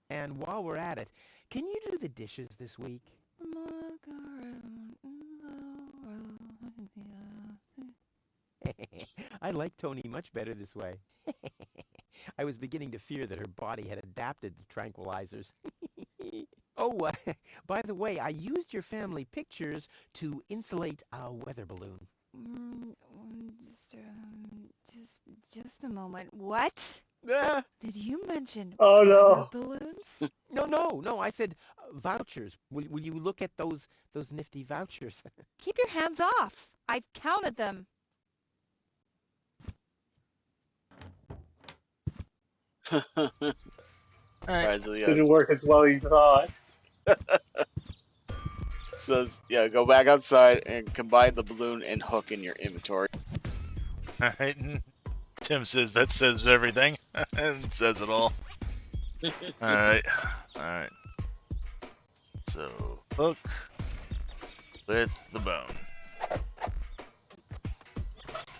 And while we're at it, can you do the dishes this week? I like Tony much better this way. I was beginning to fear that her body had adapted to tranquilizers. Oh, by the way, I used your family pictures to insulate our weather balloon. Just a moment. What? Did you mention Oh, no. weather balloons? No. I said vouchers. Will you look at those nifty vouchers? Keep your hands off. I've counted them. Didn't work as well as you thought. Says, yeah, go back outside and combine the balloon and hook in your inventory. All right. Tim says that says everything and says it all. All right. So hook with the bone.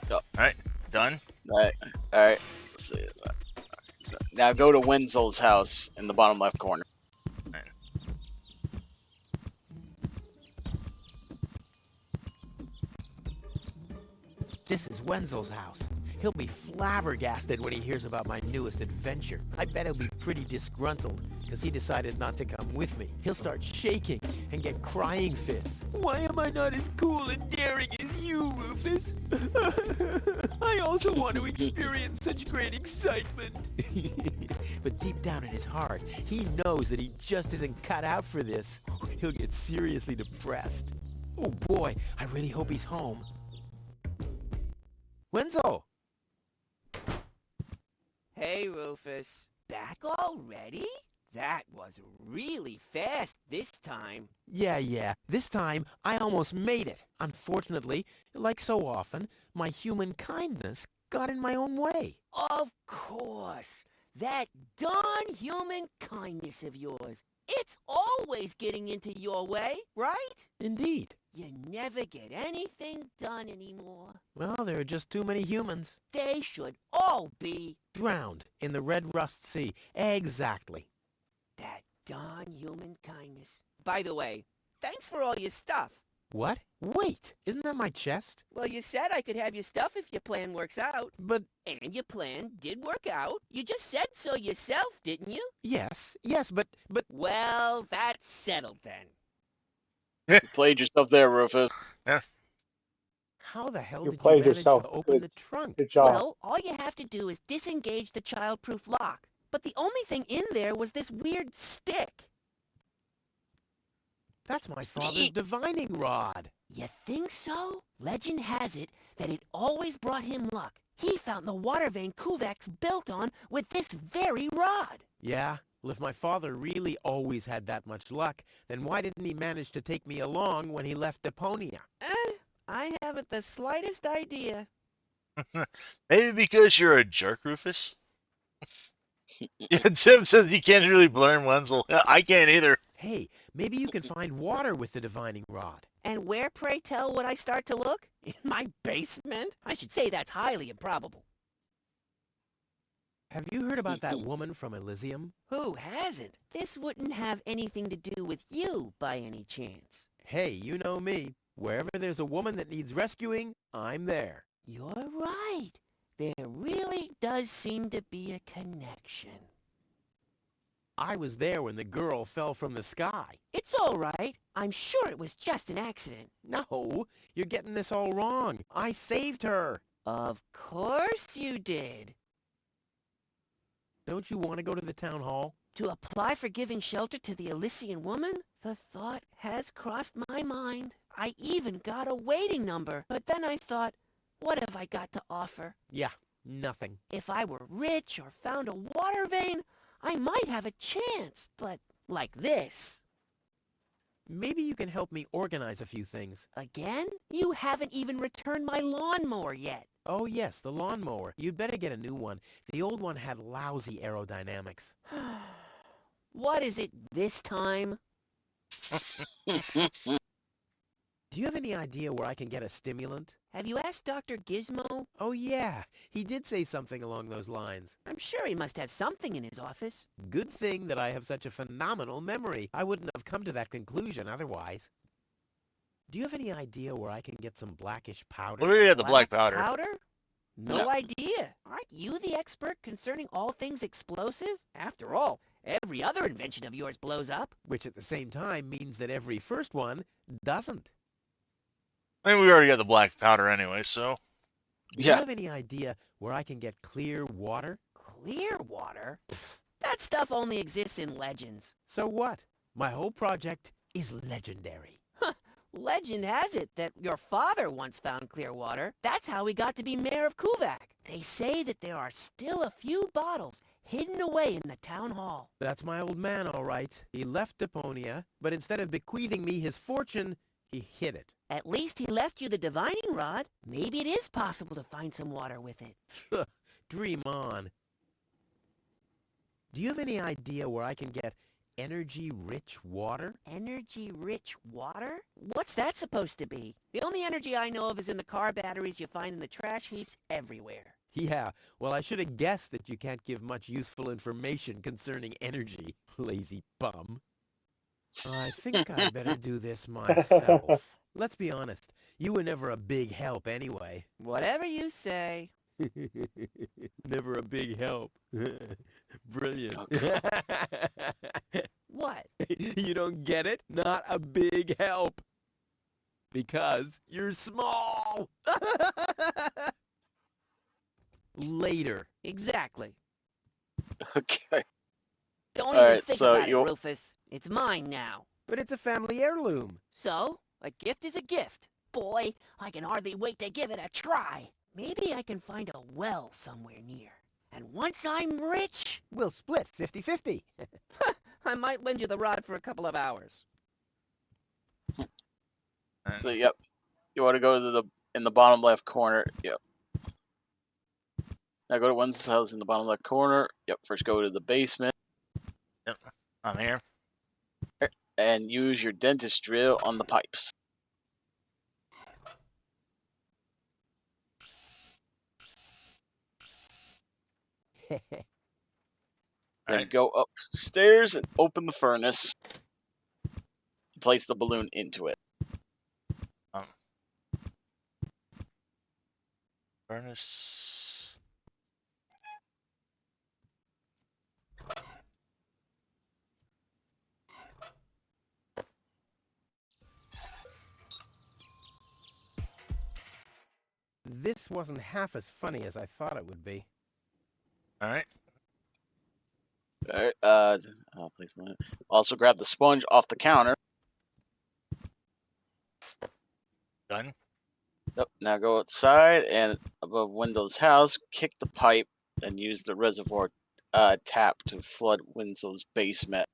Go. All right, done. All right. Let's see. Now go to Wenzel's house in the bottom left corner. This is Wenzel's house. He'll be flabbergasted when he hears about my newest adventure. I bet he'll be pretty disgruntled, because he decided not to come with me. He'll start shaking and get crying fits. Why am I not as cool and daring as you, Rufus? I also want to experience such great excitement. But deep down in his heart, he knows that he just isn't cut out for this. He'll get seriously depressed. Oh boy, I really hope he's home. Wenzel! Hey, Rufus. Back already? That was really fast this time. Yeah. This time, I almost made it. Unfortunately, like so often, my human kindness got in my own way. Of course. That darn human kindness of yours. It's always getting into your way, right? Indeed. You never get anything done anymore. Well, there are just too many humans. They should all be Drowned in the Red Rust Sea. Exactly. that darn human kindness. By the way, thanks for all your stuff. What? Wait, isn't that my chest? Well, you said I could have your stuff if your plan works out. But... And your plan did work out. You just said so yourself, didn't you? Yes, but... Well, that's settled then. You played yourself there, Rufus. Yeah. How the hell You did you played manage yourself. to open Good. the trunk? Good job. Well, all you have to do is disengage the child-proof lock. But the only thing in there was this weird stick. That's my father's divining rod. You think so? Legend has it that it always brought him luck. He found the water vein Kuvak's built on with this very rod. Yeah? Well, if my father really always had that much luck, then why didn't he manage to take me along when he left Deponia? I haven't the slightest idea. Maybe because you're a jerk, Rufus? Yeah, Tim says you can't really blame Wenzel. I can't either. Hey, maybe you can find water with the divining rod. And where, pray tell, would I start to look? In my basement? I should say that's highly improbable. Have you heard about that woman from Elysium? Who hasn't? This wouldn't have anything to do with you, by any chance. Hey, you know me. Wherever there's a woman that needs rescuing, I'm there. You're right. There really does seem to be a connection. I was there when the girl fell from the sky. It's all right. I'm sure it was just an accident. No, you're getting this all wrong. I saved her. Of course you did. Don't you want to go to the town hall? To apply for giving shelter to the Elysian woman? The thought has crossed my mind. I even got a waiting number. But then I thought, what have I got to offer? Yeah, nothing. If I were rich or found a water vein, I might have a chance. But like this. Maybe you can help me organize a few things. Again? You haven't even returned my lawnmower yet. Oh yes, the lawnmower. You'd better get a new one. The old one had lousy aerodynamics. What is it this time? Do you have any idea where I can get a stimulant? Have you asked Dr. Gizmo? Oh yeah, he did say something along those lines. I'm sure he must have something in his office. Good thing that I have such a phenomenal memory. I wouldn't have come to that conclusion otherwise. Do you have any idea where I can get some blackish powder? Where do you get the black powder? Powder? No idea. Aren't you the expert concerning all things explosive? After all, every other invention of yours blows up. Which at the same time means that every first one doesn't. I mean, we already got the black powder anyway, so... Do you have any idea where I can get clear water? Clear water? That stuff only exists in legends. So what? My whole project is legendary. Legend has it that your father once found clear water. That's how he got to be mayor of Kuvak. They say that there are still a few bottles hidden away in the town hall. That's my old man, all right. He left Deponia, but instead of bequeathing me his fortune, he hid it. At least he left you the divining rod. Maybe it is possible to find some water with it. Dream on. Do you have any idea where I can get energy-rich water? Energy-rich water? What's that supposed to be? The only energy I know of is in the car batteries you find in the trash heaps everywhere. Yeah, well, I should have guessed that you can't give much useful information concerning energy, lazy bum. I think I better do this myself. Let's be honest, you were never a big help anyway. Whatever you say. Never a big help. Brilliant. What? You don't get it? Not a big help. Because you're small. Later. Exactly. Okay. Don't All even right, think so about it, Rufus. It's mine now. But it's a family heirloom. So, a gift is a gift. Boy, I can hardly wait to give it a try. Maybe I can find a well somewhere near. And once I'm rich... We'll split 50-50. I might lend you the rod for a couple of hours. So, yep. You want to go to in the bottom left corner. Yep. Now go to one's house in the bottom left corner. Yep. First go to the basement. Yep. I'm here. And use your dentist drill on the pipes. Then go upstairs and open the furnace. Place the balloon into it. Furnace. This wasn't half as funny as I thought it would be. All right. All right. Place balloon. Also grab the sponge off the counter. Done. Yep. Now go outside and above Wendell's house, kick the pipe and use the reservoir tap to flood Winslow's basement.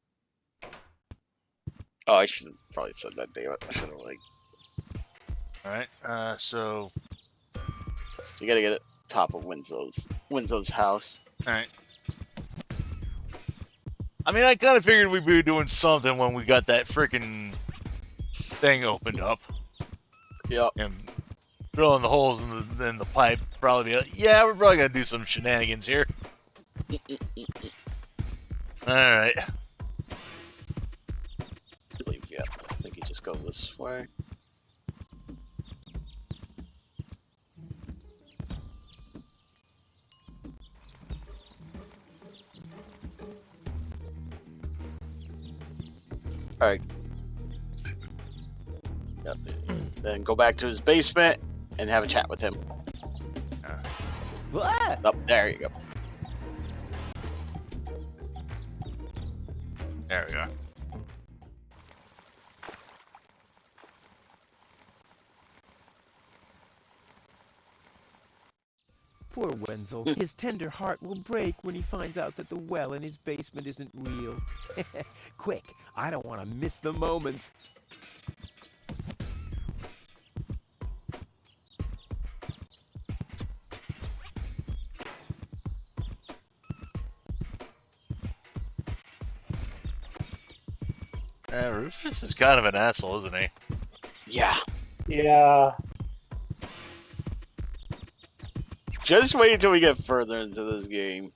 Oh, I should have probably said that, damn it. I should have All right. So you gotta get it top of Winslow's house. All right. I mean, I kind of figured we'd be doing something when we got that freaking thing opened up. Yep. And drilling the holes in the pipe. Probably be like, yeah, we're probably gonna do some shenanigans here. All right. Yeah, I think you just go this way. All right. Yep. Then go back to his basement and have a chat with him. What? Oh, there you go. There we are. Poor Wenzel. His tender heart will break when he finds out that the well in his basement isn't real. Quick, I don't want to miss the moment. Rufus is kind of an asshole, isn't he? Yeah. Yeah. Just wait until we get further into this game.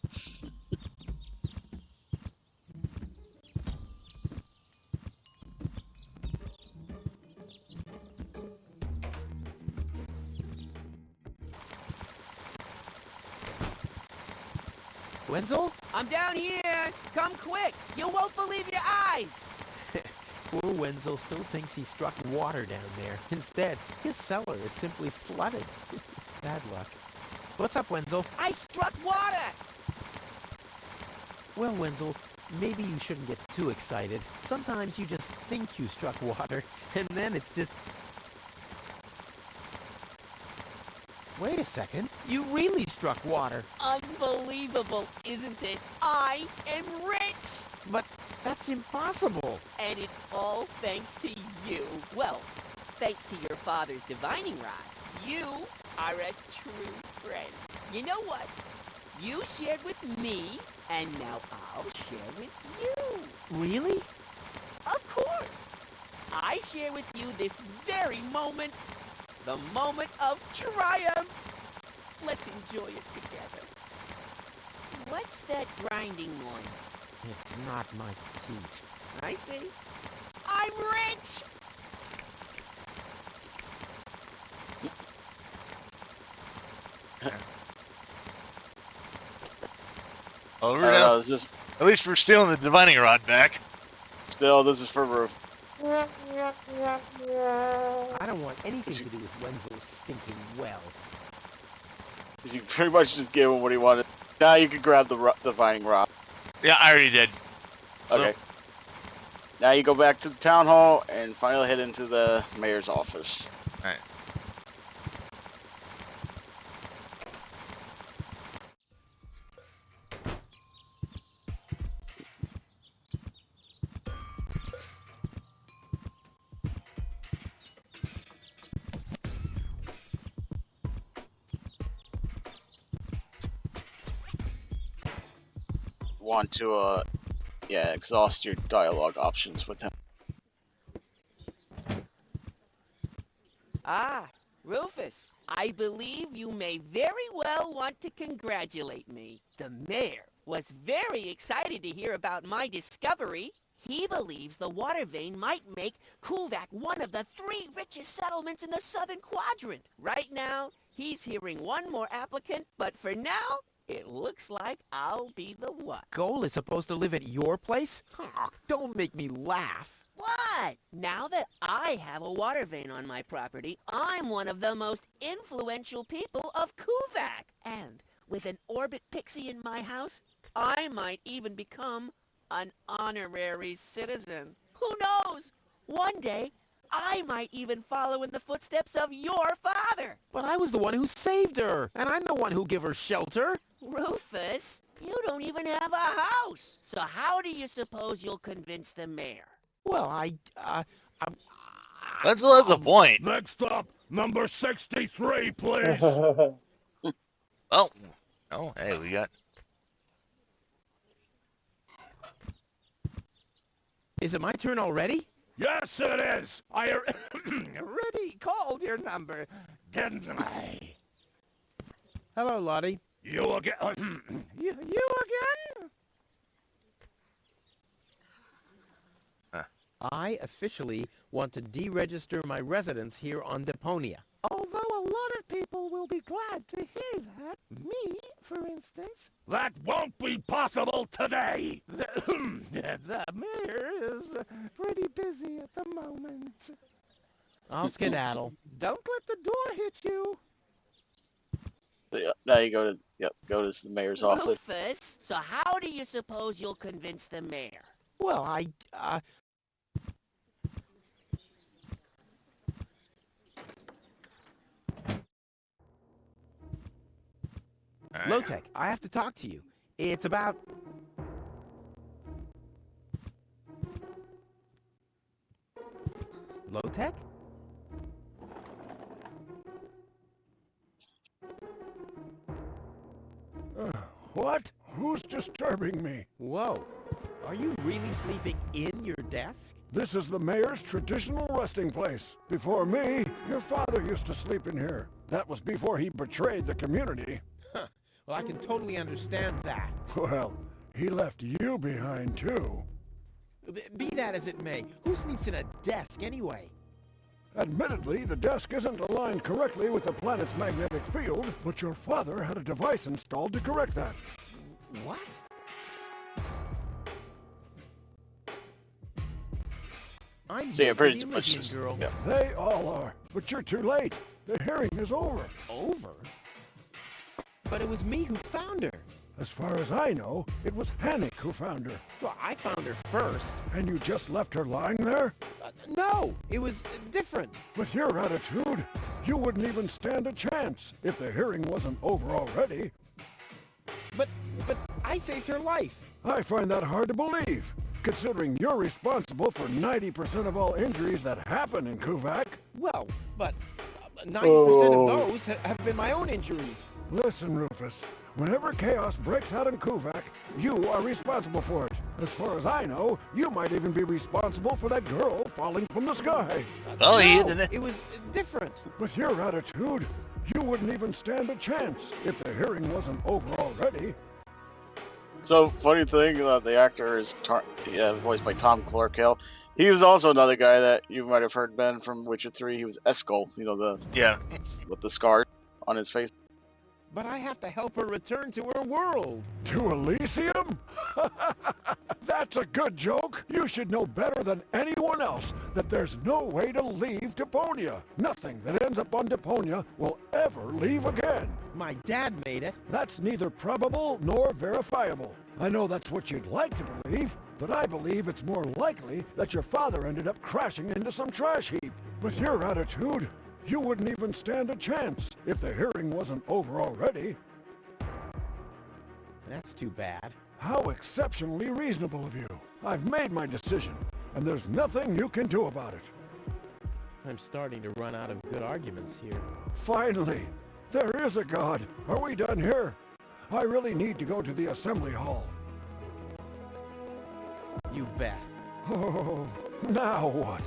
Wenzel? I'm down here! Come quick! You won't believe your eyes! Poor Wenzel still thinks he struck water down there. Instead, his cellar is simply flooded. Bad luck. What's up, Wenzel? I struck water! Well, Wenzel, maybe you shouldn't get too excited. Sometimes you just think you struck water, and then it's just... Wait a second. You really struck water. Unbelievable, isn't it? I am rich! But that's impossible. And it's all thanks to you. Well, thanks to your father's divining rod. You are a true friend. You know what? You shared with me, and now I'll share with you. Really? Of course. I share with you this very moment, the moment of triumph. Let's enjoy it together. What's that grinding noise? It's not my teeth. I see. I'm rich! Oh, we're now, at least we're stealing the divining rod back. Still, this is for Roof. I don't want anything to do with Wenzel's stinking well. You pretty much just gave him what he wanted. Now you can grab the divining rod. Yeah, I already did. So. Okay. Now you go back to the town hall and finally head into the mayor's office. All right. Want to, yeah, exhaust your dialogue options with him. Ah, Rufus, I believe you may very well want to congratulate me. The mayor was very excited to hear about my discovery. He believes the water vein might make Kuvak one of the 3 richest settlements in the southern quadrant. Right now, he's hearing one more applicant, but for now, it looks like I'll be the one. Goal is supposed to live at your place? Oh, don't make me laugh. What? Now that I have a water vein on my property, I'm one of the most influential people of Kuvak. And with an orbit pixie in my house, I might even become an honorary citizen. Who knows? One day, I might even follow in the footsteps of your father. But I was the one who saved her, and I'm the one who gave her shelter. Rufus, you don't even have a house. So how do you suppose you'll convince the mayor? Well, That's a point. Next up, number 63, please. Oh, hey, we got... Is it my turn already? Yes, it is. I already called your number, didn't I? Hello, Lottie. You again? you again? I officially want to deregister my residence here on Deponia. Although a lot of people will be glad to hear that. Me, for instance. That won't be possible today. The mayor is pretty busy I'll skedaddle. Don't let the door hit you. Yeah, now you go to the mayor's office. Rufus, so how do you suppose you'll convince the mayor? Well, Low-Tech, I have to talk to you. It's about... Low-Tech? What? Who's disturbing me? Whoa. Are you really sleeping in your desk? This is the mayor's traditional resting place. Before me, your father used to sleep in here. That was before he betrayed the community. Huh. Well, I can totally understand that. Well, he left you behind, too. Be that as it may, who sleeps in a desk anyway? Admittedly, the desk isn't aligned correctly with the planet's magnetic field, but your father had a device installed to correct that. What? I'm So yeah, pretty the much Elysian just, girl. yeah. They all are, but you're too late. The hearing is over. Over? But it was me who found her. As far as I know, it was Hannick who found her. Well, I found her first. And you just left her lying there? No, it was different. With your attitude, you wouldn't even stand a chance if the hearing wasn't over already. But I saved her life. I find that hard to believe, considering you're responsible for 90% of all injuries that happen in Kuvak. Well, but 90% of those have been my own injuries. Listen, Rufus. Whenever chaos breaks out in Kuvak, you are responsible for it. As far as I know, you might even be responsible for that girl falling from the sky. Oh, he No, didn't it? it was different. With your attitude, you wouldn't even stand a chance if the hearing wasn't over already. So funny thing, the actor is voiced by Tom Clark-Hill. He was also another guy that you might have heard, Ben, from Witcher 3. He was Eskel, with the scar on his face. But I have to help her return to her world. To Elysium? That's a good joke. You should know better than anyone else that there's no way to leave Deponia. Nothing that ends up on Deponia will ever leave again. My dad made it. That's neither probable nor verifiable. I know that's what you'd like to believe, but I believe it's more likely that your father ended up crashing into some trash heap. With your attitude, you wouldn't even stand a chance if the hearing wasn't over already. That's too bad. How exceptionally reasonable of you. I've made my decision, and there's nothing you can do about it. I'm starting to run out of good arguments here. Finally! There is a God! Are we done here? I really need to go to the assembly hall. You bet. Oh, now what?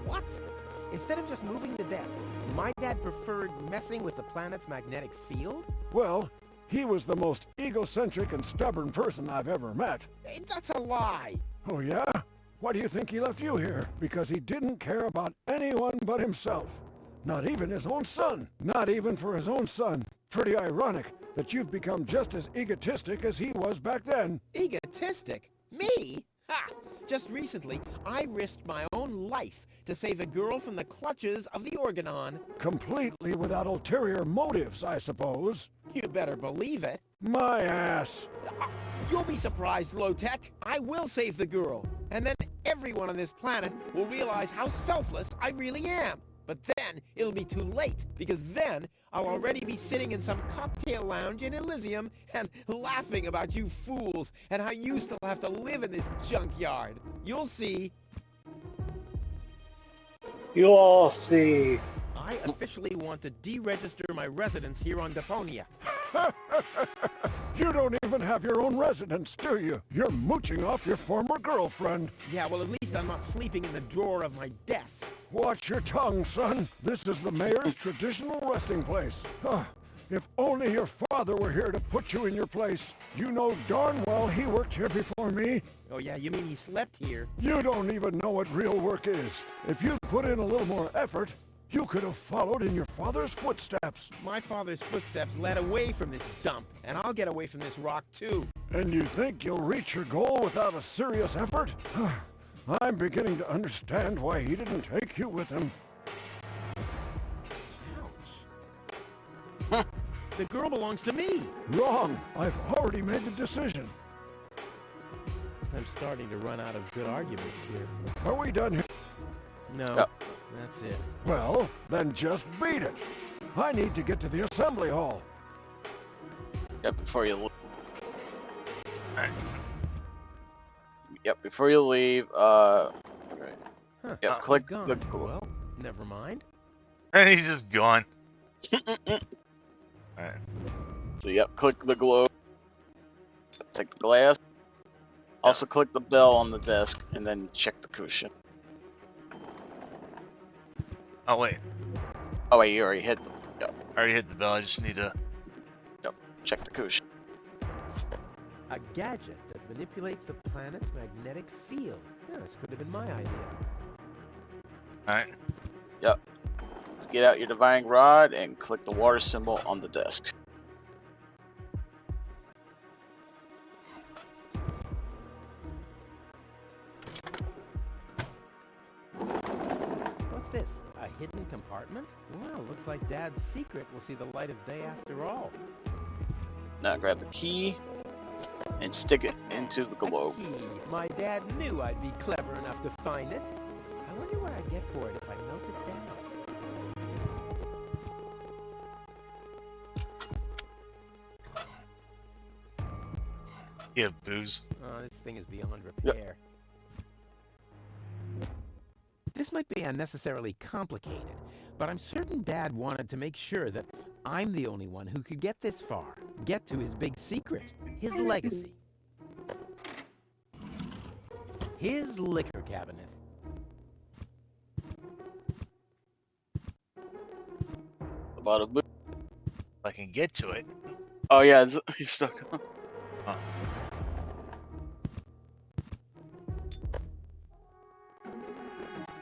What? Instead of just moving the desk, my dad preferred messing with the planet's magnetic field? Well, he was the most egocentric and stubborn person I've ever met. Hey, that's a lie. Oh yeah? Why do you think he left you here? Because he didn't care about anyone but himself. Not even his own son. Not even for his own son. Pretty ironic that you've become just as egotistic as he was back then. Egotistic? Me? Ha! Just recently, I risked my own life to save a girl from the clutches of the Organon. Completely without ulterior motives, I suppose. You better believe it. My ass. You'll be surprised, Low-Tech. I will save the girl. And then everyone on this planet will realize how selfless I really am. But then it'll be too late, because then I'll already be sitting in some cocktail lounge in Elysium and laughing about you fools and how you still have to live in this junkyard. You'll see. You'll all see. I officially want to deregister my residence here on Deponia. You don't even have your own residence, do you? You're mooching off your former girlfriend. Yeah, well, at least I'm not sleeping in the drawer of my desk. Watch your tongue, son. This is the mayor's traditional resting place. If only your father were here to put you in your place. You know darn well he worked here before me. Oh yeah, you mean he slept here? You don't even know what real work is. If you'd put in a little more effort, you could have followed in your father's footsteps. My father's footsteps led away from this dump, and I'll get away from this rock too. And you think you'll reach your goal without a serious effort? I'm beginning to understand why he didn't take you with him. The girl belongs to me. Wrong. I've already made the decision. I'm starting to run out of good arguments here. Are we done here? No, that's it. Well, then just beat it. I need to get to the assembly hall. Yep, before you leave. Yep, before you leave, yep, click the glow. Well, never mind. And he's just gone. Alright. So, yep, click the globe. Take the glass. Also, click the bell on the desk, and then check the cushion. Oh, wait. Oh, wait, you already hit the... Yep. I already hit the bell. I just need to... Yep, check the cushion. A gadget that manipulates the planet's magnetic field. Yeah, this could have been my idea. Alright. Yep. Let's get out your divine rod and click the water symbol on the desk. What's this? A hidden compartment? Well, looks like Dad's secret will see the light of day after all. Now grab the key and stick it into the globe. Key. My dad knew I'd be clever enough to find it. I wonder what I'd get for it if I melted it down. Yeah, booze. Oh, this thing is beyond repair. This might be unnecessarily complicated, but I'm certain Dad wanted to make sure that I'm the only one who could get this far. Get to his big secret. His legacy. His liquor cabinet. About a boot. If I can get to it. Oh yeah, you're stuck. Huh.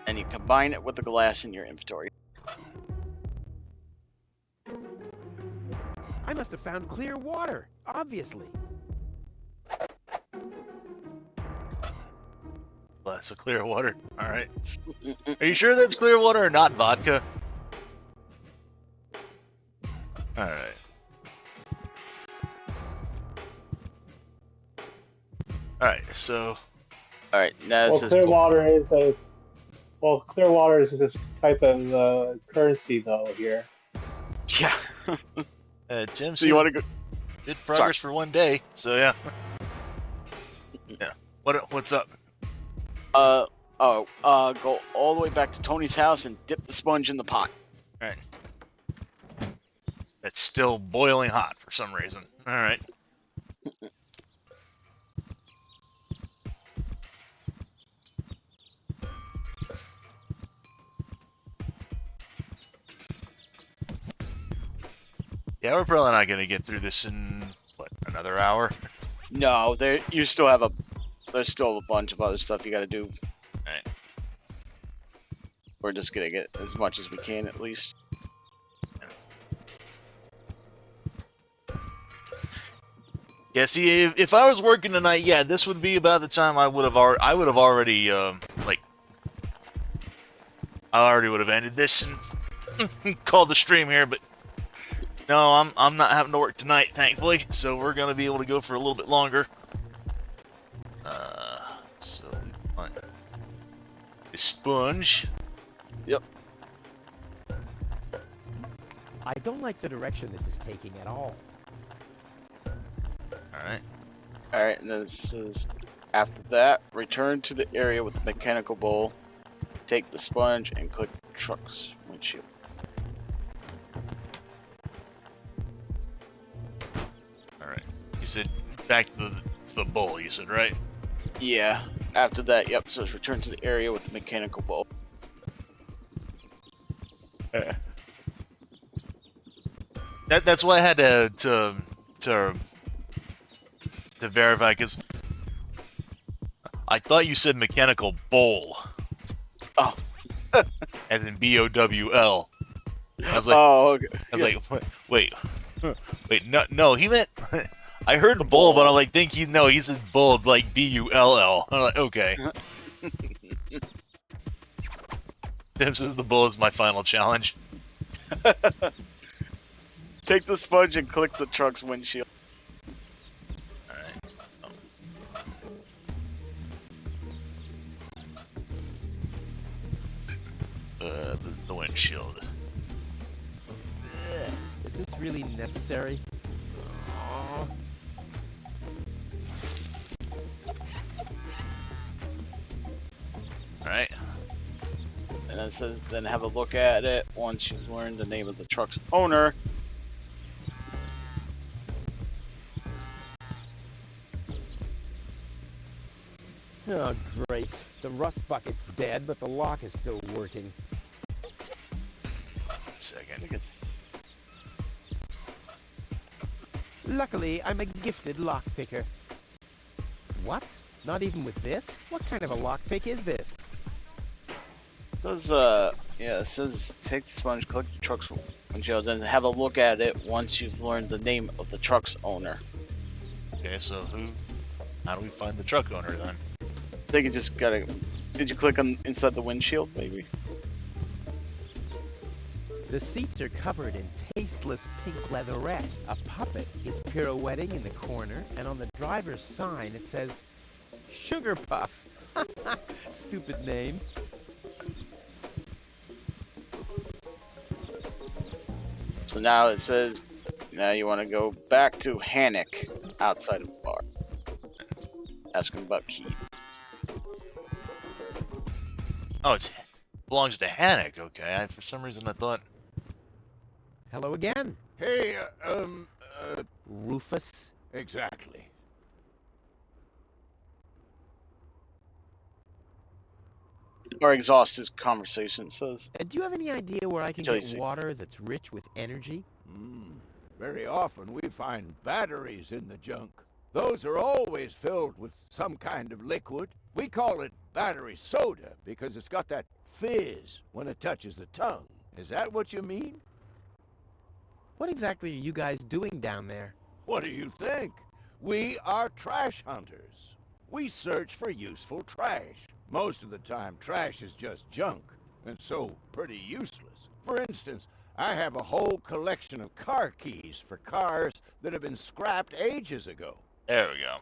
And you combine it with the glass in your inventory. I must have found clear water, obviously. Glass of clear water. Alright. Are you sure that's clear water or not vodka? Alright. Alright, so... Alright, now Well, it says... clear water is this. Well, clear water is this type of currency, though. Here. Yeah. Tim, so you want to go? Did progress for one day, so yeah. Yeah. What's up? Go all the way back to Tony's house and dip the sponge in the pot. Alright. It's still boiling hot for some reason. Alright. Yeah, we're probably not gonna get through this in what, another hour? No, there's still a bunch of other stuff you got to do. Right. We're just gonna get as much as we can at least. Yeah, see, if I was working tonight, yeah, this would be about the time I would have already like, I already would have ended this and called the stream here, but no, I'm not having to work tonight, thankfully, so we're gonna be able to go for a little bit longer. So we want a sponge. Yep. I don't like the direction this is taking at all. Alright. Alright, and this is after that, return to the area with the mechanical bowl, take the sponge and click the truck's windshield. Alright. You said back to the bowl, you said, right? Yeah. After that, yep, so it's return to the area with the mechanical bowl. That's why I had to verify, because I thought you said mechanical bowl. Oh. As in B-O-W-L. I was like, okay. I was like, wait, no, he meant, I heard bull, but I'm like, he said bull, like B-U-L-L. I'm like, okay. Tim says the bullet's my final challenge. Take the sponge and click the truck's windshield. The windshield. Is this really necessary? Aw. Alright. And then it says, then have a look at it once you've learned the name of the truck's owner. Oh, great. The rust bucket's dead, but the lock is still working. Second. Luckily, I'm a gifted lockpicker. What? Not even with this? What kind of a lockpick is this? It says, yeah, it says take the sponge, click the truck's windshield, and have a look at it once you've learned the name of the truck's owner. Okay, so how do we find the truck owner then? I think you just gotta. Did you click on inside the windshield, maybe? The seats are covered in tasteless pink leatherette. A puppet is pirouetting in the corner, and on the driver's sign it says, Sugar Puff. Stupid name. So now it says, now you want to go back to Hannock outside of the bar. Ask him about key. Oh, it belongs to Hannock. Okay, for some reason I thought. Hello again. Hey, Rufus. Exactly. Or exhaust his conversation, says. Do you have any idea where I can Until you get see. water that's rich with energy? Very often we find batteries in the junk. Those are always filled with some kind of liquid. We call it battery soda because it's got that fizz when it touches the tongue. Is that what you mean? What exactly are you guys doing down there? What do you think? We are trash hunters. We search for useful trash. Most of the time, trash is just junk, and so pretty useless. For instance, I have a whole collection of car keys for cars that have been scrapped ages ago. There we go.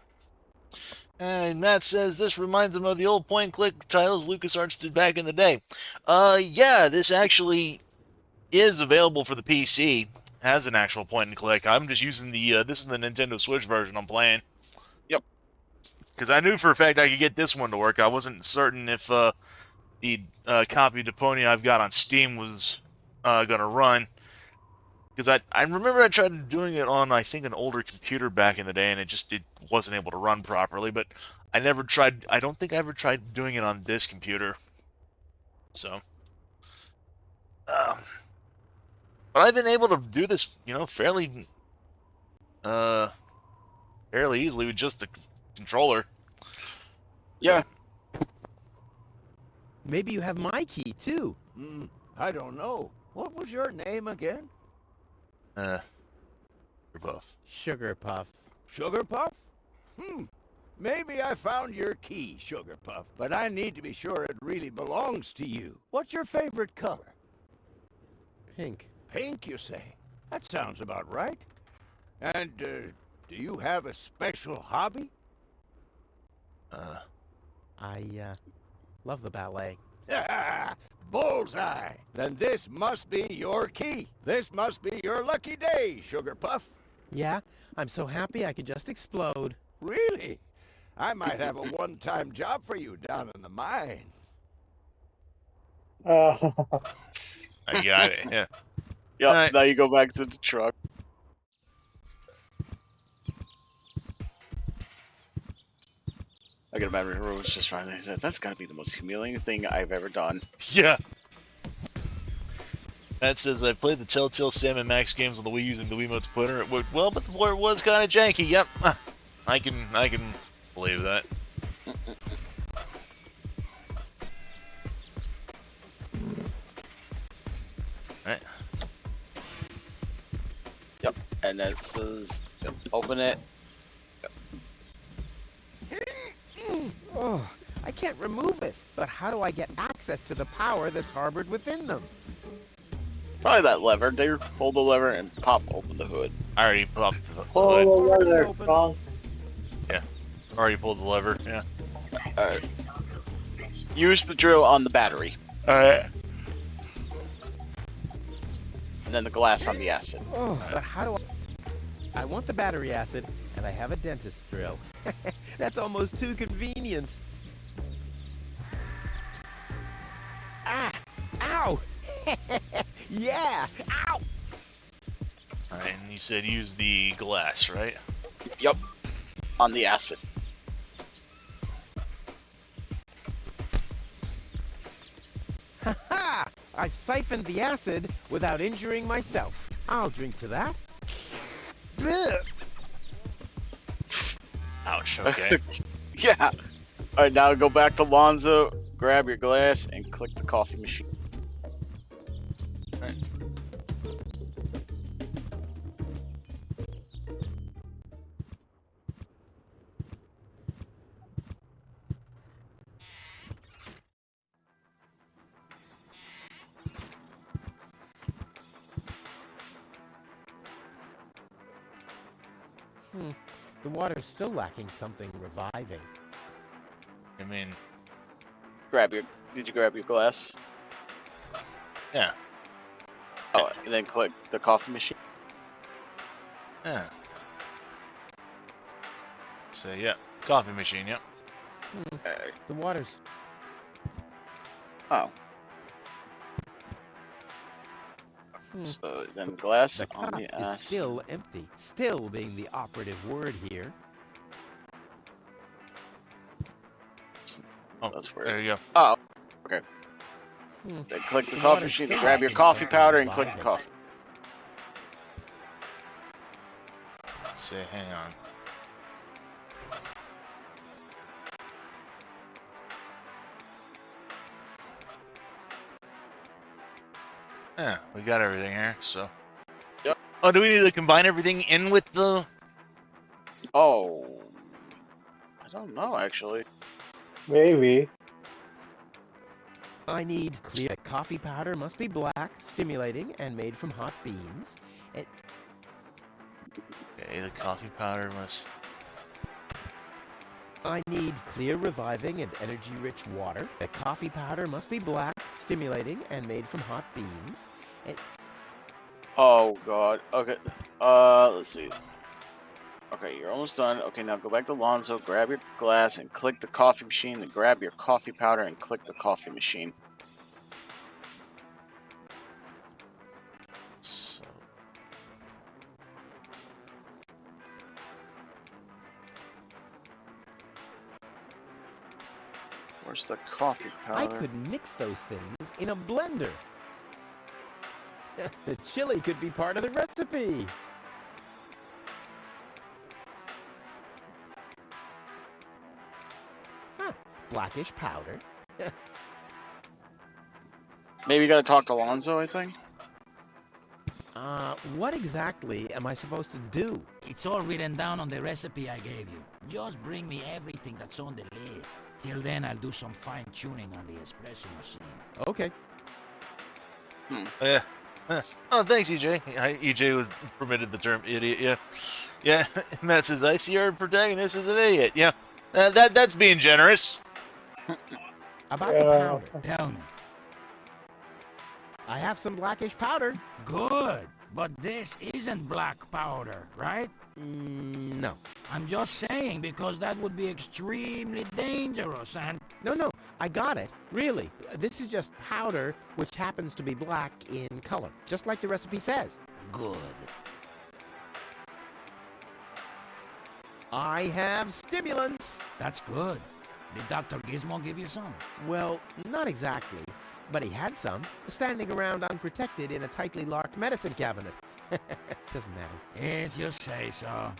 And Matt says this reminds him of the old point-and-click titles LucasArts did back in the day. Yeah, this actually is available for the PC as an actual point-and-click. I'm just using the this is the Nintendo Switch version I'm playing. Yep. Because I knew for a fact I could get this one to work. I wasn't certain if the copy of Deponia I've got on Steam was going to run. Because I remember I tried doing it on, I think, an older computer back in the day, and it wasn't able to run properly, but I don't think I ever tried doing it on this computer. So. But I've been able to do this, fairly easily with just the controller. Yeah. Maybe you have my key, too. I don't know. What was your name again? Sugar Puff. Sugar Puff. Sugar Puff? Maybe I found your key, Sugar Puff, but I need to be sure it really belongs to you. What's your favorite color? Pink. Pink, you say? That sounds about right. And, do you have a special hobby? I love the ballet. Bullseye! Then this must be your key. This must be your lucky day, Sugar Puff. Yeah, I'm so happy I could just explode. Really? I might have a one-time job for you down in the mine. I got it, yeah. Yep, Right. Now you go back to the truck. I can imagine Rose just trying to say, that's gotta be the most humiliating thing I've ever done. Yeah. Matt says, I played the Telltale Sam and Max games on the Wii using the Wiimote's pointer. It worked well, but the port was kind of janky. Yep. I can believe that. Alright. Yep, and then it says, yep, open it. Oh, I can't remove it. But how do I get access to the power that's harbored within them? Probably that lever. They pull the lever and pop open the hood. I already popped the hood. Pull the lever, Kong. Yeah. Already pulled the lever, yeah. Alright. Use the drill on the battery. Alright. And then the glass on the acid. Oh, but how do I want the battery acid, and I have a dentist drill. That's almost too convenient. Ah! Ow! Yeah! Ow! Alright, and you said use the glass, right? Yep. On the acid. Ha-ha! I've siphoned the acid without injuring myself. I'll drink to that. Ouch, okay. Yeah. Alright, now go back to Lonzo, grab your glass, and click the coffee machine. Right. The water's still lacking something reviving. I mean... Did you grab your glass? Yeah. Oh, and then click the coffee machine? Yeah. So, yeah. Coffee machine, yep. The water's... Oh. So then glass The on cup the is acid. still empty. Still being the operative word here. Oh, that's weird. There you go. Oh, okay. Then click the coffee machine to grab your coffee powder and click the coffee. Let's see, hang on. Yeah, we got everything here, so... Yep. Oh, do we need to combine everything in with the... Oh... I don't know, actually. Maybe. I need clear. Coffee powder must be black, stimulating, and made from hot beans. Okay, the coffee powder must... I need clear, reviving, and energy-rich water. The coffee powder must be black, stimulating, and made from hot beans. Oh god. Okay. Let's see. Okay, you're almost done. Okay, now go back to Lonzo, grab your glass, and click the coffee machine. Then grab your coffee powder and click the coffee machine. So... Where's the coffee powder? I could mix those things in a blender. The chili could be part of the recipe. Huh, blackish powder. Maybe you gotta talk to Lonzo, I think? What exactly am I supposed to do? It's all written down on the recipe I gave you. Just bring me everything that's on the list. Till then, I'll do some fine-tuning on the espresso machine. Okay. Yeah. Oh, thanks, EJ. EJ was permitted the term idiot, yeah. Yeah, Matt says, I see our protagonist is an idiot. Yeah, that's being generous. About the powder. Tell me. I have some blackish powder. Good. But this isn't black powder, right? No. I'm just saying because that would be extremely dangerous and... No, I got it. Really. This is just powder, which happens to be black in color, just like the recipe says. Good. I have stimulants. That's good. Did Dr. Gizmo give you some? Well, not exactly. But he had some, standing around unprotected in a tightly locked medicine cabinet. Doesn't matter. If you say so.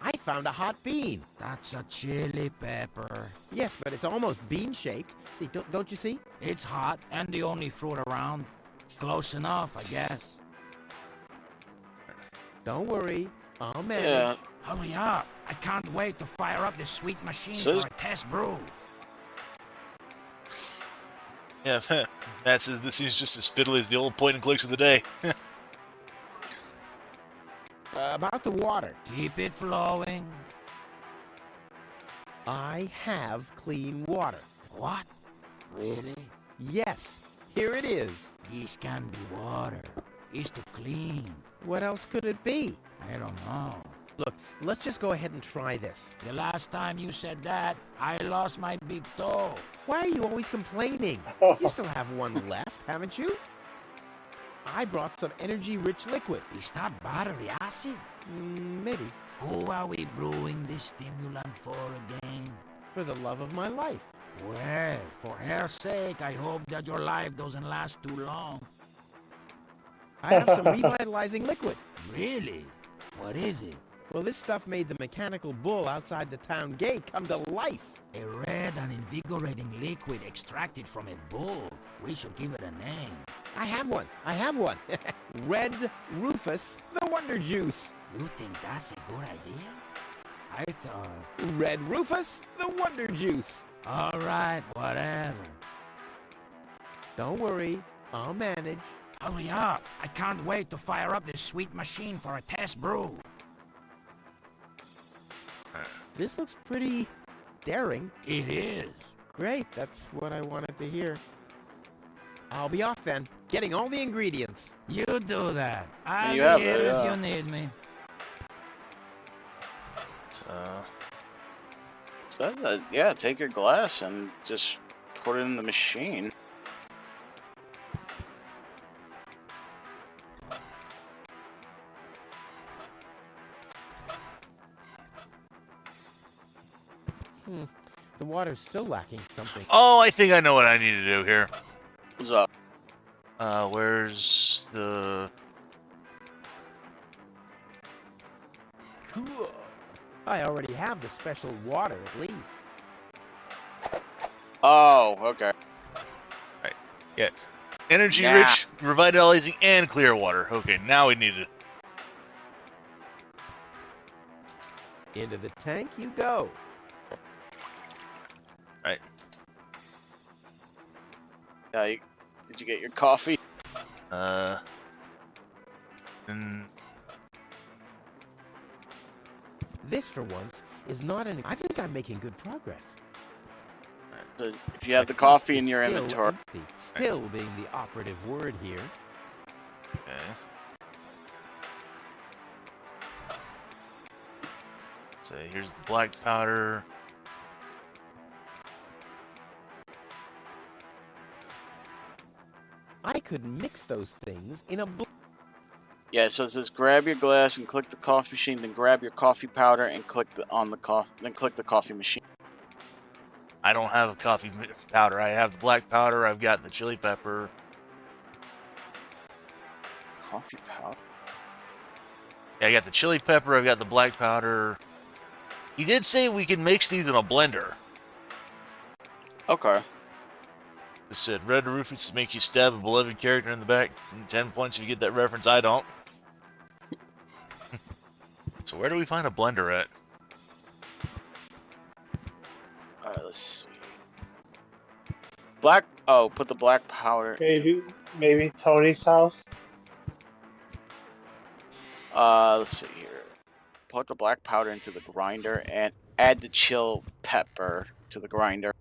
I found a hot bean. That's a chili pepper. Yes, but it's almost bean-shaped. See, don't you see? It's hot and the only fruit around. Close enough, I guess. Don't worry. I'll manage. Yeah. Hurry up. I can't wait to fire up this sweet machine So- for a test brew. Yeah, Matt says this seems just as fiddly as the old point and clicks of the day. About the water. Keep it flowing. I have clean water. What? Really? Yes, here it is. This can be water. It's too clean. What else could it be? I don't know. Look, let's just go ahead and try this. The last time you said that, I lost my big toe. Why are you always complaining? You still have one left, haven't you? I brought some energy-rich liquid. Is that battery acid? Maybe. Who are we brewing this stimulant for again? For the love of my life. Well, for her sake, I hope that your life doesn't last too long. I have some revitalizing liquid. Really? What is it? Well, this stuff made the mechanical bull outside the town gate come to life. A red and invigorating liquid extracted from a bull. We should give it a name. I have one. Red Rufus, the Wonder Juice. You think that's a good idea? I thought... Red Rufus, the Wonder Juice. All right, whatever. Don't worry, I'll manage. Hurry up. I can't wait to fire up this sweet machine for a test brew. This looks pretty daring. It is. Great, that's what I wanted to hear. I'll be off then, getting all the ingredients. You do that. I'll You be have here it, if yeah. you need me. So yeah, take your glass and just put it in the machine. The water's still lacking something. Oh, I think I know what I need to do here. What's up? Where's the... Cool. I already have the special water, at least. Oh, okay. Right. Yeah. Energy rich, revitalizing, and clear water. Okay, now we need it. Into the tank you go. Right. Yeah, did you get your coffee? And This, for once, is not an... I think I'm making good progress. So if you have the coffee in your Still inventory. empty. Still being the operative word here. okay. So here's the black powder. I could mix those things in a... Yeah, so it says grab your glass and click the coffee machine, then grab your coffee powder and click then click the coffee machine. I don't have a coffee powder. I have the black powder. I've got the chili pepper. Coffee powder? Yeah, I got the chili pepper. I've got the black powder. You did say we can mix these in a blender. Okay. It said Red Rufus make you stab a beloved character in the back. 10 points if you get that reference. I don't. So where do we find a blender at? Alright, let's see. Put the black powder. Maybe Tony's house. Let's see here. Put the black powder into the grinder and add the chill pepper to the grinder.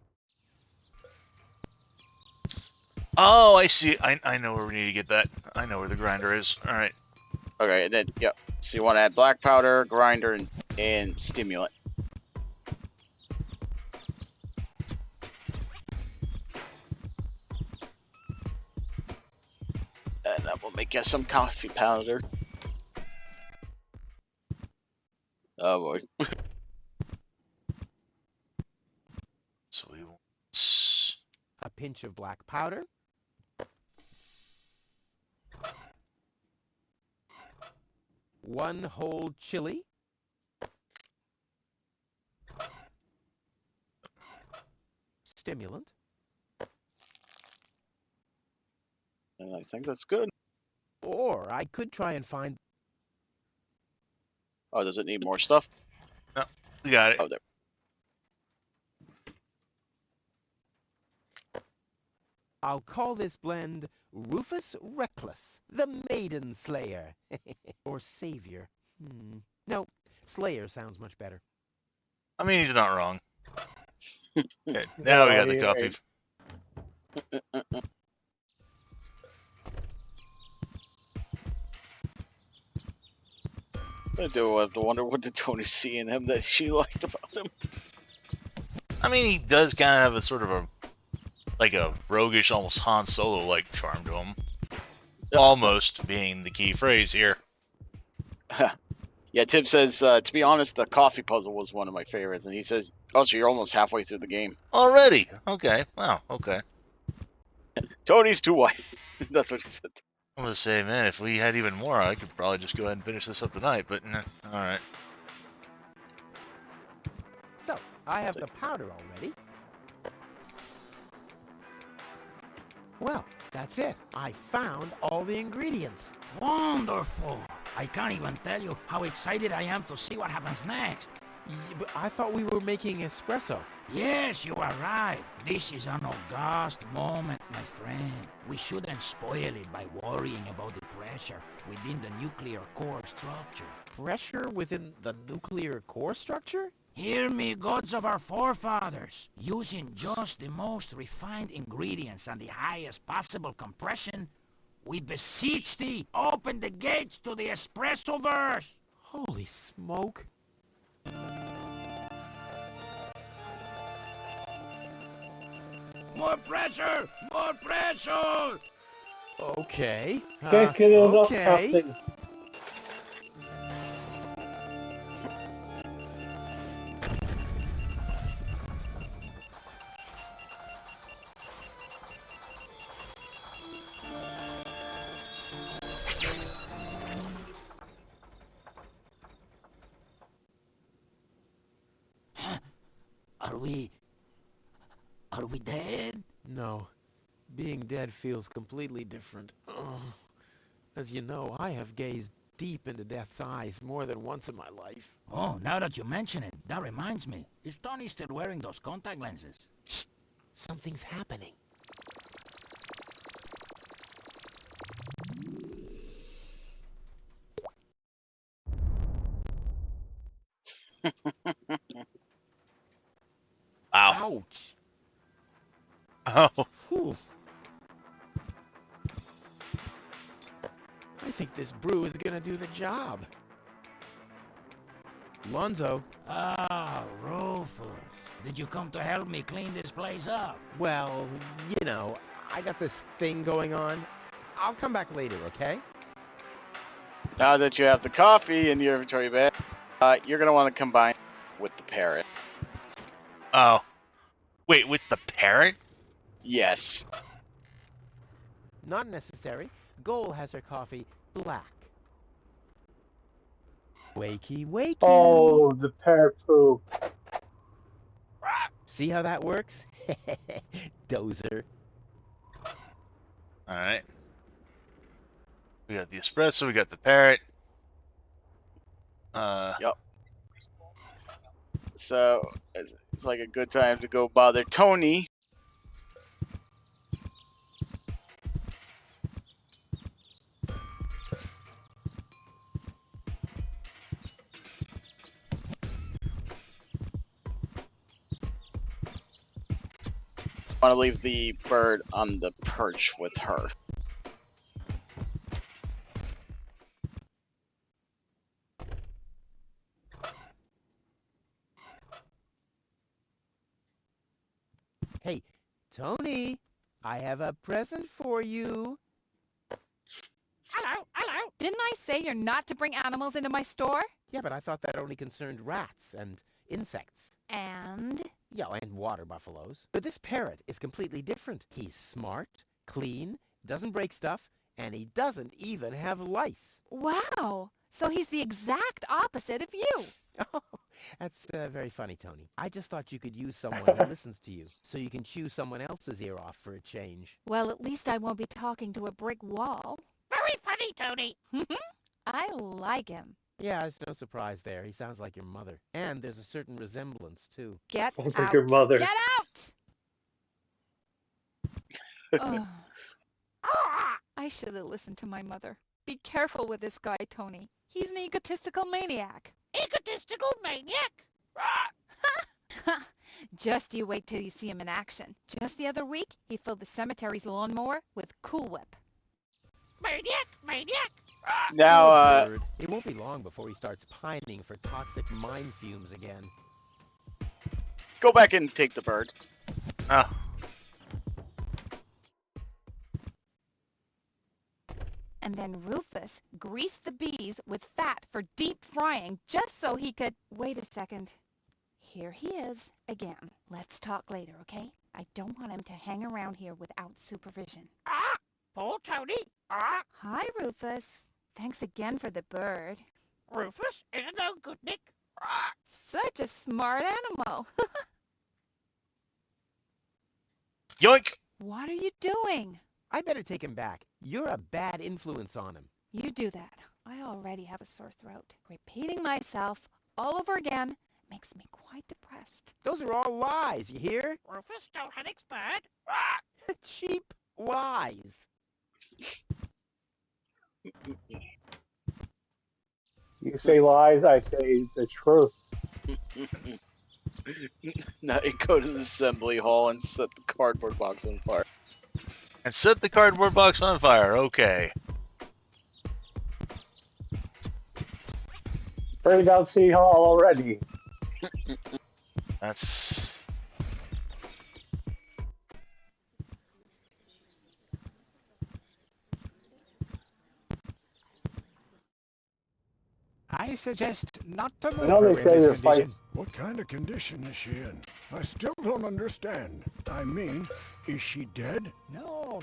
Oh, I see. I know where we need to get that. I know where the grinder is. All right. Okay, and then, yep. So you want to add black powder, grinder, and stimulant. And that will make us some coffee powder. Oh boy. So we want a pinch of black powder. One whole chili. Stimulant. And I think that's good. Or I could try and find... Oh, does it need more stuff? No, we got it. Oh, there. I'll call this blend Rufus Reckless, the Maiden Slayer. Or Savior. No, Slayer sounds much better. I mean, he's not wrong. Okay, now we got the coffee. I do have to wonder what did Tony see in him that she liked about him. I mean, he does kind of have a sort of a roguish, almost Han Solo-like charm to him. Almost being the key phrase here. Yeah, Tim says, to be honest, the coffee puzzle was one of my favorites. And he says, oh, so you're almost halfway through the game. Already? Okay. Wow, okay. Tony's too white. That's what he said. I'm going to say, man, if we had even more, I could probably just go ahead and finish this up tonight, but nah, alright. So, I have the powder already. Well, that's it. I found all the ingredients. Wonderful. I can't even tell you how excited I am to see what happens next. Yeah, but I thought we were making espresso. Yes, you are right. This is an august moment, my friend. We shouldn't spoil it by worrying about the pressure within the nuclear core structure. Pressure within the nuclear core structure? Hear me, gods of our forefathers. Using just the most refined ingredients and the highest possible compression, we beseech thee, open the gates to the espresso-verse! Holy smoke. More pressure! More pressure! Okay. Get it up, okay. Captain. Are we dead? No. Being dead feels completely different. As you know, I have gazed deep into death's eyes more than once in my life. Oh, now that you mention it, that reminds me. Is Tony still wearing those contact lenses? Shh! Something's happening. Ow. Ouch! Oh. Whew. I think this brew is gonna do the job. Lonzo. Ah, Rufus. Did you come to help me clean this place up? Well, you know, I got this thing going on. I'll come back later, okay? Now that you have the coffee in your inventory bag, you're going to want to combine with the parrot. Oh. Wait, with the parrot? Yes. Not necessary. Goal has her coffee black. Wakey, wakey. Oh, the parrot poop. See how that works? Dozer. Alright. We got the espresso, we got the parrot. Yep. So, it's like a good time to go bother Tony. I want to leave the bird on the perch with her. Hey, Tony, I have a present for you. Hello, hello. Didn't I say you're not to bring animals into my store? Yeah, but I thought that only concerned rats and insects. And? Yeah, and water buffaloes. But this parrot is completely different. He's smart, clean, doesn't break stuff, and he doesn't even have lice. Wow. So he's the exact opposite of you. Oh, that's very funny, Tony. I just thought you could use someone who listens to you, so you can chew someone else's ear off for a change. Well, at least I won't be talking to a brick wall. Very funny, Tony. I like him. Yeah, it's no surprise there. He sounds like your mother. And there's a certain resemblance, too. Get Sounds out. like your mother. Get out! Ugh. I should have listened to my mother. Be careful with this guy, Tony. He's an egotistical maniac. Egotistical maniac? Just you wait till you see him in action. Just the other week, he filled the cemetery's lawnmower with Cool Whip. Maniac! Maniac! Now, Bird. It won't be long before he starts pining for toxic mine fumes again. go back and take the bird. Ah. And then Rufus greased the bees with fat for deep frying just so he could... Wait a second. Here he is again. Let's talk later, okay? I don't want him to hang around here without supervision. Poor Tony! Hi, Rufus. Thanks again for the bird. Rufus isn't no good, Nick. Such a smart animal. Yoink! What are you doing? I better take him back. You're a bad influence on him. You do that. I already have a sore throat. Repeating myself all over again makes me quite depressed. Those are all lies, you hear? Rufus don't have bird. Cheap lies. You say lies, I say the truth. Now you go to the assembly hall and set the cardboard box on fire. And set the cardboard box on fire. Okay. Burned down City Hall already. That's... I suggest not to move I know her they in say this this condition. place. What kind of condition is she in? I still don't understand. I mean, is she dead? No.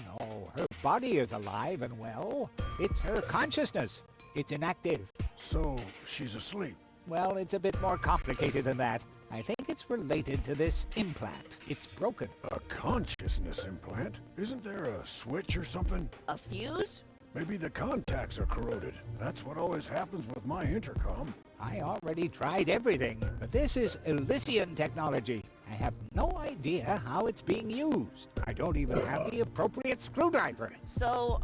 Her body is alive and well. It's her consciousness. It's inactive. So, she's asleep. Well, it's a bit more complicated than that. I think it's related to this implant. It's broken. A consciousness implant? Isn't there a switch or something? A fuse? Maybe the contacts are corroded. That's what always happens with my intercom. I already tried everything, but this is Elysian technology. I have no idea how it's being used. I don't even have the appropriate screwdriver. So,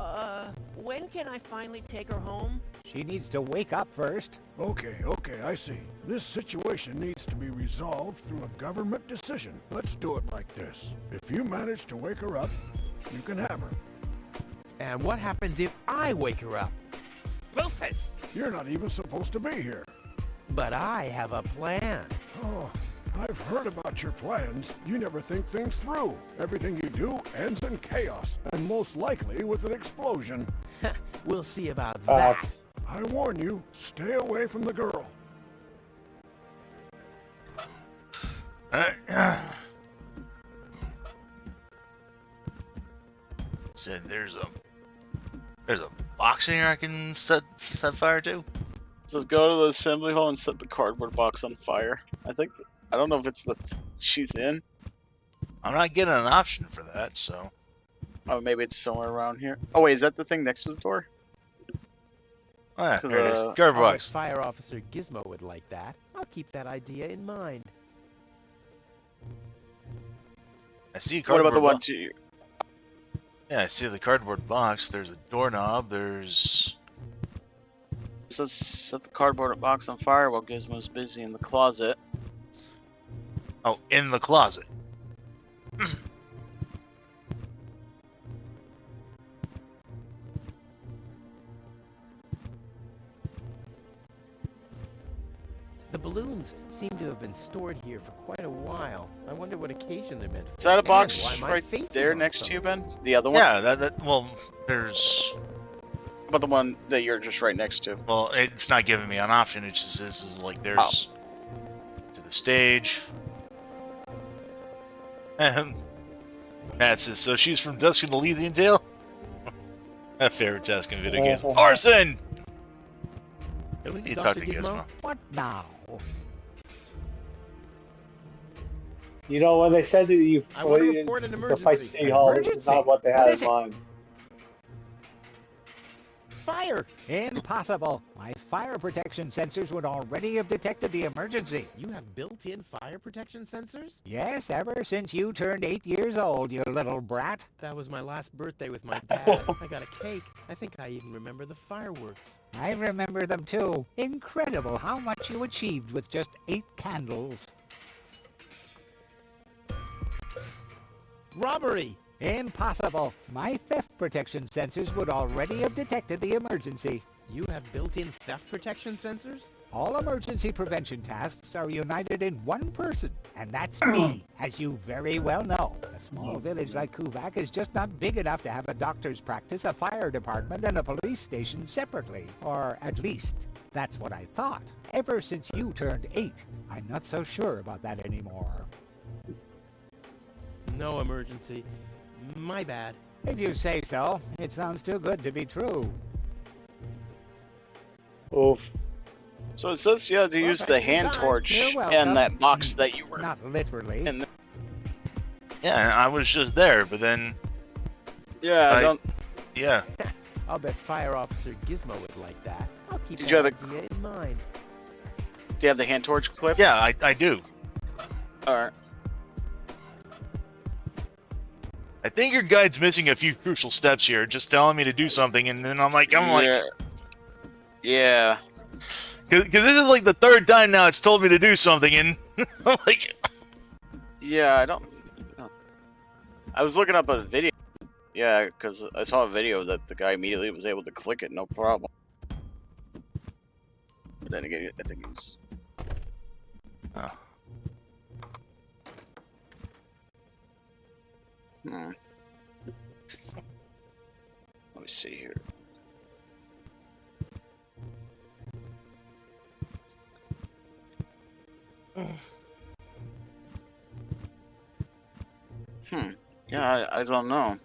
when can I finally take her home? She needs to wake up first. Okay, I see. This situation needs to be resolved through a government decision. Let's do it like this. If you manage to wake her up, you can have her. And what happens if I wake her up? Rufus! You're not even supposed to be here. But I have a plan. Oh, I've heard about your plans. You never think things through. Everything you do ends in chaos, and most likely with an explosion. We'll see about that. I warn you, stay away from the girl. Said there's a box in here I can set fire to. So go to the assembly hall and set the cardboard box on fire. I don't know if it's the she's in. I'm not getting an option for that, so. Oh, maybe it's somewhere around here. Oh wait, is that the thing next to the door? Oh, yeah, To there it is. the- Cardboard Oh, box. if Fire Officer Gizmo would like that, I'll keep that idea in mind. I see a What cardboard about the one box. to Yeah, I see the cardboard box. There's a doorknob. There's... says set the cardboard box on fire while Gizmo's busy in the closet. Oh, in the closet. The balloons seem to have been stored here for quite a while. I wonder what occasion they're meant for. Is that a and box why my right face is there on next some to you, of it. Ben? The other one? Yeah, well, there's... How about the one that you're just right next to? Well, it's not giving me an option. It just is like there's to the stage. That's it. So she's from Dusk and Elysian Tale? A favorite task in video games. Arson! Yeah, we need to talk to Gizmo. What now? You know, when they said that you I want to put report an to fight emergency. City Hall, this is not what they had What in is it? mind. fire. Impossible. My fire protection sensors would already have detected the emergency. You have built-in fire protection sensors? Yes, ever since you turned 8 years old, you little brat. That was my last birthday with my dad. I got a cake. I think I even remember the fireworks. I remember them too. Incredible how much you achieved with just 8 candles. Robbery! Impossible. My theft protection sensors would already have detected the emergency. You have built-in theft protection sensors? All emergency prevention tasks are united in one person, and that's me, as you very well know. A small village like Kuvak is just not big enough to have a doctor's practice, a fire department, and a police station separately. Or at least, that's what I thought. Ever since you turned 8, I'm not so sure about that anymore. No emergency. My bad. If you say so. It sounds too good to be true. Oof. So it says you had to use the hand torch in that box that you were... Not literally. In. Yeah, I was just there, but then... Yeah, I don't... Yeah. I'll bet Fire Officer Gizmo would like that. I'll keep Did that you have idea in mind. Do you have the hand torch equipped? Yeah, I do. Alright. I think your guide's missing a few crucial steps here, just telling me to do something, and then I'm like... Yeah. Because this is like the third time now it's told me to do something, and I'm like... Yeah, I don't... I was looking up a video. Yeah, because I saw a video that the guy immediately was able to click it, no problem. But then again, I think he was... Oh. Let me see here. Yeah, I don't know.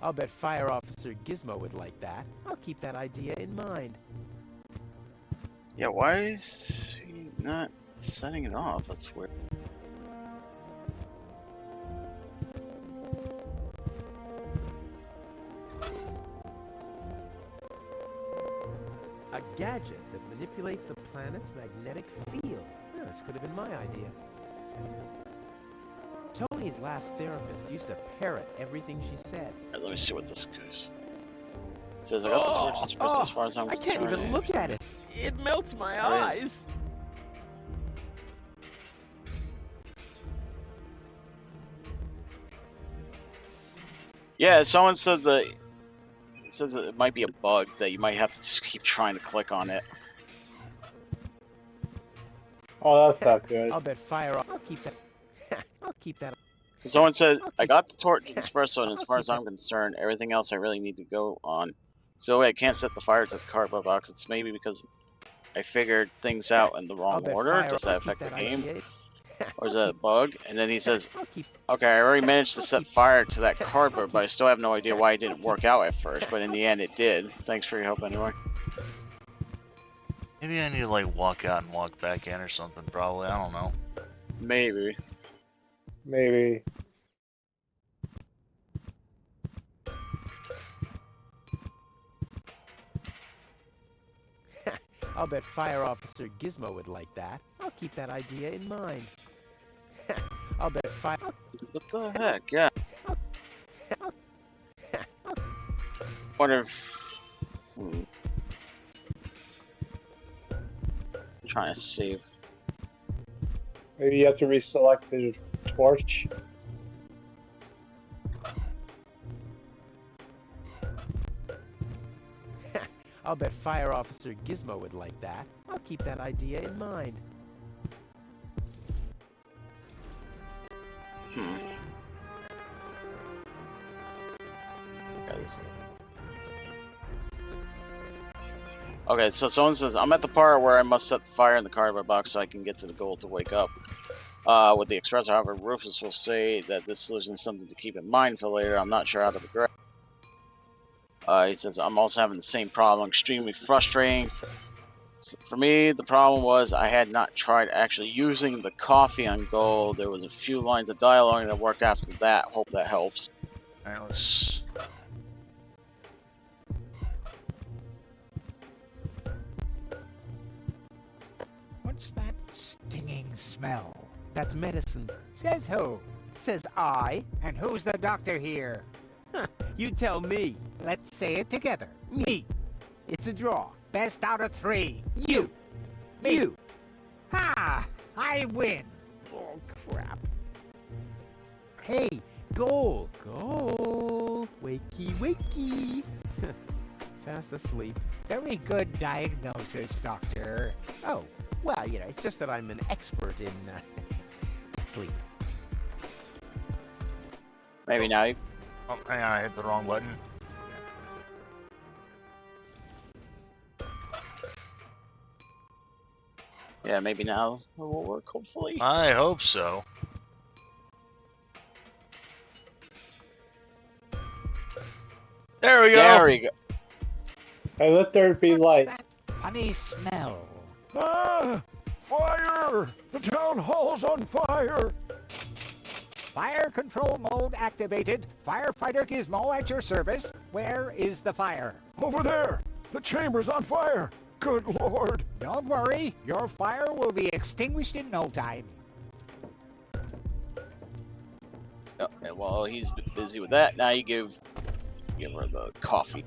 I'll bet Fire Officer Gizmo would like that. I'll keep that idea in mind. Yeah, why is he not setting it off? That's weird. A gadget that manipulates the planet's magnetic field. Yeah, this could have been my idea. Tony's last therapist used to parrot everything she said. Alright, let me see what this goes. It says I got the torch and prison as far as I'm I concerned. can't even look at it. It melts my eyes. Yeah, someone said that it says that it might be a bug that you might have to just keep trying to click on it. Oh, that's not good. I'll bet Fire. I'll keep that. I'll keep that. Someone said I got the torch and espresso, and as far as I'm concerned, everything else I really need to go on. So I can't set the fire to the cardboard box. It's maybe because I figured things out in the wrong order. Does that affect the game? Or is that a bug? And then he says, okay, I already managed to set fire to that cardboard, but I still have no idea why it didn't work out at first. But in the end, it did. Thanks for your help anyway. Maybe I need to, like, walk out and walk back in or something, probably. I don't know. Maybe. Maybe. I'll bet Fire Officer Gizmo would like that. I'll keep that idea in mind. I'll bet Fire... What the heck? Yeah. Wonder if... I'm trying to save. Maybe you have to reselect the torch. I'll bet Fire Officer Gizmo would like that. I'll keep that idea in mind. Okay, so someone says, I'm at the part where I must set the fire in the cardboard box so I can get to the goal to wake up. With the expressor, however, Rufus will say that this solution is something to keep in mind for later. I'm not sure how to progress. He says, I'm also having the same problem. Extremely frustrating. So for me, the problem was I had not tried actually using the coffee on gold. There was a few lines of dialogue that worked after that. Hope that helps. All right, let's. What's that stinging smell? That's medicine. Says who? Says I. And who's the doctor here? You tell me. Let's say it together. Me. It's a draw. Best out of 3. You. Me. You. Ha! I win. Oh, crap. Hey, goal. Goal. Wakey, wakey. Fast asleep. Very good diagnosis, Doctor. Oh, well, it's just that I'm an expert in sleep. Maybe now. Oh, hang on, I hit the wrong button. Yeah, maybe now it will work, hopefully. I hope so. There we go. There we go. Hey, let there be light. That funny smell. Ah! Fire! The town hall's on fire! Fire control mode activated. Firefighter Gizmo at your service. Where is the fire? Over there! The chamber's on fire! Good Lord! Don't worry. Your fire will be extinguished in no time. Okay, well, he's busy with that. Now you give her the coffee.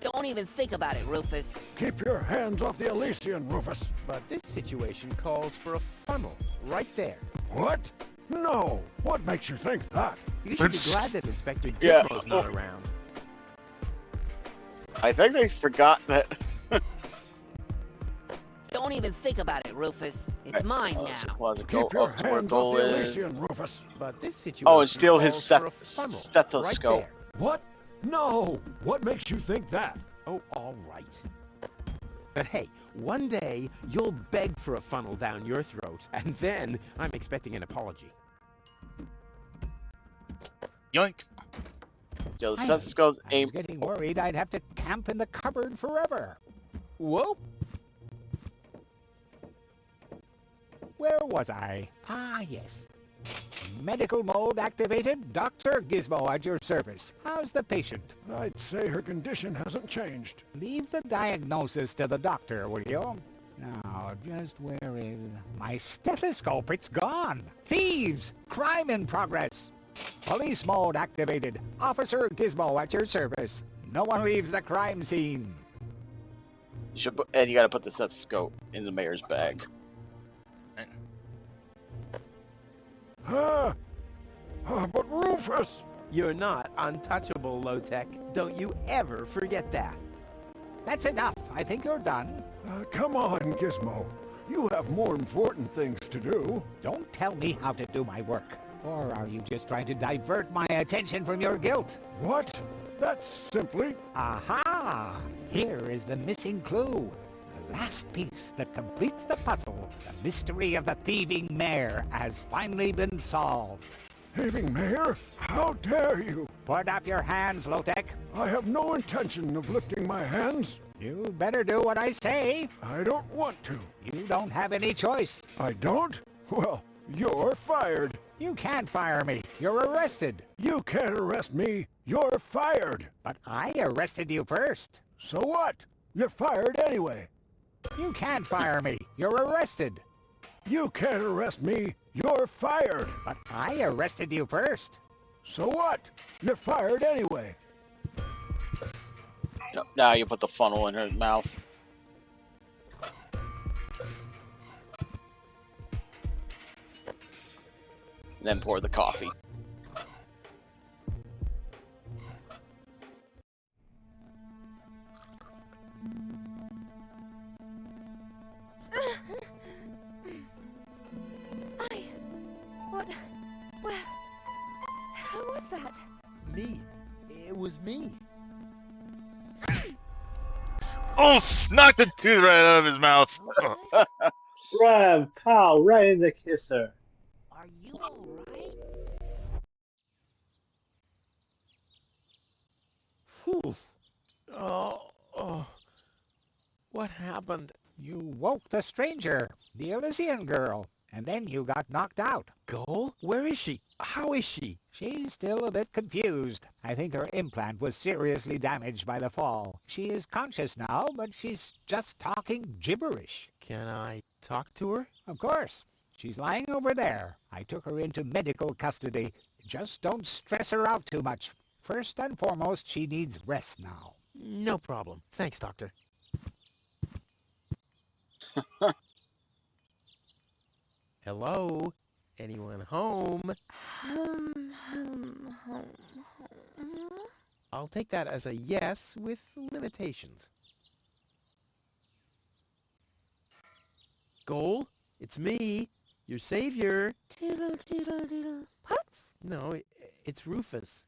Don't even think about it, Rufus. Keep your hands off the Elysian, Rufus! But this situation calls for a funnel right there. What? No! What makes you think that? You should be glad that Inspector Yeah. Gizmo's not around. I think they forgot that. Don't even think about it, Rufus. It's mine now. So closet Keep go your up to where hands goal off the is. Elysian, Rufus! But this situation Oh, and steal his calls for a funnel stethoscope. right What? No! What makes you think that? there. Oh, all right. But hey, one day you'll beg for a funnel down your throat, and then I'm expecting an apology. Yoink. Steal the stethoscope. I was getting worried I'd have to camp in the cupboard forever. Whoop! Where was I? Ah, yes. Medical mode activated. Dr. Gizmo at your service. How's the patient? I'd say her condition hasn't changed. Leave the diagnosis to the doctor, will you? Now, just where is... My stethoscope, it's gone! Thieves! Crime in progress! Police mode activated. Officer Gizmo at your service. No one leaves the crime scene. You should put, and you gotta put the stethoscope in the mayor's bag. But Rufus! You're not untouchable, Low-Tech. Don't you ever forget that. That's enough. I think you're done. Come on, Gizmo. You have more important things to do. Don't tell me how to do my work. Or are you just trying to divert my attention from your guilt? What? That's simply... Aha! Here is the missing clue. The last piece that completes the puzzle. The mystery of the thieving mayor has finally been solved. Thieving mayor? How dare you? Put up your hands, Low-Tech. I have no intention of lifting my hands. You better do what I say. I don't want to. You don't have any choice. I don't? Well, you're fired. You can't fire me. You're arrested. You can't arrest me. You're fired. But I arrested you first. So what? You're fired anyway. You can't fire me. You're arrested. You can't arrest me. You're fired. But I arrested you first. So what? You're fired anyway. Now you put the funnel in her mouth. And then pour the coffee. Who was that? Me. It was me. Oof! Knocked the tooth right out of his mouth. Ram, pow, right in the kisser. Are you alright? Whew. Oh. What happened? You woke the stranger, the Elysian girl, and then you got knocked out. Goal? Where is she? How is she? She's still a bit confused. I think her implant was seriously damaged by the fall. She is conscious now, but she's just talking gibberish. Can I talk to her? Of course. She's lying over there. I took her into medical custody. Just don't stress her out too much. First and foremost, she needs rest now. No problem. Thanks, Doctor. Hello? Anyone home? Home. I'll take that as a yes with limitations. Goal? It's me, your savior. Doodle, doodle, doodle. Puts? No, it's Rufus.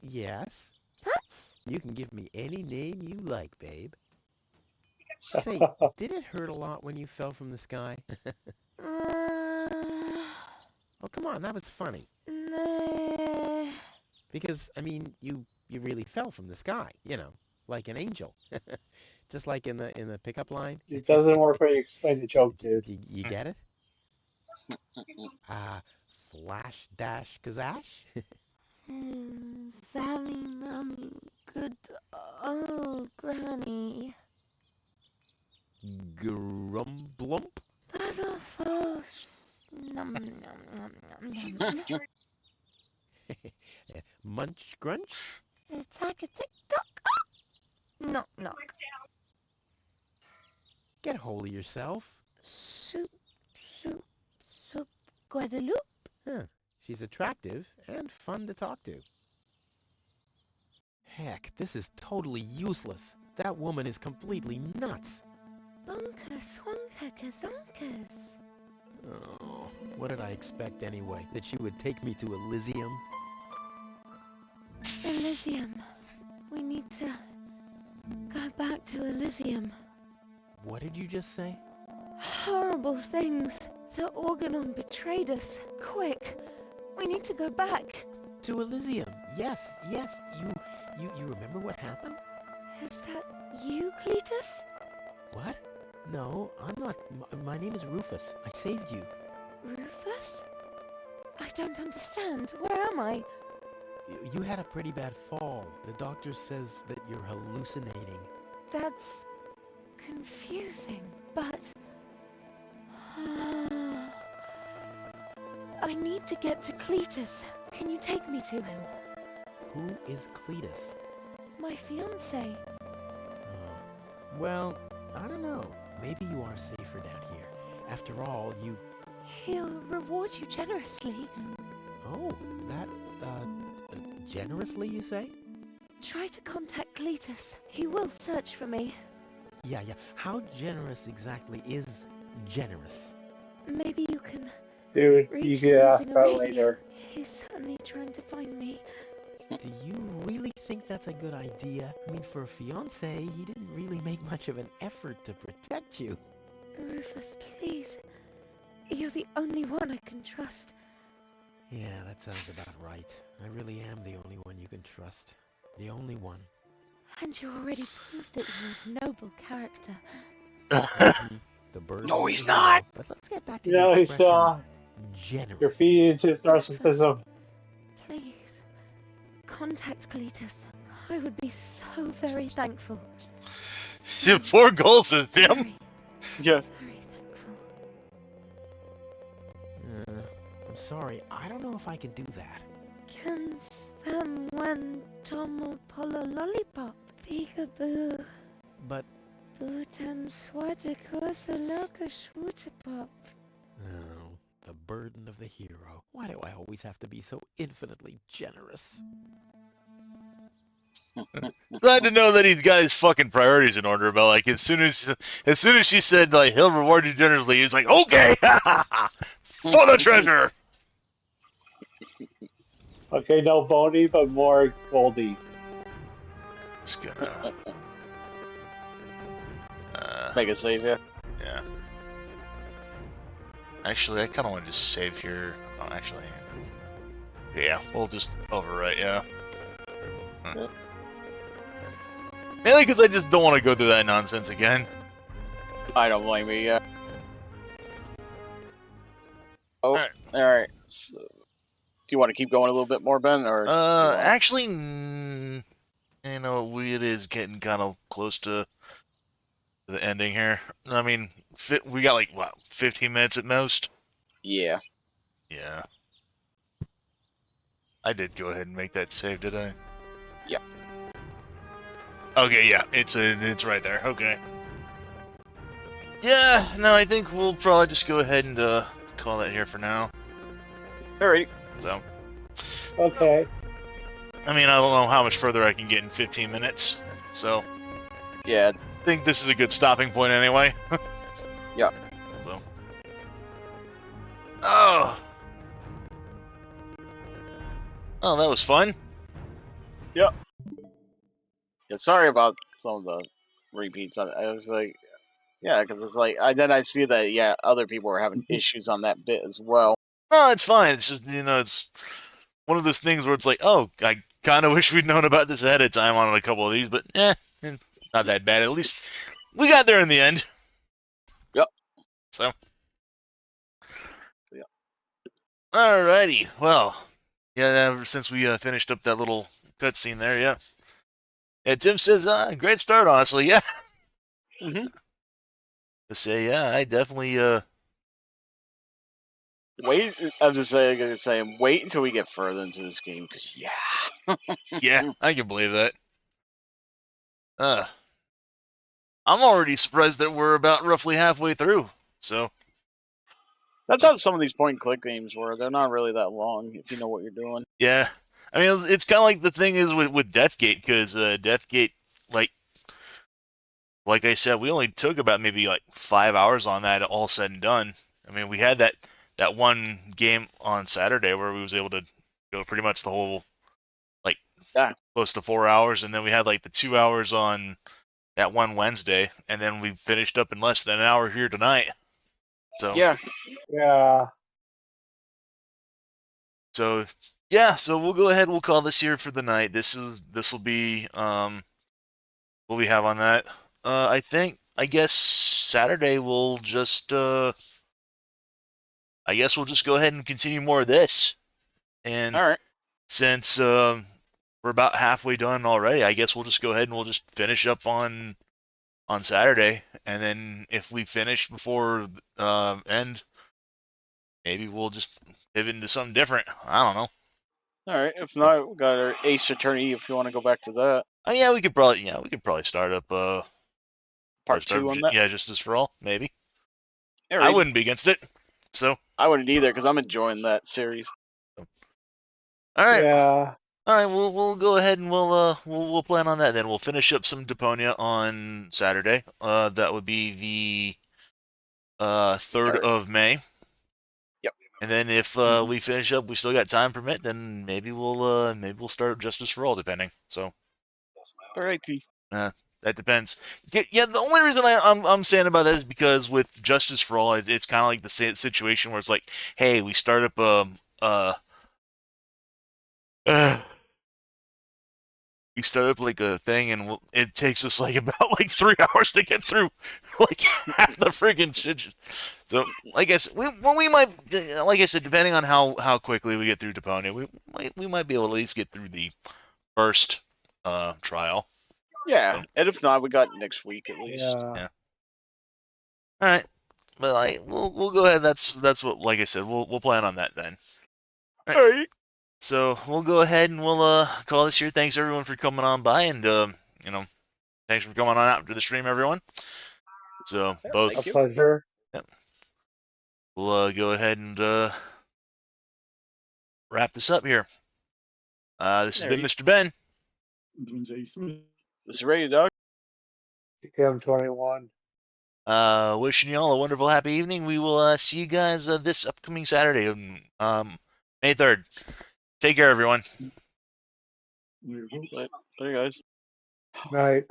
Yes? Puts? You can give me any name you like, babe. Say, did it hurt a lot when you fell from the sky? Oh, come on, that was funny. Nah. Because, I mean, you really fell from the sky, you know, like an angel. Just like in the pickup line. It doesn't work when you explain the joke, dude. You get it? Flash dash kazash? Sammy, Mommy, good old Granny. Grumblump? Puzzle false. Nom, nom, nom, nom, nom. Munch grunch? Attack a tick tock. Knock knock. Get hold of yourself. Soup, Guadeloupe. Huh. She's attractive and fun to talk to. Heck, this is totally useless. That woman is completely nuts. Bonkers, wonkers, zonkers. Oh, what did I expect anyway? That she would take me to Elysium? Elysium. We need to go back to Elysium. What did you just say? Horrible things. The Organon betrayed us. Quick, we need to go back. To Elysium. Yes. You remember what happened? Is that you, Cletus? What? No, I'm not. My name is Rufus. I saved you. Rufus? I don't understand. Where am I? You had a pretty bad fall. The doctor says that you're hallucinating. That's confusing, but... I need to get to Cletus. Can you take me to him? Who is Cletus? My fiancé. Well, I don't know. Maybe you are safer down here. After all, you... He'll reward you generously. Oh, that, generously, you say? Try to contact Cletus. He will search for me. Yeah. How generous exactly is generous? Maybe you can... Dude, you can ask that later. He's certainly trying to find me. Do you really think that's a good idea? I mean, for a fiancé, he didn't really make much of an effort to protect you. Rufus, please. You're the only one I can trust. Yeah, that sounds about right. I really am the only one you can trust. The only one. And you already proved that you're a noble character. The bird. No, he's not. But let's get back to No, the he's expression generous. You're feeding into his narcissism. Please, contact Cletus. I would be so very thankful. Shit, 4 goal system. Yeah. Very thankful. I'm sorry, I don't know if I can do that. Can spam one tomo polo lollipop. Peekaboo. But... Bootam swadiko soloka shwootapop. Oh, the burden of the hero. Why do I always have to be so infinitely generous? Glad to know that he's got his fucking priorities in order, but like as soon as she said like he'll reward you generously, he's like, okay, for the treasure. Okay, no Boney, but more Goldie. Just gonna make a save, yeah. Yeah. Actually, I kind of want to just save here. Oh, actually, yeah, we'll just overwrite. Yeah. Mainly because I just don't want to go through that nonsense again. I don't blame you. Yeah. Oh, all right. So, do you want to keep going a little bit more, Ben, or? Actually, you know, it is getting kind of close to the ending here. I mean, we got like, what, 15 minutes at most? Yeah. Yeah. I did go ahead and make that save, did I? Yep. Okay, yeah, it's right there. Okay. Yeah, no, I think we'll probably just go ahead and call that here for now. Alrighty. So. Okay. I mean, I don't know how much further I can get in 15 minutes, so. Yeah. I think this is a good stopping point anyway. Yep. So. Oh. Oh, that was fun. Yep. Yeah, sorry about some of the repeats. I was like, yeah, because it's like, then I see that, yeah, other people are having issues on that bit as well. No, it's fine. It's just, you know, it's one of those things where it's like, oh, I kind of wish we'd known about this ahead of time on a couple of these, but not that bad. At least we got there in the end. Yep. So. Yep. Alrighty. Well, yeah, ever since we finished up that little cutscene there, yeah. Yeah, Tim says, great start, honestly, yeah. Mm-hmm. To say, yeah, I definitely, Wait, I'm just saying, wait until we get further into this game, because, yeah. Yeah, I can believe that. I'm already surprised that we're about roughly halfway through, so. That's how some of these point-and-click games were. They're not really that long, if you know what you're doing. Yeah. I mean, it's kind of like the thing is with Deathgate, because Deathgate, like I said, we only took about maybe like 5 hours on that, all said and done. I mean, we had that one game on Saturday where we was able to go pretty much the whole, like, close to 4 hours, and then we had like the 2 hours on that one Wednesday, and then we finished up in less than an hour here tonight. So yeah. So yeah, so we'll go ahead. We'll call this here for the night. This will be what we have on that. I guess Saturday we'll just I guess we'll just go ahead and continue more of this. And all right, since we're about halfway done already, I guess we'll just go ahead and we'll just finish up on Saturday, and then if we finish before end, maybe we'll just pivot into something different. I don't know. All right. If not, we got our Ace Attorney. If you want to go back to that. Oh yeah, we could probably start up Part 2 on that. Yeah, Justice for All, maybe. Yeah, I wouldn't be against it. So I wouldn't either because I'm enjoying that series. All right. Yeah. All right, we'll go ahead and we'll plan on that then. We'll finish up some Deponia on Saturday. That would be the 3rd of May. Yep. And then if we finish up, we still got time permit, then maybe we'll start up Justice for All, depending. So. Alrighty. That depends. Yeah, the only reason I'm saying about that is because with Justice for All, it's kind of like the situation where it's like, hey, we start up we start up like a thing, and it takes us like about like 3 hours to get through like half the friggin' shit. So, like I said, we might, like I said, depending on how quickly we get through Deponia, we might be able to at least get through the first trial. Yeah, and if not, we got next week at least. Yeah. All right, but we'll go ahead. That's what, like I said, we'll plan on that then. All right. So we'll go ahead and we'll call this here. Thanks everyone for coming on by, and thanks for coming on out to the stream, everyone. So both. A pleasure. Yep. We'll go ahead and wrap this up here. This has been Mr. Ben. This is Ray, dog. PKM21. Wishing you all a wonderful, happy evening. We will see you guys this upcoming Saturday, May 3rd. Take care, everyone. Bye, guys. Night.